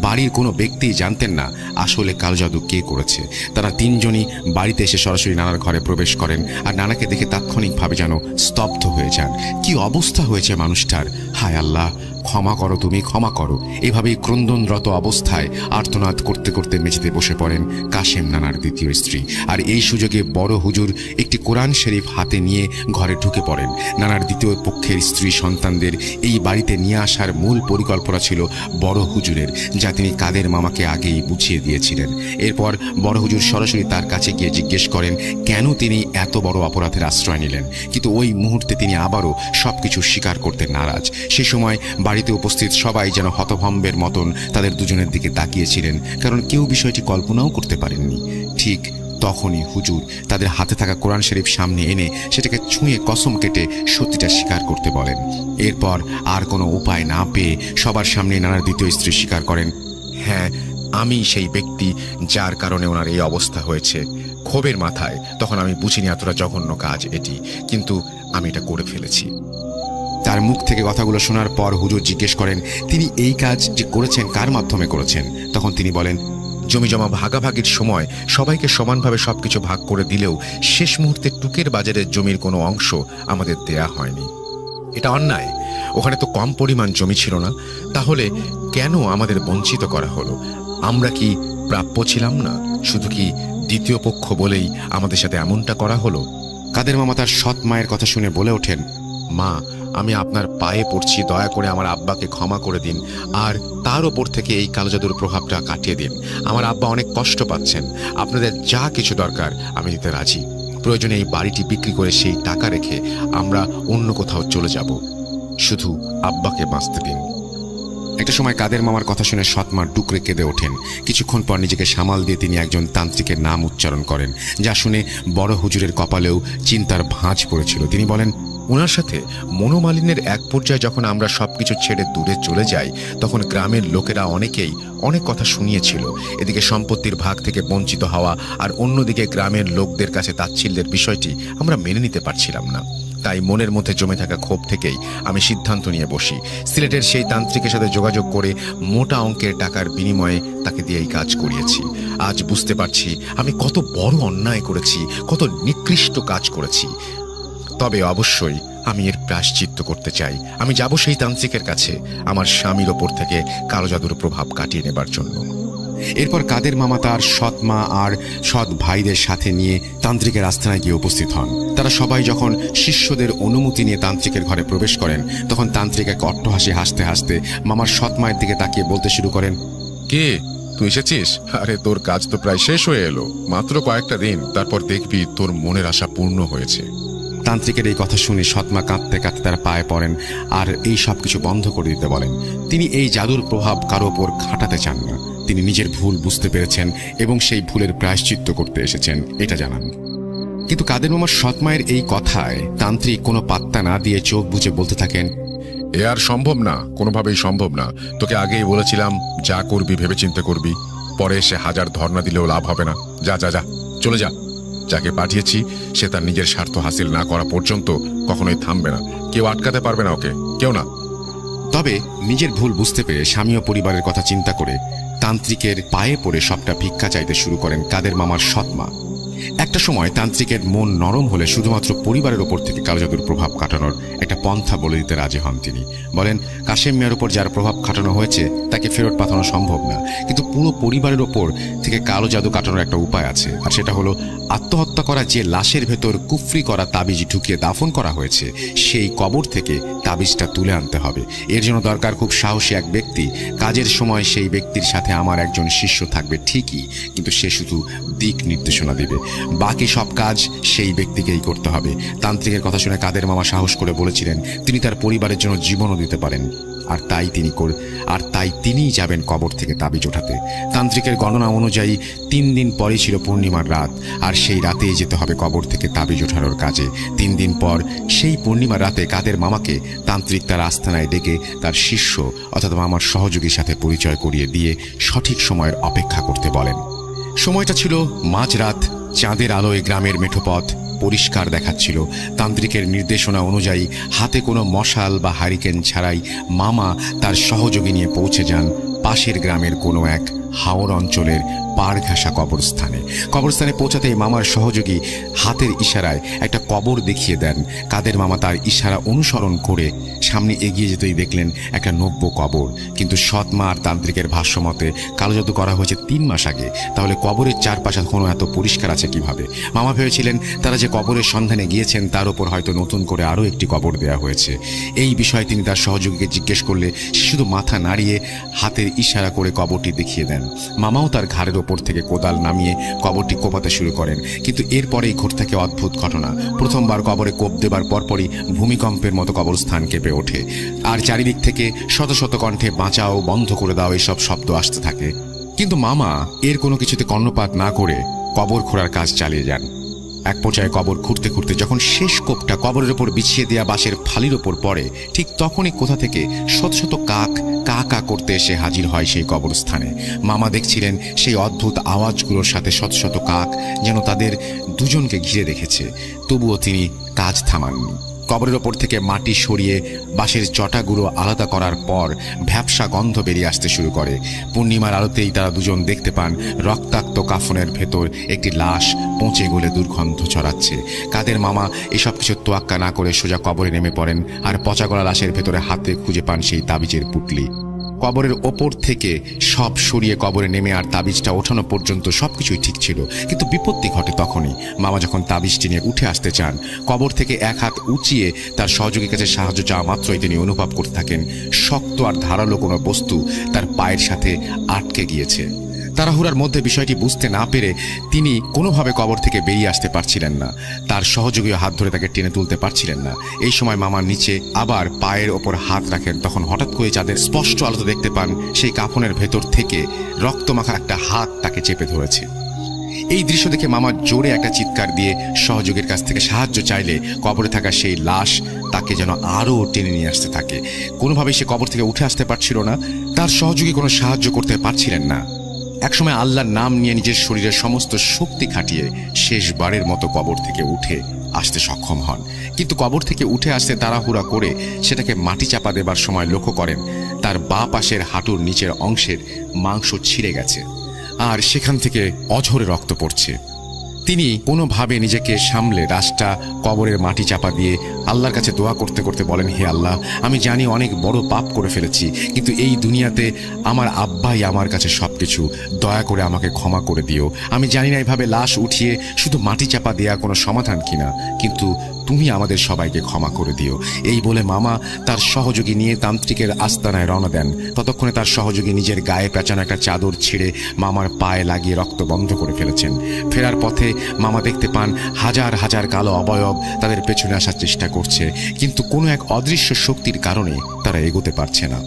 বাড়ির কোনো ব্যক্তি জানতেন না আসলে কালো জাদু কে করেছে। তারা তিনজনই বাড়িতে এসে সরাসরি নানার ঘরে প্রবেশ করেন আর নানাকে দেখে তাৎক্ষণিকভাবে যেন স্তব্ধ হয়ে যান। কি অবস্থা হয়েছে মানুষটার! হায় আল্লাহ, ক্ষমা করো, তুমি ক্ষমা করো। এভাবেই ক্রন্দনরত অবস্থায় আর্তনাদ করতে করতে মেঝেতে বসে পড়েন কাশেম নানার দ্বিতীয় স্ত্রী। আর এই সুযোগে বড় হুজুর একটি কোরআন শরীফ হাতে নিয়ে ঘরে ঢুকে পড়েন। নানার দ্বিতীয় পক্ষের স্ত্রী সন্তানদের এই বাড়িতে নিয়ে আসার মূল পরিকল্পনা ছিল বড় হুজুরের, যা তিনি কাদের মামাকে আগেই বুঝিয়ে দিয়েছিলেন। এরপর বড় হুজুর সরাসরি তার কাছে গিয়ে জিজ্ঞেস করেন কেন তিনি এত বড় অপরাধের আশ্রয় নিলেন, কিন্তু ওই মুহূর্তে তিনি আবারও সবকিছু স্বীকার করতে নারাজ। সে সময় বাড়িতে উপস্থিত সবাই যেন হতভম্বের মতন তাদের দুজনের দিকে তাকিয়েছিলেন, কারণ কেউ বিষয়টি কল্পনাও করতে পারেননি। ঠিক তখনই হুজুর তাদের হাতে থাকা কোরআন শরীফ সামনে এনে সেটাকে ছুঁয়ে কসম কেটে সত্যিটা স্বীকার করতে বলেন। এরপর আর কোনো উপায় না পেয়ে সবার সামনে নানার দ্বিতীয় স্ত্রী স্বীকার করেন, হ্যাঁ, আমি সেই ব্যক্তি যার কারণে ওনার এই অবস্থা হয়েছে। ক্ষোভের মাথায় তখন আমি বুঝিনি এতটা জঘন্য কাজ এটি, কিন্তু আমি এটা করে ফেলেছি। তার মুখ থেকে কথাগুলো শোনার পর হুজুর জিজ্ঞেস করেন তিনি এই কাজ যে করেছেন কার মাধ্যমে করেছেন। তখন তিনি বলেন, জমি জমা ভাগাভাগির সময় সবাইকে সমানভাবে সবকিছু ভাগ করে দিলেও শেষ মুহূর্তে টুকের বাজারের জমির কোনো অংশ আমাদের দেয়া হয়নি। এটা অন্যায়। ওখানে তো কম পরিমাণ জমি ছিল না, তাহলে কেন আমাদের বঞ্চিত করা হলো? আমরা কি প্রাপ্য ছিলাম না? শুধু কি দ্বিতীয় পক্ষ বলেই আমাদের সাথে এমনটা করা হলো? কাদের মামা তার সৎ মায়ের কথা শুনে বলে ওঠেন, মা, আমি আপনার পায়ে পড়ছি, দয়া করে আমার আব্বাকে ক্ষমা করে দিন আর তার ওপর থেকে এই কালো জাদুর প্রভাবটা কাটিয়ে দিন। আমার আব্বা অনেক কষ্ট পাচ্ছেন। আপনাদের যা কিছু দরকার আমি দিতে রাজি। প্রয়োজনে এই বাড়িটি বিক্রি করে সেই টাকা রেখে আমরা অন্য কোথাও চলে যাব। শুধু আব্বাকে বাঁচতে দিন। একটা সময় কাদের মামার কথা শুনে সৎমা ডুকরে কেঁদে ওঠেন। কিছুক্ষণ পর নিজেকে সামাল দিয়ে তিনি একজন তান্ত্রিকের নাম উচ্চারণ করেন, যা শুনে বড় হুজুরের কপালেও চিন্তার ভাঁজ পড়েছিল। তিনি বলেন, ওনার সাথে মনোমালিন্যের এক পর্যায়ে যখন আমরা সবকিছু ছেড়ে দূরে চলে যাই, তখন গ্রামের লোকেরা অনেকেই অনেক কথা শুনিয়েছিল। এদিকে সম্পত্তির ভাগ থেকে বঞ্চিত হওয়া আর অন্যদিকে গ্রামের লোকদের কাছে তাচ্ছিল্যের বিষয়টি আমরা মেনে নিতে পারছিলাম না। তাই মনের মধ্যে জমে থাকা ক্ষোভ থেকেই আমি সিদ্ধান্ত নিয়ে বসি সিলেটের সেই তান্ত্রিকের সাথে যোগাযোগ করে মোটা অঙ্কের টাকার বিনিময়ে তাকে দিয়ে এই কাজ করিয়েছি। আজ বুঝতে পারছি আমি কত বড় অন্যায় করেছি, কত নিকৃষ্ট কাজ করেছি। তবে অবশ্যই আমি এর প্রায়শ্চিত্ত করতে চাই। আমি যাব সেই তান্ত্রিকের কাছে আমার স্বামীর ওপর থেকে কালো জাদুর প্রভাব কাটিয়ে নেবার জন্য। এরপর কাদের মামা তার সৎ মা আর সৎ ভাইদের সাথে নিয়ে তান্ত্রিকের আস্থানায় গিয়ে উপস্থিত হন। তারা সবাই যখন শিষ্যদের অনুমতি নিয়ে তান্ত্রিকের ঘরে প্রবেশ করেন, তখন তান্ত্রিক এক অট্টহাসি হাসতে হাসতে মামার সৎ মায়ের দিকে তাকিয়ে বলতে শুরু করেন, কে তুই এসেছিস? আরে তোর কাজ তো প্রায় শেষ হয়ে এলো, মাত্র কয়েকটা দিন, তারপর দেখবি তোর মনের আশা পূর্ণ হয়েছে। তান্ত্রিকের এই কথা শুনে সৎমা কাঁদতে কাঁদতে তার পায়ে পড়েন আর এই সব কিছু বন্ধ করে দিতে বলেন। তিনি এই জাদুর প্রভাব কারো ওপর খাটাতে চান না। তিনি নিজের ভুল বুঝতে পেরেছেন এবং সেই ভুলের প্রায়শ্চিত্ত করতে এসেছেন, এটা জানান। কিন্তু কাদের মামার সৎমায়ের এই কথায় তান্ত্রিক কোনো পাত্তা না দিয়ে চোখ বুজে বলতে থাকেন, এ আর সম্ভব না, কোনোভাবেই সম্ভব না। তোকে আগেই বলেছিলাম যা করবি ভেবেচিন্তে করবি। পরে এসে হাজার ধর্ণা দিলেও লাভ হবে না। যা যা যা, চলে যা। যাকে পাঠিয়েছি সে তার নিজের স্বার্থ হাসিল না করা পর্যন্ত কখনোই থামবে না। কেউ আটকাতে পারবে না ওকে, কেউ না। তবে নিজের ভুল বুঝতে পেরে স্বামী ও পরিবারের কথা চিন্তা করে তান্ত্রিকের পায়ে পড়ে সবটা ভিক্ষা চাইতে শুরু করেন কাদের মামার সৎমা। একটা সময় তান্ত্রিকের মন নরম হলে শুধুমাত্র পরিবারের ওপর থেকে কালো জাদুর প্রভাব কাটানোর একটা পন্থা বলে দিতে রাজি হন তিনি। বলেন, কাশেম মিয়ার উপর যার প্রভাব খাটানো হয়েছে তাকে ফেরত পাঠানো সম্ভব না, কিন্তু পুরো পরিবারের ওপর থেকে কালো জাদু কাটানোর একটা উপায় আছে, আর সেটা হলো আত্মহত্যা করা যে লাশের ভেতর কুফরি করা তাবিজ ঢুকিয়ে দাফন করা হয়েছে সেই কবর থেকে তাবিজটা তুলে আনতে হবে। এর জন্য দরকার খুব সাহসী এক ব্যক্তি। কাজের সময় সেই ব্যক্তির সাথে আমার একজন শিষ্য থাকবে ঠিকই, কিন্তু সে শুধু দিক নির্দেশনা দেবে, বাকি সব কাজ সেই ব্যক্তিকেই করতে হবে। তান্ত্রিকের কথা শুনে কাদের মামা সাহস করে বলেছিলেন তিনি তার পরিবারের জন্য জীবনও দিতে পারেন, আর তাই তিনিই যাবেন কবর থেকে তাবিজ ওঠাতে। তান্ত্রিকের গণনা অনুযায়ী 3 দিন পরে ছিল পূর্ণিমার রাত, আর সেই রাতেই যেতে হবে কবর থেকে তাবিজ ওঠানোর কাজে। 3 দিন পর সেই পূর্ণিমার রাতে কাদের মামাকে তান্ত্রিক তার আস্তানায় ডেকে তার শিষ্য অর্থাৎ মামার সহযোগীর সাথে পরিচয় করিয়ে দিয়ে সঠিক সময়ের অপেক্ষা করতে বলেন। সময়টা ছিল মাঝরাত। চাঁদের আলোয় গ্রামের মেঠোপথ পরিষ্কার দেখাচ্ছিল। তান্ত্রিকের নির্দেশনা অনুযায়ী হাতে কোনো মশাল বা হারিকেন ছাড়াই মামা তার সহযোগী নিয়ে পৌঁছে যান পাশের গ্রামের কোনো এক হাওর অঞ্চলের পাড় ঘাসা কবরস্থানে পৌঁছাতেই মামার সহযোগী হাতের ইশারায় একটা কবর দেখিয়ে দেন। কাদের মামা তার ইশারা অনুসরণ করে সামনে এগিয়ে যেতেই দেখলেন একটা নব্য কবর। কিন্তু সৎমা আর তান্ত্রিকের ভাষ্যমতে কালো জাদু করা হয়েছে 3 মাস আগে, তাহলে কবরের চারপাশে এখনো এত পরিষ্কার আছে কিভাবে? মামা ভেবেছিলেন তারা যে কবরের সন্ধানে গিয়েছেন তার উপর হয়তো নতুন করে আরও একটি কবর দেওয়া হয়েছে। এই বিষয়ে তিনি তার সহযোগীকে জিজ্ঞেস করলে সে শুধু মাথা নাড়িয়ে হাতের ইশারা করে কবরটি দেখিয়ে দেন। মামাও তার ঘাড়ের ওপর থেকে কোদাল নামিয়ে কবরটি কোপাতে শুরু করেন, কিন্তু এরপরেই ঘটে থাকে অদ্ভুত ঘটনা। প্রথমবার কবরে কোপ দেবার পরপরই ভূমিকম্পের মতো কবরস্থান কেঁপে ওঠে, আর চারিদিক থেকে শত শত কণ্ঠে বাঁচাও, বন্ধ করে দাও এইসব শব্দ আসতে থাকে। কিন্তু মামা এর কোনো কিছুতে কর্ণপাত না করে কবর খোঁড়ার কাজ চালিয়ে যান। এক পর্যায়ে কবর খুঁড়তে খুঁড়তে যখন শেষ কোপটা কবরের ওপর বিছিয়ে দেওয়া বাঁশের ফালির ওপর পড়ে, ঠিক তখনই কোথা থেকে শত শত কাক কা কা করতে এসে হাজির হয় সেই কবরস্থানে। মামা দেখছিলেন সেই অদ্ভুত আওয়াজগুলোর সাথে শত শত কাক যেন তাদের দুজনকে ঘিরে রেখেছে, তবুও তিনি কাজ থামাননি। কবরের ওপর থেকে মাটি সরিয়ে বাঁশের চটাগুলো আলাদা করার পর ভ্যাপসা গন্ধ বেরিয়ে আসতে শুরু করে। পূর্ণিমার আলোতেই তারা দুজন দেখতে পান রক্তাক্ত কাফনের ভেতর একটি লাশ পচে গলে দুর্গন্ধ ছড়াচ্ছে। কাদের মামা এসব কিছু তোয়াক্কা না করে সোজা কবরে নেমে পড়েন, আর পচা গলা লাশের ভেতরে হাতে খুঁজে পান সেই তাবিজের পুটলি। কবরের ওপর থেকে সব সরিয়ে কবরে নেমে আর তাবিজটা ওঠানো পর্যন্ত সবকিছুই ঠিক ছিল, কিন্তু বিপত্তি ঘটে তখনই। মামা যখন তাবিজটি নিয়ে উঠে আসতে চান, কবর থেকে এক হাত উঁচিয়ে তার সহযোগীর কাছে সাহায্য চাওয়া মাত্রই তিনি অনুভব করতে থাকেন শক্ত আর ধারালো কোনো বস্তু তার পায়ের সাথে আটকে গিয়েছে। তাড়াহুড়ার মধ্যে বিষয়টি বুঝতে না পেরে তিনি কোনোভাবে কবর থেকে বেরিয়ে আসতে পারছিলেন না। তার সহযোগীও হাত ধরে তাকে টেনে তুলতে পারছিলেন না। এই সময় মামার নিচে আবার পায়ের ওপর হাত রাখেন, তখন হঠাৎ করে চাঁদের স্পষ্ট আলোতে দেখতে পান সেই কাফনের ভেতর থেকে রক্তমাখা একটা হাত তাকে চেপে ধরেছে। এই দৃশ্য দেখে মামা জোরে একটা চিৎকার দিয়ে সহযোগীর কাছ থেকে সাহায্য চাইলে কবরে থাকা সেই লাশ তাকে যেন আরও টেনে নিয়ে আসতে থাকে। কোনোভাবেই সে কবর থেকে উঠে আসতে পারছিল না, তার সহযোগী কোনো সাহায্য করতে পারছিলেন না। একসময় আল্লাহর নাম নিয়ে নিজের শরীরের সমস্ত শক্তি খাটিয়ে শেষবারের মতো কবর থেকে উঠে আসতে সক্ষম হন, কিন্তু কবর থেকে উঠে আসতে তাড়াহুড়া করে সেটাকে মাটি চাপা দেবার সময় লক্ষ্য করেন তার বাঁ পাশের হাঁটুর নিচের অংশের মাংস ছিঁড়ে গেছে, আর সেখান থেকে অঝরে রক্ত পড়ছে। তিনি কোনোভাবে নিজেকে সামলে লাশটা কবরের মাটি চাপা দিয়ে আল্লাহর কাছে দোয়া করতে করতে বলেন, হে আল্লাহ, আমি জানি অনেক বড় পাপ করে ফেলেছি, কিন্তু এই দুনিয়াতে আমার আব্বাই আমার কাছে সবকিছু, দয়া করে আমাকে ক্ষমা করে দিও। আমি জানি না এভাবে লাশ উঠিয়ে শুধু মাটি চাপা দেওয়া কোনো সমাধান কিনা, কিন্তু তুমি আমাদের সবাইকে ক্ষমা করে দিও। এই বলে মামা তার সহযোগী নিয়ে তান্ত্রিকের আস্তানায় রওনা দেন। ততক্ষণে তার সহযোগী নিজের গায়ে পেঁচানো একটা চাদর ছিঁড়ে মামার পায়ে লাগিয়ে রক্ত বন্ধ করে ফেলেছেন। ফেরার পথে মামা দেখতে পান হাজার হাজার কালো অবয়ব তাদের পেছনে আসার চেষ্টা করছে, কিন্তু কোনো এক অদৃশ্য শক্তির কারণে তারা এগোতে পারছে না।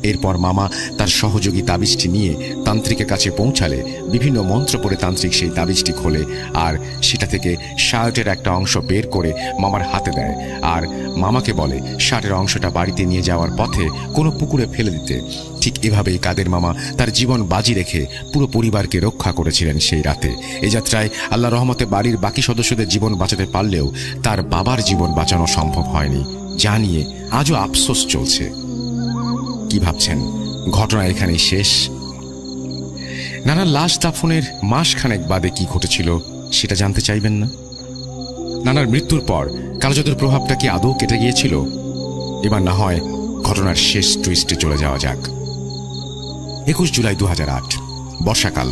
এরপর মামা তার সহযোগী তাবিজটি নিয়ে তান্ত্রিকের কাছে পৌঁছালে বিভিন্ন মন্ত্র পড়ে তান্ত্রিক সেই তাবিজটি খোলে আর সেটা থেকে শার্টের একটা অংশ বের করে মামার হাতে দেয় আর মামাকে বলে শার্টের অংশটা বাড়িতে নিয়ে যাওয়ার পথে কোনো পুকুরে ফেলে দিতে। ঠিক এভাবেই কাদের মামা তার জীবন বাজি রেখে পুরো পরিবারকে রক্ষা করেছিলেন সেই রাতে। এই যাত্রায় আল্লাহ রহমতে বাড়ির বাকি সদস্যদের জীবন বাঁচাতে পারলেও তার বাবার জীবন বাঁচানো সম্ভব হয়নি, যা নিয়ে আজও আফসোস চলছে। কি ভাবছেন ঘটনা এখানেই শেষ? নানার লাশ দাফনের মাসখানেক বাদে কি ঘটেছিল সেটা জানতে চাইবেন না? নানার মৃত্যুর পর কালোজাদুর প্রভাবটা কি আদৌ কেটে গিয়েছিল? এবার না হয় ঘটনার শেষ টুইস্টে চলে যাওয়া যাক। 21 জুলাই 2008, বর্ষাকাল।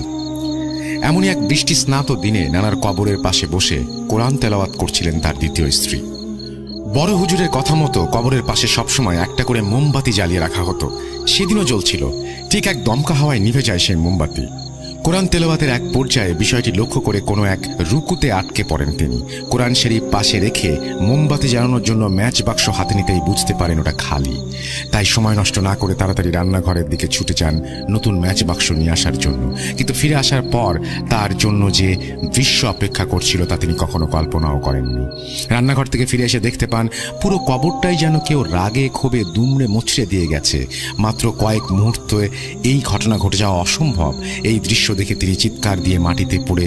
এমনই এক বৃষ্টি স্নাত দিনে নানার কবরের পাশে বসে কোরআন তেলাওয়াত করছিলেন তার দ্বিতীয় স্ত্রী। বড় হুজুরের কথা মতো কবরের পাশে সবসময় একটা করে মোমবাতি জ্বালিয়ে রাখা হতো। সেদিনও জ্বলছিল। ঠিক এক দমকা হাওয়ায় নিভে যায় সেই মোমবাতি। কোরআন তেলাওয়াতের এক পর্যায়ে বিষয়টি লক্ষ্য করে কোনো এক রুকুতে আটকে পড়েন তিনি। কোরআন শরীফ পাশে রেখে মোমবাতি জ্বালানোর জন্য ম্যাচ বাক্স হাতে নিতেই বুঝতে পারেন ওটা খালি। তাই সময় নষ্ট না করে তাড়াতাড়ি রান্নাঘরের দিকে ছুটে যান নতুন ম্যাচ বাক্স নিয়ে আসার জন্য। কিন্তু ফিরে আসার পর তার জন্য যে দৃশ্য অপেক্ষা করছিল তা তিনি কখনো কল্পনাও করেননি। রান্নাঘর থেকে ফিরে এসে দেখতে পান পুরো কবরটাই যেন কেউ রাগে ক্ষোভে দুমড়ে মুচড়ে দিয়ে গেছে। মাত্র কয়েক মুহূর্তে এই ঘটনা ঘটে যাওয়া অসম্ভব। এই দৃশ্য দেখে তিনি চিৎকার দিয়ে মাটিতে পড়ে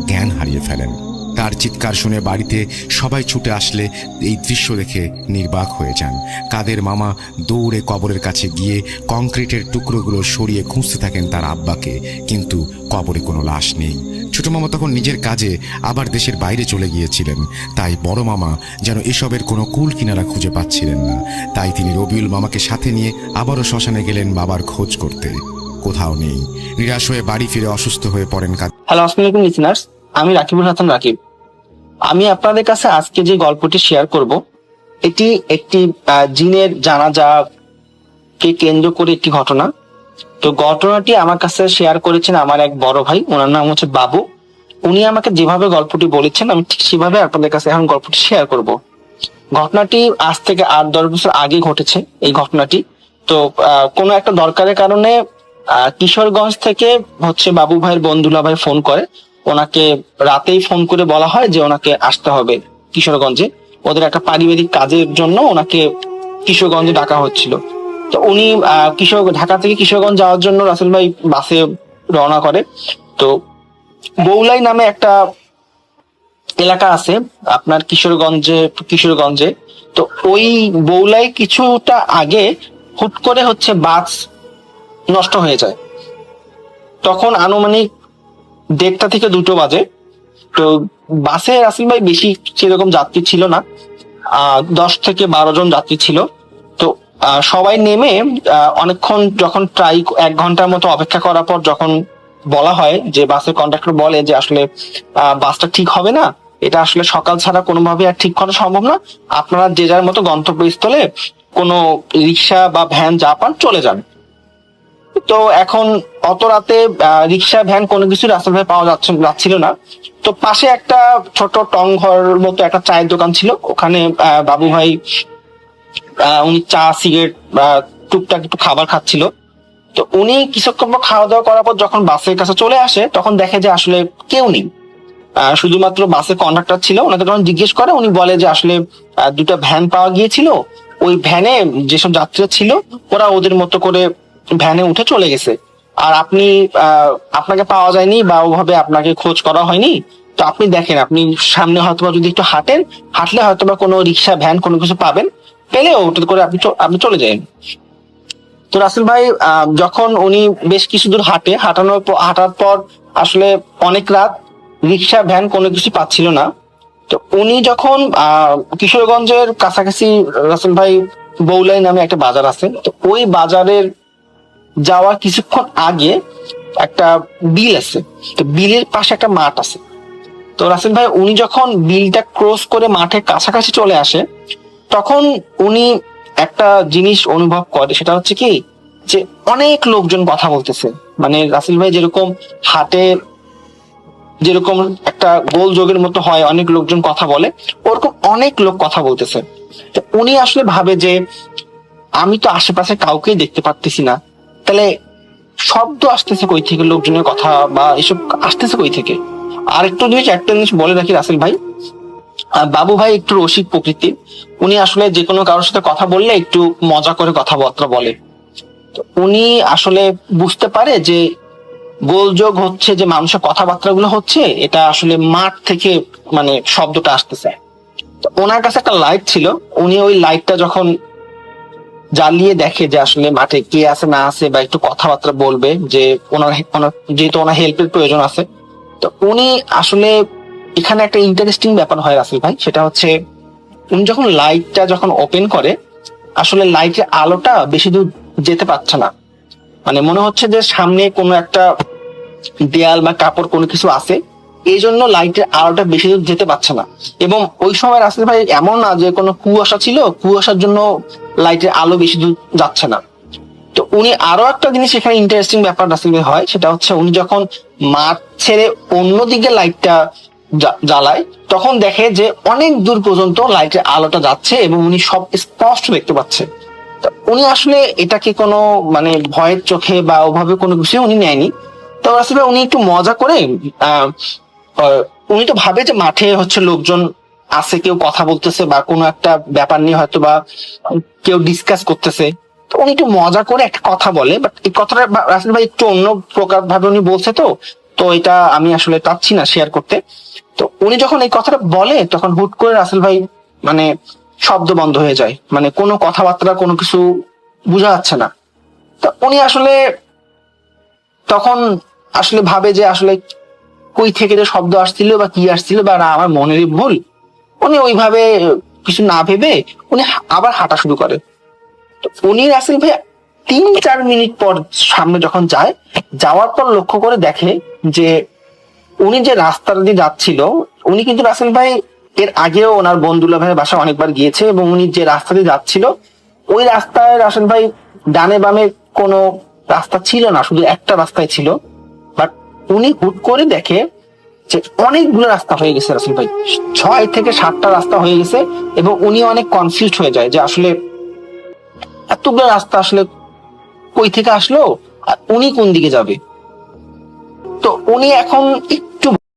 জ্ঞান হারিয়ে ফেলেন। তার চিৎকার শুনে বাড়িতে সবাই ছুটে আসলে এই দৃশ্য দেখে নির্বাক হয়ে যান। কাদের মামা দৌড়ে কবরের কাছে গিয়ে কংক্রিটের টুকরোগুলো সরিয়ে খুঁজতে থাকেন তার আব্বাকে, কিন্তু কবরে কোনো লাশ নেই। ছোট মামা তখন নিজের কাজে আবার দেশের বাইরে চলে গিয়েছিলেন। তাই বড় মামা যেন এসবের কোনো কুল কিনারা খুঁজে পাচ্ছিলেন না। তাই তিনি রবিউল মামাকে সাথে নিয়ে আবারও শ্মশানে গেলেন বাবার খোঁজ করতে। কোথাও নেই। নিরাশ হয়ে বাড়ি ফিরে অসুস্থ হয়ে পড়েন। হ্যালো, আসসালামু আলাইকুম লিসেনার্স, আমি রাকিবুল হাসান রাকিব। আমি আপনাদের কাছে আজকে যে গল্পটি শেয়ার করব, এটি একটি জিনের জানাজাকে কেন্দ্র করে একটি ঘটনা। তো ঘটনাটি আমার কাছে শেয়ার করেছেন আমার এক বড় ভাই, ওনার নাম হচ্ছে বাবু। উনি আমাকে যেভাবে গল্পটি বলেছেন আমি ঠিক সেভাবে আপনাদের কাছে এখন গল্পটি শেয়ার করব। ঘটনাটি আজ থেকে 8-10 বছর আগে ঘটেছে এই ঘটনাটি। তো কোনো একটা দরকারের কারণে কিশোরগঞ্জ থেকে হচ্ছে বাবু ভাইয়ের বন্ধুলা ভাই ফোন করে। ওনাকে রাতেই ফোন করে বলা হয় যে ওনাকে আসতে হবে কিশোরগঞ্জে, ওদের একটা পারিবারিক কাজের জন্য ওনাকে কিশোরগঞ্জে ডাকা হচ্ছিল। তো উনি ঢাকা থেকে কিশোরগঞ্জ যাওয়ার জন্য রাসেল ভাই বাসে রওনা করে। তো বৌলাই নামে একটা এলাকা আছে আপনার কিশোরগঞ্জে। তো ওই বৌলাই কিছুটা আগে হুট করে হচ্ছে বাস নষ্ট হয়ে যায়। তখন আনুমানিক 1:30 থেকে 2 বাজে। তো বাসে রাসেল ভাই বেশি সেরকম যাত্রী ছিল না, 10 থেকে 12 জন যাত্রী ছিল। তো সবাই নেমে অনেকক্ষণ যখন প্রায় 1 ঘন্টার মতো অপেক্ষা করার পর যখন বলা হয় যে বাসের কন্ডাক্টর বলে যে আসলে বাসটা ঠিক হবে না, এটা আসলে সকাল ছাড়া কোনোভাবে আর ঠিক করা সম্ভব না, আপনারা যে যার মতো গন্তব্যস্থলে কোনো রিক্সা বা ভ্যান যা পান চলে যান। তো এখন অত রাতে রিক্সা ভ্যান কোনো কিছু রাস্তা ভাই পাওয়া যাচ্ছিল না। তো পাশে একটা ছোট টং ঘর মতো একটা চায়ের দোকান ছিল, ওখানে বাবু ভাই উনি চা সিগারেট টুকটাক একটু খাবার খাচ্ছিল। তো উনি কিছুক্ষণ পর খাওয়া দাওয়া করার পর যখন বাসের কাছে চলে আসে তখন দেখে যে আসলে কেউ নেই, শুধুমাত্র বাসের কন্ডাক্টর ছিল। ওনাকে যখন জিজ্ঞেস করে উনি বলে যে আসলে 2টা ভ্যান পাওয়া গিয়েছিল, ওই ভ্যানে যেসব যাত্রীরা ছিল ওরা ওদের মতো করে ভ্যানে উঠে চলে গেছে, আর আপনাকে পাওয়া যায়নি বা ওভাবে আপনাকে খোঁজ করা হয়নি। তো আপনি দেখেন, আপনি সামনে হয়তোবা যদি একটু হাঁটলে হয়তোবা কোনো রিক্সা ভ্যান কোনো কিছু পাবেন, পেলে ওটা করে আপনি চলে যাবেন। তো রাসেল ভাই যখন উনি বেশ কিছু দূর হাঁটার পর আসলে অনেক রাত, রিক্সা ভ্যান কোনো কিছু পাচ্ছিল না। তো উনি যখন কিশোরগঞ্জের কাছাকাছি রাসেল ভাই বৌলাই নামে একটা বাজার আছে, তো ওই বাজারের যাওয়ার কিছুক্ষণ আগে একটা বিল আছে। তো বিলের পাশে একটা মাঠ আছে। তো রাসেল ভাই উনি যখন বিলটা ক্রস করে মাঠের কাছাকাছি চলে আসে তখন উনি একটা জিনিস অনুভব করে, সেটা হচ্ছে কি যে অনেক লোকজন কথা বলতেছে। মানে রাসেল ভাই যেরকম হাটে যেরকম একটা গোল যোগের মতো হয়, অনেক লোকজন কথা বলে, ওরকম অনেক লোক কথা বলতেছে। তো উনি আসলে ভাবে যে আমি তো আশেপাশে কাউকেই দেখতে পারতেছি না, তাহলে শব্দ আসতেছে কই থেকে, লোকজনের কথা বা এসব আসতেছে কই থেকে? আর একটু জিনিস, একটা জিনিস বলে রাখি রাসেল ভাই, বাবু ভাই একটু রসিক প্রকৃতির। উনি আসলে যে কোনো কারোর সাথে কথা বললে একটু মজা করে কথাবার্তা বলে। তো উনি আসলে বুঝতে পারে যে গোলযোগ হচ্ছে, যে মানুষের কথাবার্তা গুলো হচ্ছে, এটা আসলে মাঠ থেকে মানে শব্দটা আসতেছে। তো ওনার কাছে একটা লাইট ছিল, উনি ওই লাইটটা যখন জ্বালিয়ে দেখে যে আসলে মাঠে কে আছে না আছে, বা একটু কথাবার্তা বলবে, যে ওনার ওনার যেহেতু ওনার হেল্পের প্রয়োজন আছে। তো উনি আসলে, এখানে একটা ইন্টারেস্টিং ব্যাপার হয় রাসেল ভাই, সেটা হচ্ছে উনি যখন লাইটটা যখন ওপেন করে, আসলে লাইটের আলোটা বেশি দূর যেতে পারছে না। মানে মনে হচ্ছে যে সামনে কোনো একটা দেয়াল বা কাপড় কোনো কিছু আছে, এই জন্য লাইটের আলোটা বেশি দূর যেতে পারছে না। এবং ওই সময় রাসেল ভাই এমন না যে কোনো কুয়াশা ছিল, কুয়াশার জন্য লাইটের আলো বেশি দূর যাচ্ছে না। তো উনি আরো একটা জিনিস এখানে ইন্টারেস্টিং ব্যাপার রাসেল ভাই হয়, সেটা হচ্ছে উনি যখন মাঠ ছেড়ে অন্যদিকে লাইটটা জ্বালায়, তখন দেখে যে অনেক দূর পর্যন্ত লাইটের আলোটা যাচ্ছে এবং উনি সব স্পষ্ট দেখতে পাচ্ছে। তো উনি আসলে এটাকে কোনো মানে ভয়ের চোখে বা ওভাবে কোনো কিছু উনি নেয়নি। তো আসলে উনি একটু মজা করে আহ উনি তো ভাবে যে মাঠে হচ্ছে লোকজন আছে, কেউ কথা বলতেছে বা কোনো একটা ব্যাপার নিয়ে হয়তো বা কেউ ডিসকাস করতেছে। তো উনি একটু মজা করে একটা কথা বলে, বাট এই কথাটা রাসেল ভাই একটু অন্য প্রকার ভাবে উনি বলছে। তো তো এটা আমি আসলে চাচ্ছি না শেয়ার করতে। তো উনি যখন এই কথাটা বলে, তখন হুট করে রাসেল ভাই মানে শব্দ বন্ধ হয়ে যায়, মানে কোনো কথাবার্তা কোনো কিছু বোঝা যাচ্ছে না। তো উনি আসলে তখন আসলে ভাবে যে আসলে কই থেকে যে শব্দ আসছিল বা কি আসছিল, বা না আমার মনেরই ভুল। উনি ওইভাবে কিছু না ভেবে উনি আবার হাঁটা শুরু করে। তো উনি রাসেল ভাই 3-4 মিনিট পর সামনে যখন যায়, যাওয়ার পর লক্ষ্য করে দেখে যে উনি যে রাস্তাটা দিয়ে যাচ্ছিল, উনি কিন্তু রাসেল ভাই এর আগেও ওনার বন্ধুলা ভাইয়ের বাসা অনেকবার গিয়েছে, এবং উনি যে রাস্তা দিয়ে যাচ্ছিল ওই রাস্তায় রাসেল ভাই ডানে বামে কোনো রাস্তা ছিল না, শুধু একটা রাস্তায় ছিল। বাট উনি হুট করে দেখে যে অনেকগুলো রাস্তা হয়ে গেছে রাসেল ভাই, 6 থেকে 7টা রাস্তা হয়ে গেছে। এবং উনি অনেক কনফিউজ হয়ে যায় যে আসলে এতগুলো রাস্তা আসলে কই থেকে আসলো, আর উনি কোন দিকে যাবে। তো উনি এখন একটু